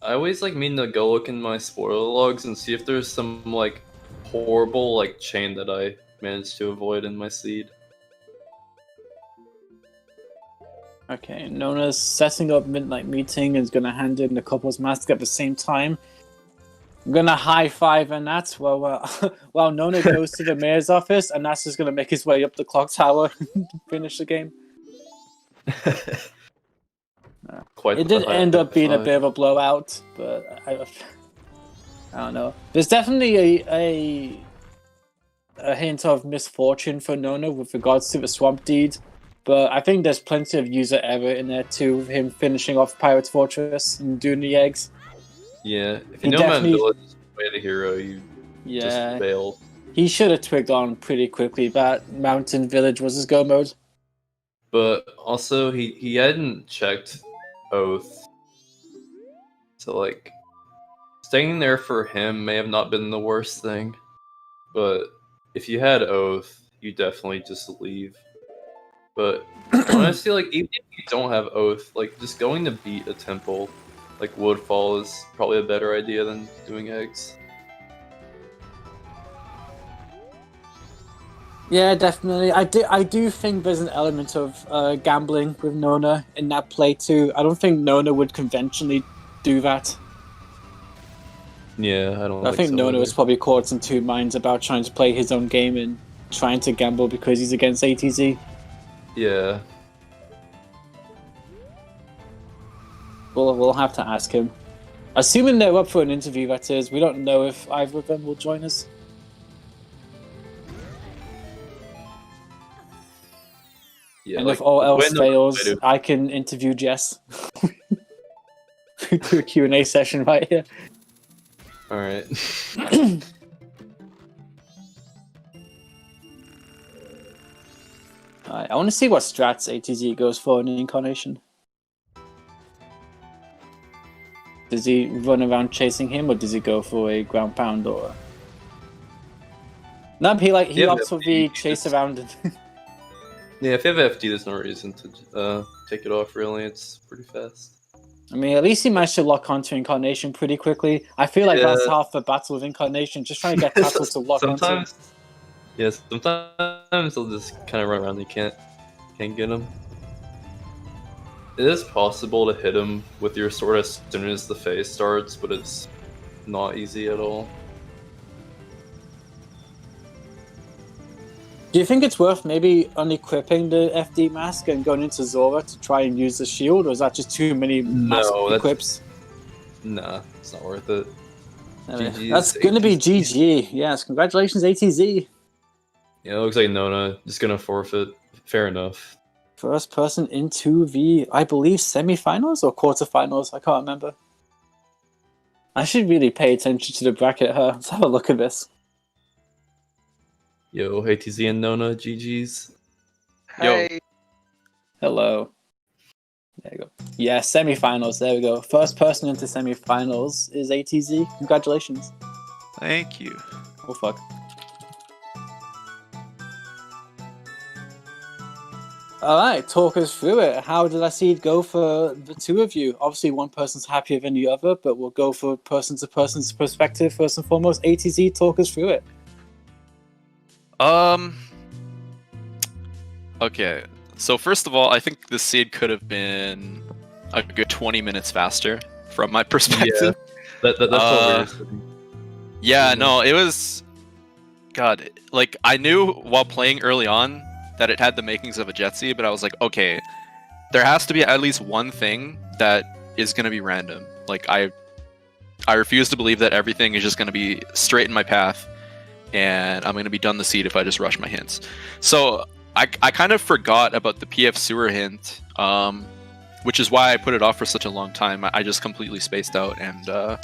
I always mean to go look in my spoiler logs and see if there's some horrible chain that I managed to avoid in my seed. Okay, Nona's setting up midnight meeting and is gonna hand in the couple's mask at the same time. I'm gonna high five and that's while Nona goes to the mayor's office and that's just gonna make his way up the clock tower and finish the game. It did end up being a bit of a blowout, but I don't know. There's definitely a hint of misfortune for Nona with regards to the swamp deed, but I think there's plenty of user error in there too, him finishing off Pirate's Fortress and doing the eggs. Yeah, if you know Mountain Village is the way of the hero, you just failed. He should have twigged on pretty quickly that Mountain Village was his go mode. But also, he hadn't checked Oath. So, staying there for him may have not been the worst thing, but if you had Oath, you definitely just leave. But honestly, like even if you don't have Oath, like just going to beat a temple like Woodfall is probably a better idea than doing eggs. Yeah, definitely. I do think there's an element of gambling with Nona in that play too. I don't think Nona would conventionally do that. Yeah, I don't. I think so Nona either. was probably caught in two minds about trying to play his own game and trying to gamble because he's against ATZ. Yeah. We'll have to ask him. Assuming they're up for an interview, that is. We don't know if either of them will join us. Yeah, And like, if all else fails, to... I can interview Jess. Do a Q&A session right here. Alright. I want to see what strats ATZ goes for in an incarnation. Does he run around chasing him, or does he go for a ground pound, or... No, he opts for the chase around. Yeah, if you have FD, there's no reason to take it off, really. It's pretty fast. I mean, at least he managed to lock onto Incarnation pretty quickly. I feel like that's half the battle with Incarnation, just trying to get Tattle to lock onto. Yes, sometimes they'll just kind of run around. You can't get him. It is possible to hit him with your sword as soon as the phase starts, but it's not easy at all. Do you think it's worth maybe unequipping the FD mask and going into Zora to try and use the shield, or is that just too many mask equips? Nah, it's not worth it. That's going to be GG. Yes, congratulations, ATZ. Yeah, it looks like Nona is going to forfeit. Fair enough. First person into the, I believe, semi-finals or quarterfinals. I can't remember. I should really pay attention to the bracket, huh? Let's have a look at this. Yo, ATZ and Nona, GG's. Yo. Hello. There you go. Yeah, semi-finals. There we go. First person into semi-finals is ATZ. Congratulations. Thank you. Oh, fuck. Alright, talk us through it. How did I see it go for the two of you? Obviously, one person's happier than the other, but we'll go for person-to-person's perspective first and foremost. ATZ, talk us through it. Okay, so first of all, I think the seed could have been a good 20 minutes faster from my perspective. Yeah, that's what we're Yeah, no, it was... God, like, I knew while playing early on that it had the makings of a Jetsi, but I was like, okay, there has to be at least one thing that is going to be random. Like, I refuse to believe that everything is just going to be straight in my path, and I'm going to be done the seed if I just rush my hints. So I kind of forgot about the PF sewer hint, which is why I put it off for such a long time. I just completely spaced out and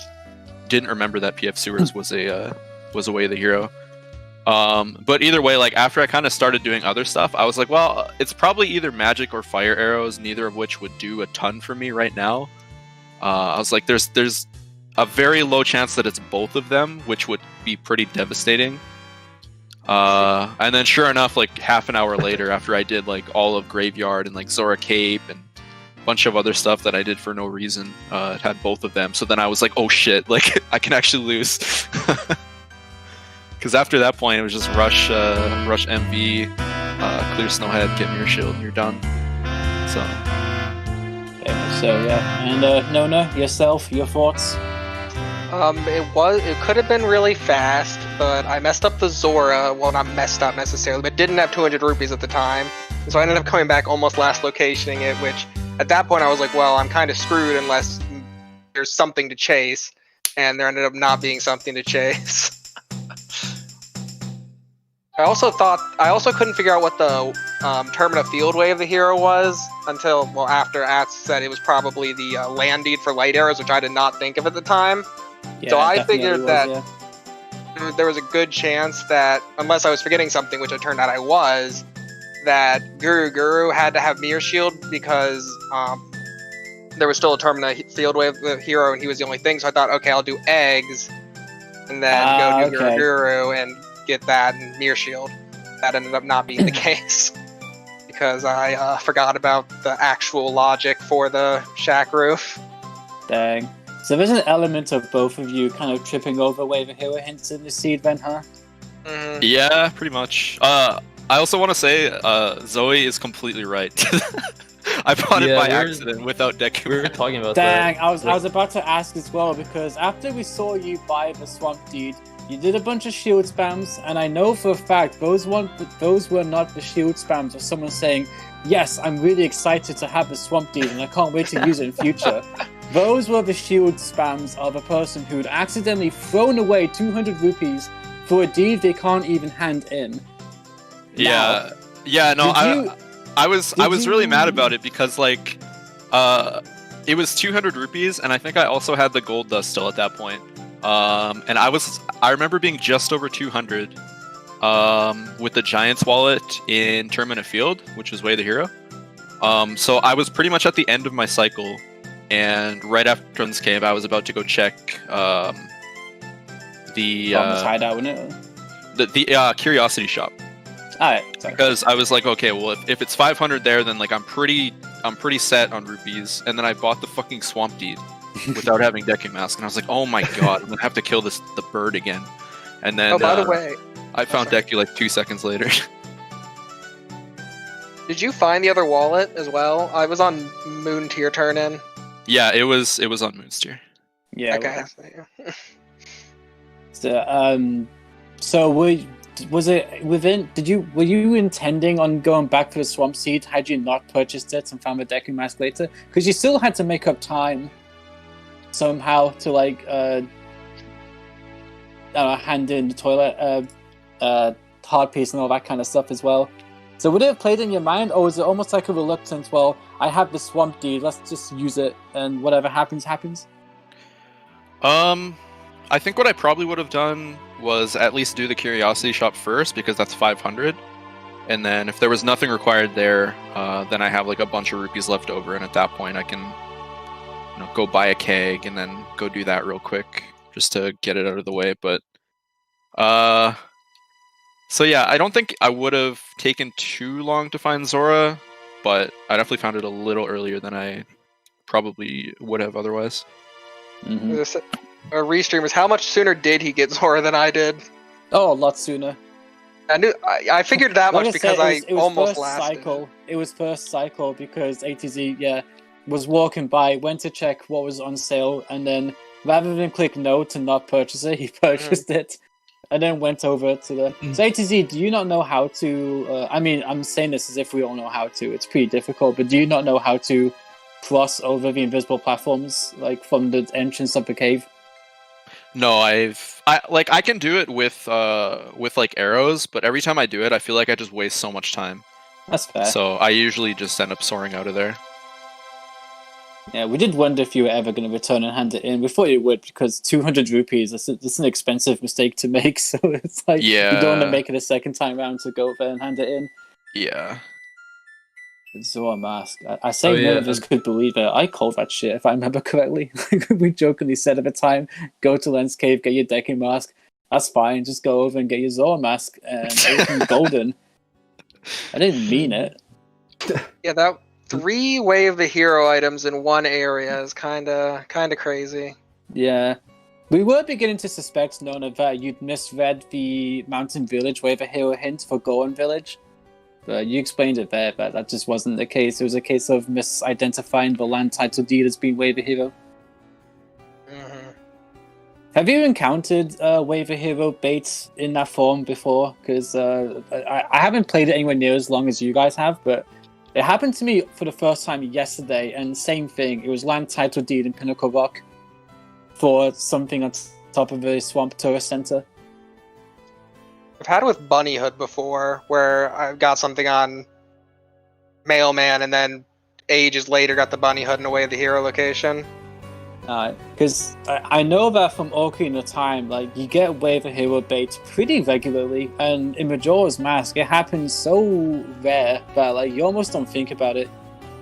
didn't remember that PF sewers was a way of the hero. But either way, like after I kind of started doing other stuff, I was like, well, it's probably either magic or fire arrows, neither of which would do a ton for me right now. I was like, there's a very low chance that it's both of them, which would be pretty devastating. And then sure enough, like half an hour later, after I did like all of Graveyard and like Zora Cape and a bunch of other stuff that I did for no reason, it had both of them. So then I was like, oh shit, like I can actually lose. Because after that point, it was just rush MV, clear Snowhead, get Mirror Shield, and you're done. So yeah. And Nona, yourself, your thoughts? It could have been really fast, but I messed up the Zora. Well, not messed up necessarily, but didn't have 200 rupees at the time. So I ended up coming back almost last locationing it, which at that point I was like, well, I'm kind of screwed unless there's something to chase. And there ended up not being something to chase. I also couldn't figure out what the Termina Field Wave the hero was until, well, after Ats said it was probably the land deed for light arrows, which I did not think of at the time. Yeah, so I figured that yeah. there was a good chance that, unless I was forgetting something, which it turned out I was, that Guru had to have Mirror Shield because there was still a Termina field wave hero, and he was the only thing. So I thought, okay, I'll do eggs, and then go do Guru and get that and Mirror Shield. That ended up not being the case because I forgot about the actual logic for the shack roof. Dang. So there's an element of both of you kind of tripping over Wave of Hero hints in the seed then, huh? Mm-hmm. Yeah, pretty much. I also want to say Zoe is completely right. I bought it by accident without decking. We were talking about Dang, that. I was about to ask as well, because after we saw you buy the Swamp Deed, you did a bunch of shield spams, and I know for a fact those were not the shield spams of someone saying, yes, I'm really excited to have the Swamp Deed and I can't wait to use it in future. Those were the shield spams of a person who'd accidentally thrown away 200 rupees for a deed they can't even hand in. Yeah, no, I was really mad about it because like it was 200 rupees, and I think I also had the gold dust still at that point. And I remember being just over 200 with the Giant's wallet in Termina Field, which was Way the Hero. So I was pretty much at the end of my cycle, and right after Runs Cave, I was about to go check the hideout, wasn't it? The Curiosity Shop. Alright, because I was like, okay, well, if it's 500 there, then like I'm pretty set on rupees, and then I bought the fucking Swamp Deed without having Decking Mask, and I was like, oh my god, I'm gonna have to kill the bird again. And then, by the way, I found Deku like 2 seconds later. Did you find the other wallet as well? I was on Moon Tier turn in. Yeah, it was on Moon's Tier. Yeah. Okay. So was it within? Were you intending on going back for the Swamp Seed had you not purchased it and found the Deku Mask later? Because you still had to make up time somehow to like hand in the toilet hard piece and all that kind of stuff as well. So would it have played in your mind, or was it almost like a reluctant, well, I have the Swamp Deed, let's just use it and whatever happens happens? I think what I probably would have done was at least do the Curiosity Shop first, because that's 500. And then if there was nothing required there, then I have like a bunch of rupees left over, and at that point I can go buy a keg and then go do that real quick just to get it out of the way. But so yeah, I don't think I would have taken too long to find Zora, but I definitely found it a little earlier than I probably would have otherwise. Mm-hmm. Restreamers, how much sooner did he get Zora than I did? Oh, a lot sooner. I figured that much because I almost lasted. It was first cycle because ATZ was walking by, went to check what was on sale, and then rather than click no to not purchase it, he purchased it, and then went over to the. So ATZ, do you not know how to? I mean, I'm saying this as if we all know how to. It's pretty difficult, but do you not know how to cross over the invisible platforms, like from the entrance of the cave? No, I can do it with like arrows, but every time I do it, I feel like I just waste so much time. That's fair. So I usually just end up soaring out of there. Yeah, we did wonder if you were ever going to return and hand it in. We thought you would, because 200 rupees, that's an expensive mistake to make, so it's like, you don't want to make it a second time round to go there and hand it in. Yeah. Zora Mask. I say none of us could believe it. I called that shit, if I remember correctly. We jokingly said at the time, go to Lens Cave, get your Decking Mask. That's fine, just go over and get your Zora Mask, and everything's golden. I didn't mean it. Yeah, that 3 Wave the Hero items in one area is kind of crazy. Yeah. We were beginning to suspect, Nona, that you'd misread the Mountain Village Wave the Hero hint for Goron Village. But you explained it there, but that just wasn't the case. It was a case of misidentifying the land title deed as being Wave the Hero. Mm-hmm. Have you encountered Wave the Hero bait in that form before? Because I haven't played it anywhere near as long as you guys have, but it happened to me for the first time yesterday, and same thing. It was land title deed in Pinnacle Rock for something on top of a swamp tourist center. I've had it with Bunnyhood before, where I got something on Mailman, and then ages later got the Bunnyhood in a Way of the Hero location. Because I know that from Ocarina of Time, like, you get Wave of Hero bait pretty regularly, and in Majora's Mask, it happens so rare that, like, you almost don't think about it.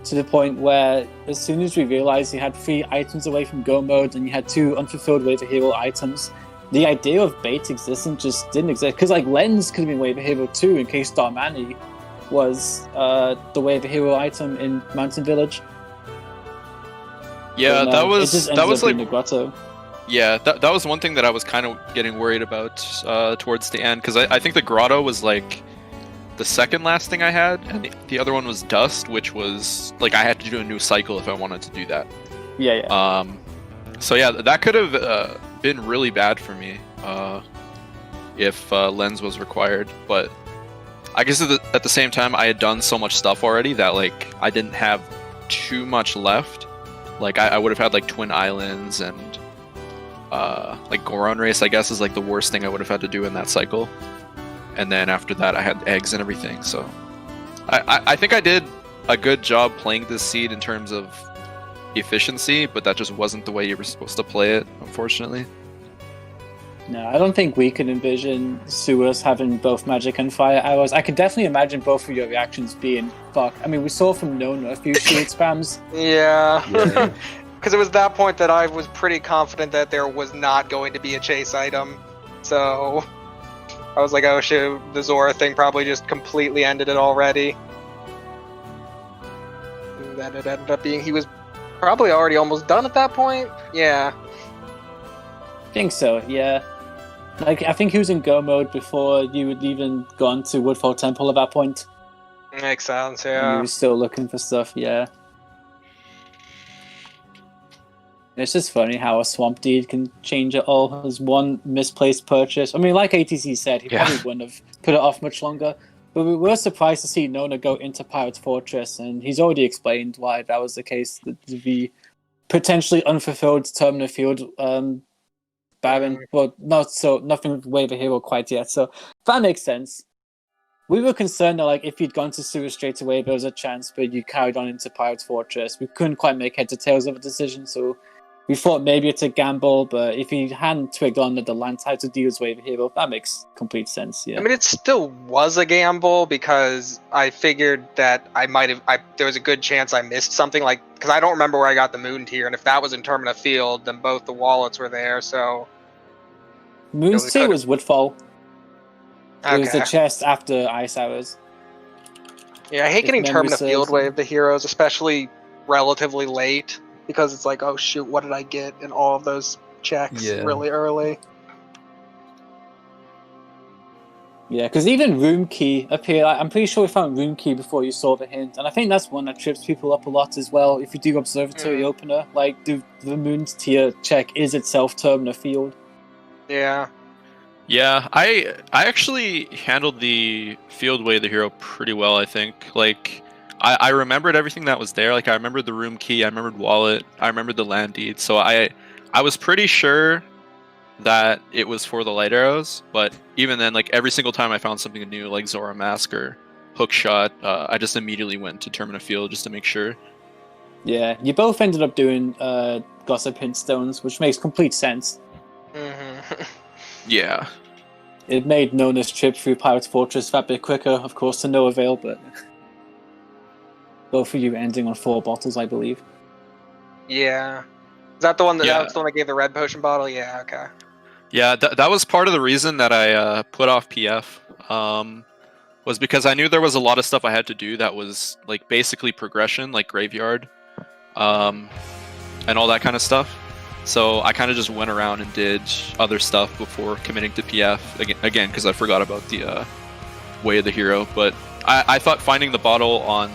to the point where as soon as we realized you had 3 items away from go mode and you had 2 unfulfilled Wave of Hero items, the idea of bait existence just didn't exist. Because like Lens could have been Wave of Hero 2 in case Darmani was the Wave of Hero item in Mountain Village. Yeah, But, that it just was ended up like being a grotto. yeah, that was one thing that I was kind of getting worried about towards the end, because I think the grotto was like the second last thing I had, and the other one was dust, which was like I had to do a new cycle if I wanted to do that. Yeah. So yeah, that could have been really bad for me if Lens was required, but I guess at the same time I had done so much stuff already that like I didn't have too much left. Like I would have had like Twin Islands and like Goron Race, I guess, is like the worst thing I would have had to do in that cycle. And then after that I had eggs and everything, so I think I did a good job playing this seed in terms of efficiency, but that just wasn't the way you were supposed to play it, unfortunately. No, I don't think we could envision Sewers having both magic and fire arrows. I could definitely imagine both of your reactions being fuck. I mean, we saw from Nona a few shield spams. Yeah. Yeah. Because it was that point that I was pretty confident that there was not going to be a chase item. So I was like, oh shit, the Zora thing probably just completely ended it already. And then it ended up being he was probably already almost done at that point. Yeah. I think so, yeah. Like, I think he was in go mode before you had even gone to Woodfall Temple at that point. Makes sense, And yeah. he was still looking for stuff, yeah. It's just funny how a Swamp Deed can change it all as one misplaced purchase. I mean, like ATC said, he probably wouldn't have put it off much longer. But we were surprised to see Nona go into Pirate's Fortress, and he's already explained why that was the case. The potentially unfulfilled Terminal Field Baron, well, nothing with Wave of Hero quite yet, so that makes sense. We were concerned that, like, if you'd gone to Sewer straight away, there was a chance, but you carried on into Pirate's Fortress. We couldn't quite make heads or tails of a decision, so we thought maybe it's a gamble, but if you hadn't twigged on that the land title deals Wave of Hero, that makes complete sense, yeah. I mean, it still was a gamble because I figured that there was a good chance I missed something, like, because I don't remember where I got the moon tier, and if that was in Termina Field, then both the wallets were there, so... Moon's tier was Woodfall. Okay. It was the chest after Ice Hours. Yeah, I hate If getting memory Termina serves Field me. Wave the heroes, especially relatively late, because it's like, oh shoot, what did I get in all of those checks really early? Yeah, because even Room Key appeared. I'm pretty sure we found Room Key before you saw the hint, and I think that's one that trips people up a lot as well. If you do Observatory Opener, like the Moon's tier check is itself Termina Field. Yeah. Yeah, I actually handled the Field Way of the Hero pretty well, I think. Like, I remembered everything that was there. Like, I remembered the room key, I remembered wallet, I remembered the land deed. So I was pretty sure that it was for the light arrows, but even then, like, every single time I found something new, like Zora Mask or Hook Shot, I just immediately went to Termina Field just to make sure. Yeah, you both ended up doing Gossip Hint Stones, which makes complete sense. Mm-hmm. Yeah. It made Nona's trip through Pirate's Fortress that bit quicker, of course, to no avail, but both of you ending on 4 bottles, I believe. Yeah. Is that the one that, Yeah. that was the one that gave the red potion bottle? Yeah, okay. Yeah, that was part of the reason that I put off PF, was because I knew there was a lot of stuff I had to do that was like basically progression, like Graveyard, and all that kind of stuff. So I kind of just went around and did other stuff before committing to PF, again because I forgot about the Way of the Hero. But I thought finding the bottle on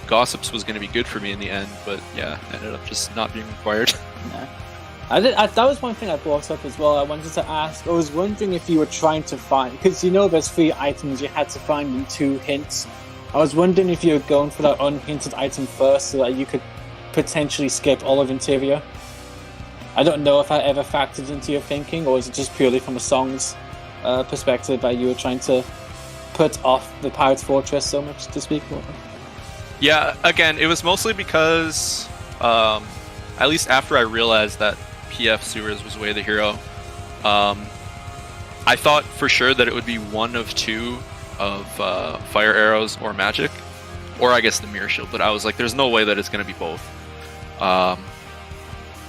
Gossips was going to be good for me in the end, but yeah, ended up just not being required. Yeah. That was one thing I brought up as well. I wanted to ask, I was wondering if you were trying to find, because you know there's 3 items you had to find in 2 hints. I was wondering if you were going for that unhinted item first so that you could potentially skip all of Interior. I don't know if that ever factored into your thinking, or is it just purely from a song's perspective that you were trying to put off the Pirate's Fortress so much to speak about? Yeah, again, it was mostly because, at least after I realized that PF Sewers was Way of the Hero, I thought for sure that it would be one of 2 of Fire Arrows or Magic. or I guess the mirror shield. But I was like, there's no way that it's gonna be both.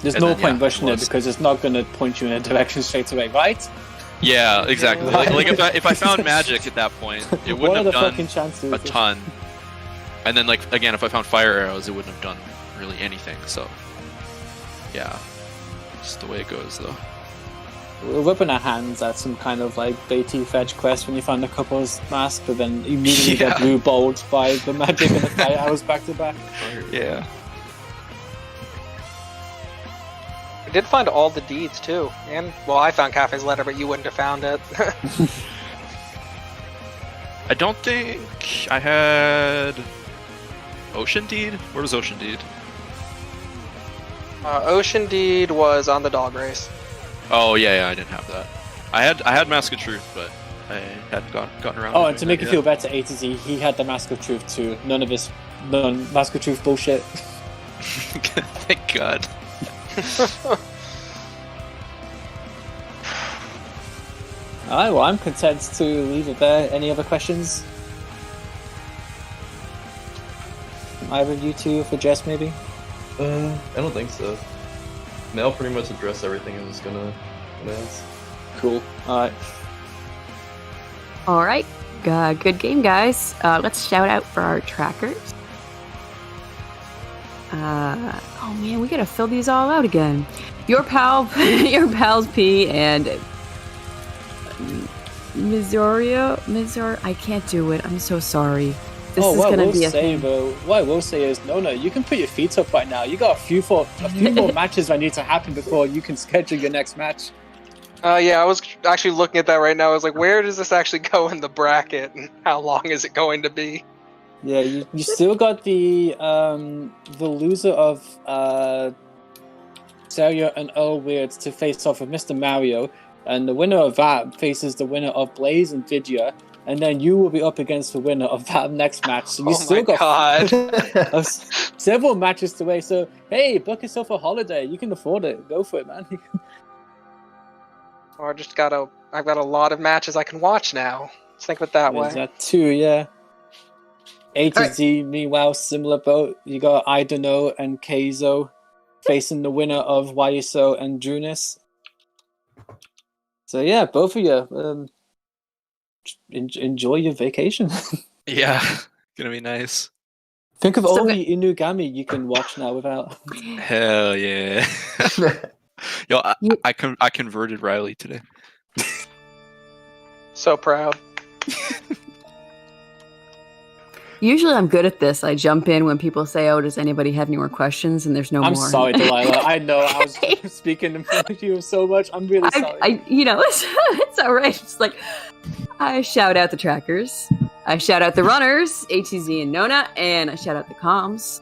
There's And no then, point yeah, rushing it it was. because it's not going to point you in a direction straight away, right? Yeah, exactly. Like if I found magic at that point, it What are wouldn't the have done fucking chances? a ton. And then like again, if I found fire arrows, it wouldn't have done really anything. So yeah, just the way it goes though. We're whipping our hands at some kind of like baity fetch quest when you find a couple's mask, but then immediately get blue balled by the magic and the fire arrows back to back. Yeah. I did find all the deeds too, and well, I found Cafe's letter, but you wouldn't have found it. I don't think I had Ocean Deed. Where was Ocean Deed? Ocean Deed was on the dog race. Oh yeah, I didn't have that. I had Mask of Truth, but I hadn't gotten around. Oh, and to make it you feel better, A to Z, he had the Mask of Truth too. None of his Mask of Truth bullshit. Thank God. Alright, well, I'm content to leave it there. Any other questions? From either of you two for Jess, maybe? I don't think so. Mel pretty much addressed everything I was gonna ask. Cool. Alright. All right, good game, guys. Let's shout out for our trackers. Oh man, we gotta fill these all out again. Your pals P and Majora. I can't do it. I'm so sorry. This is what gonna we'll be a say thing. though, what I will say is, Nona, you can put your feet up right now. You got a few more matches that need to happen before you can schedule your next match. Yeah, I was actually looking at that right now. I was like, where does this actually go in the bracket, and how long is it going to be? Yeah, you still got the loser of Saria and Earl Weird to face off with Mr. Mario, and the winner of that faces the winner of Blaze and Vidya, and then you will be up against the winner of that next match. So you still got several matches to wait. So hey, book yourself a holiday. You can afford it. Go for it, man. Or I've got a lot of matches I can watch now. Let's think of it that There's way. that too, yeah. A to Alright. Z, meanwhile, similar boat. You got I Don't Know and Keizo facing the winner of YSO and Junis. So yeah, both of you, enjoy your vacation. Yeah, gonna be nice. Think of So all good. the Inugami you can watch now without. Hell yeah. Yo, I converted Riley today. So proud. Usually I'm good at this. I jump in when people say, "Oh, does anybody have any more questions?" And there's no I'm more. sorry, Delilah. I know I was speaking in front of you so much. I'm really sorry. It's all right. It's like I shout out the trackers, I shout out the runners, ATZ and Nona, and I shout out the comms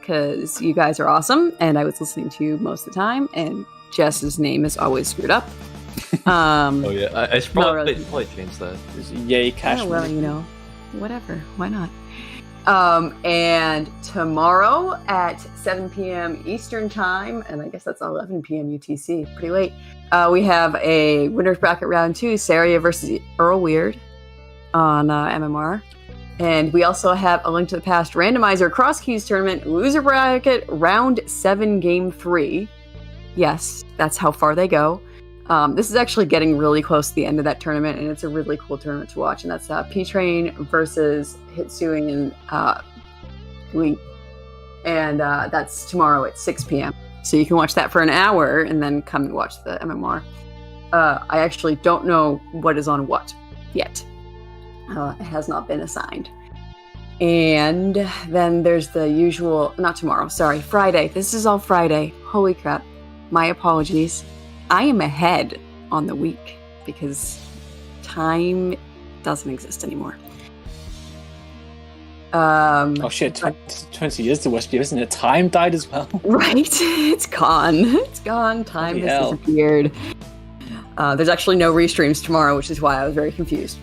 because you guys are awesome. And I was listening to you most of the time. And Jess's name is always screwed up. Oh yeah, I should probably, really. probably change that. Just yay, cash. Oh, well, whatever. Why not? And tomorrow at 7 p.m. Eastern Time, and I guess that's 11 p.m. UTC, pretty late, we have a Winners Bracket Round 2, Saria versus Earl Weird on MMR. And we also have a Link to the Past Randomizer Cross Keys Tournament, Loser Bracket Round 7, Game 3. Yes, that's how far they go. This is actually getting really close to the end of that tournament, and it's a really cool tournament to watch. And that's P-Train versus Hitsuing and Lee. And that's tomorrow at 6 p.m. So you can watch that for an hour and then come and watch the MMR. I actually don't know what is on what yet. It has not been assigned. And then there's the usual, not tomorrow, sorry, Friday. This is all Friday. Holy crap. My apologies. I am ahead on the week because time doesn't exist anymore. Oh shit, 20 years to Westview, isn't it? Time died as well. Right? It's gone. It's gone. Time Bloody has hell. disappeared. There's actually no restreams tomorrow, which is why I was very confused.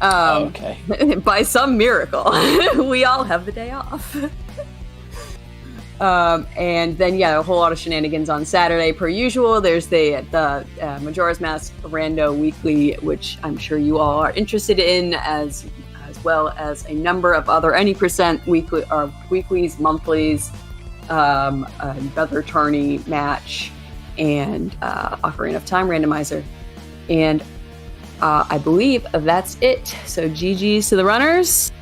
Okay. By some miracle, we all have the day off. And then, yeah, a whole lot of shenanigans on Saturday, per usual. There's the Majora's Mask Rando Weekly, which I'm sure you all are interested in, as as well as a number of other any percent weeklies, monthlies, another tourney match, and Ocarina of Time randomizer. And I believe that's it. So GG's to the runners.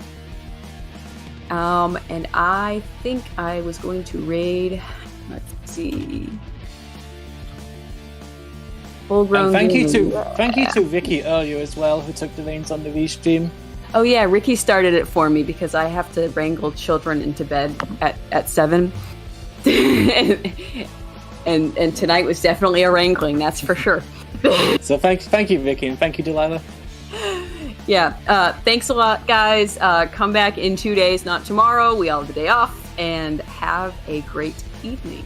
And I think I was going to raid. Let's see. Full-grown. Thank you to Vicky earlier as well, who took the reins on the restream. Oh yeah, Ricky started it for me because I have to wrangle children into bed at 7. and tonight was definitely a wrangling, that's for sure. So thank you, Vicky, and thank you, Delilah. Yeah, thanks a lot, guys. Come back in 2 days, not tomorrow. We all have the day off, and have a great evening.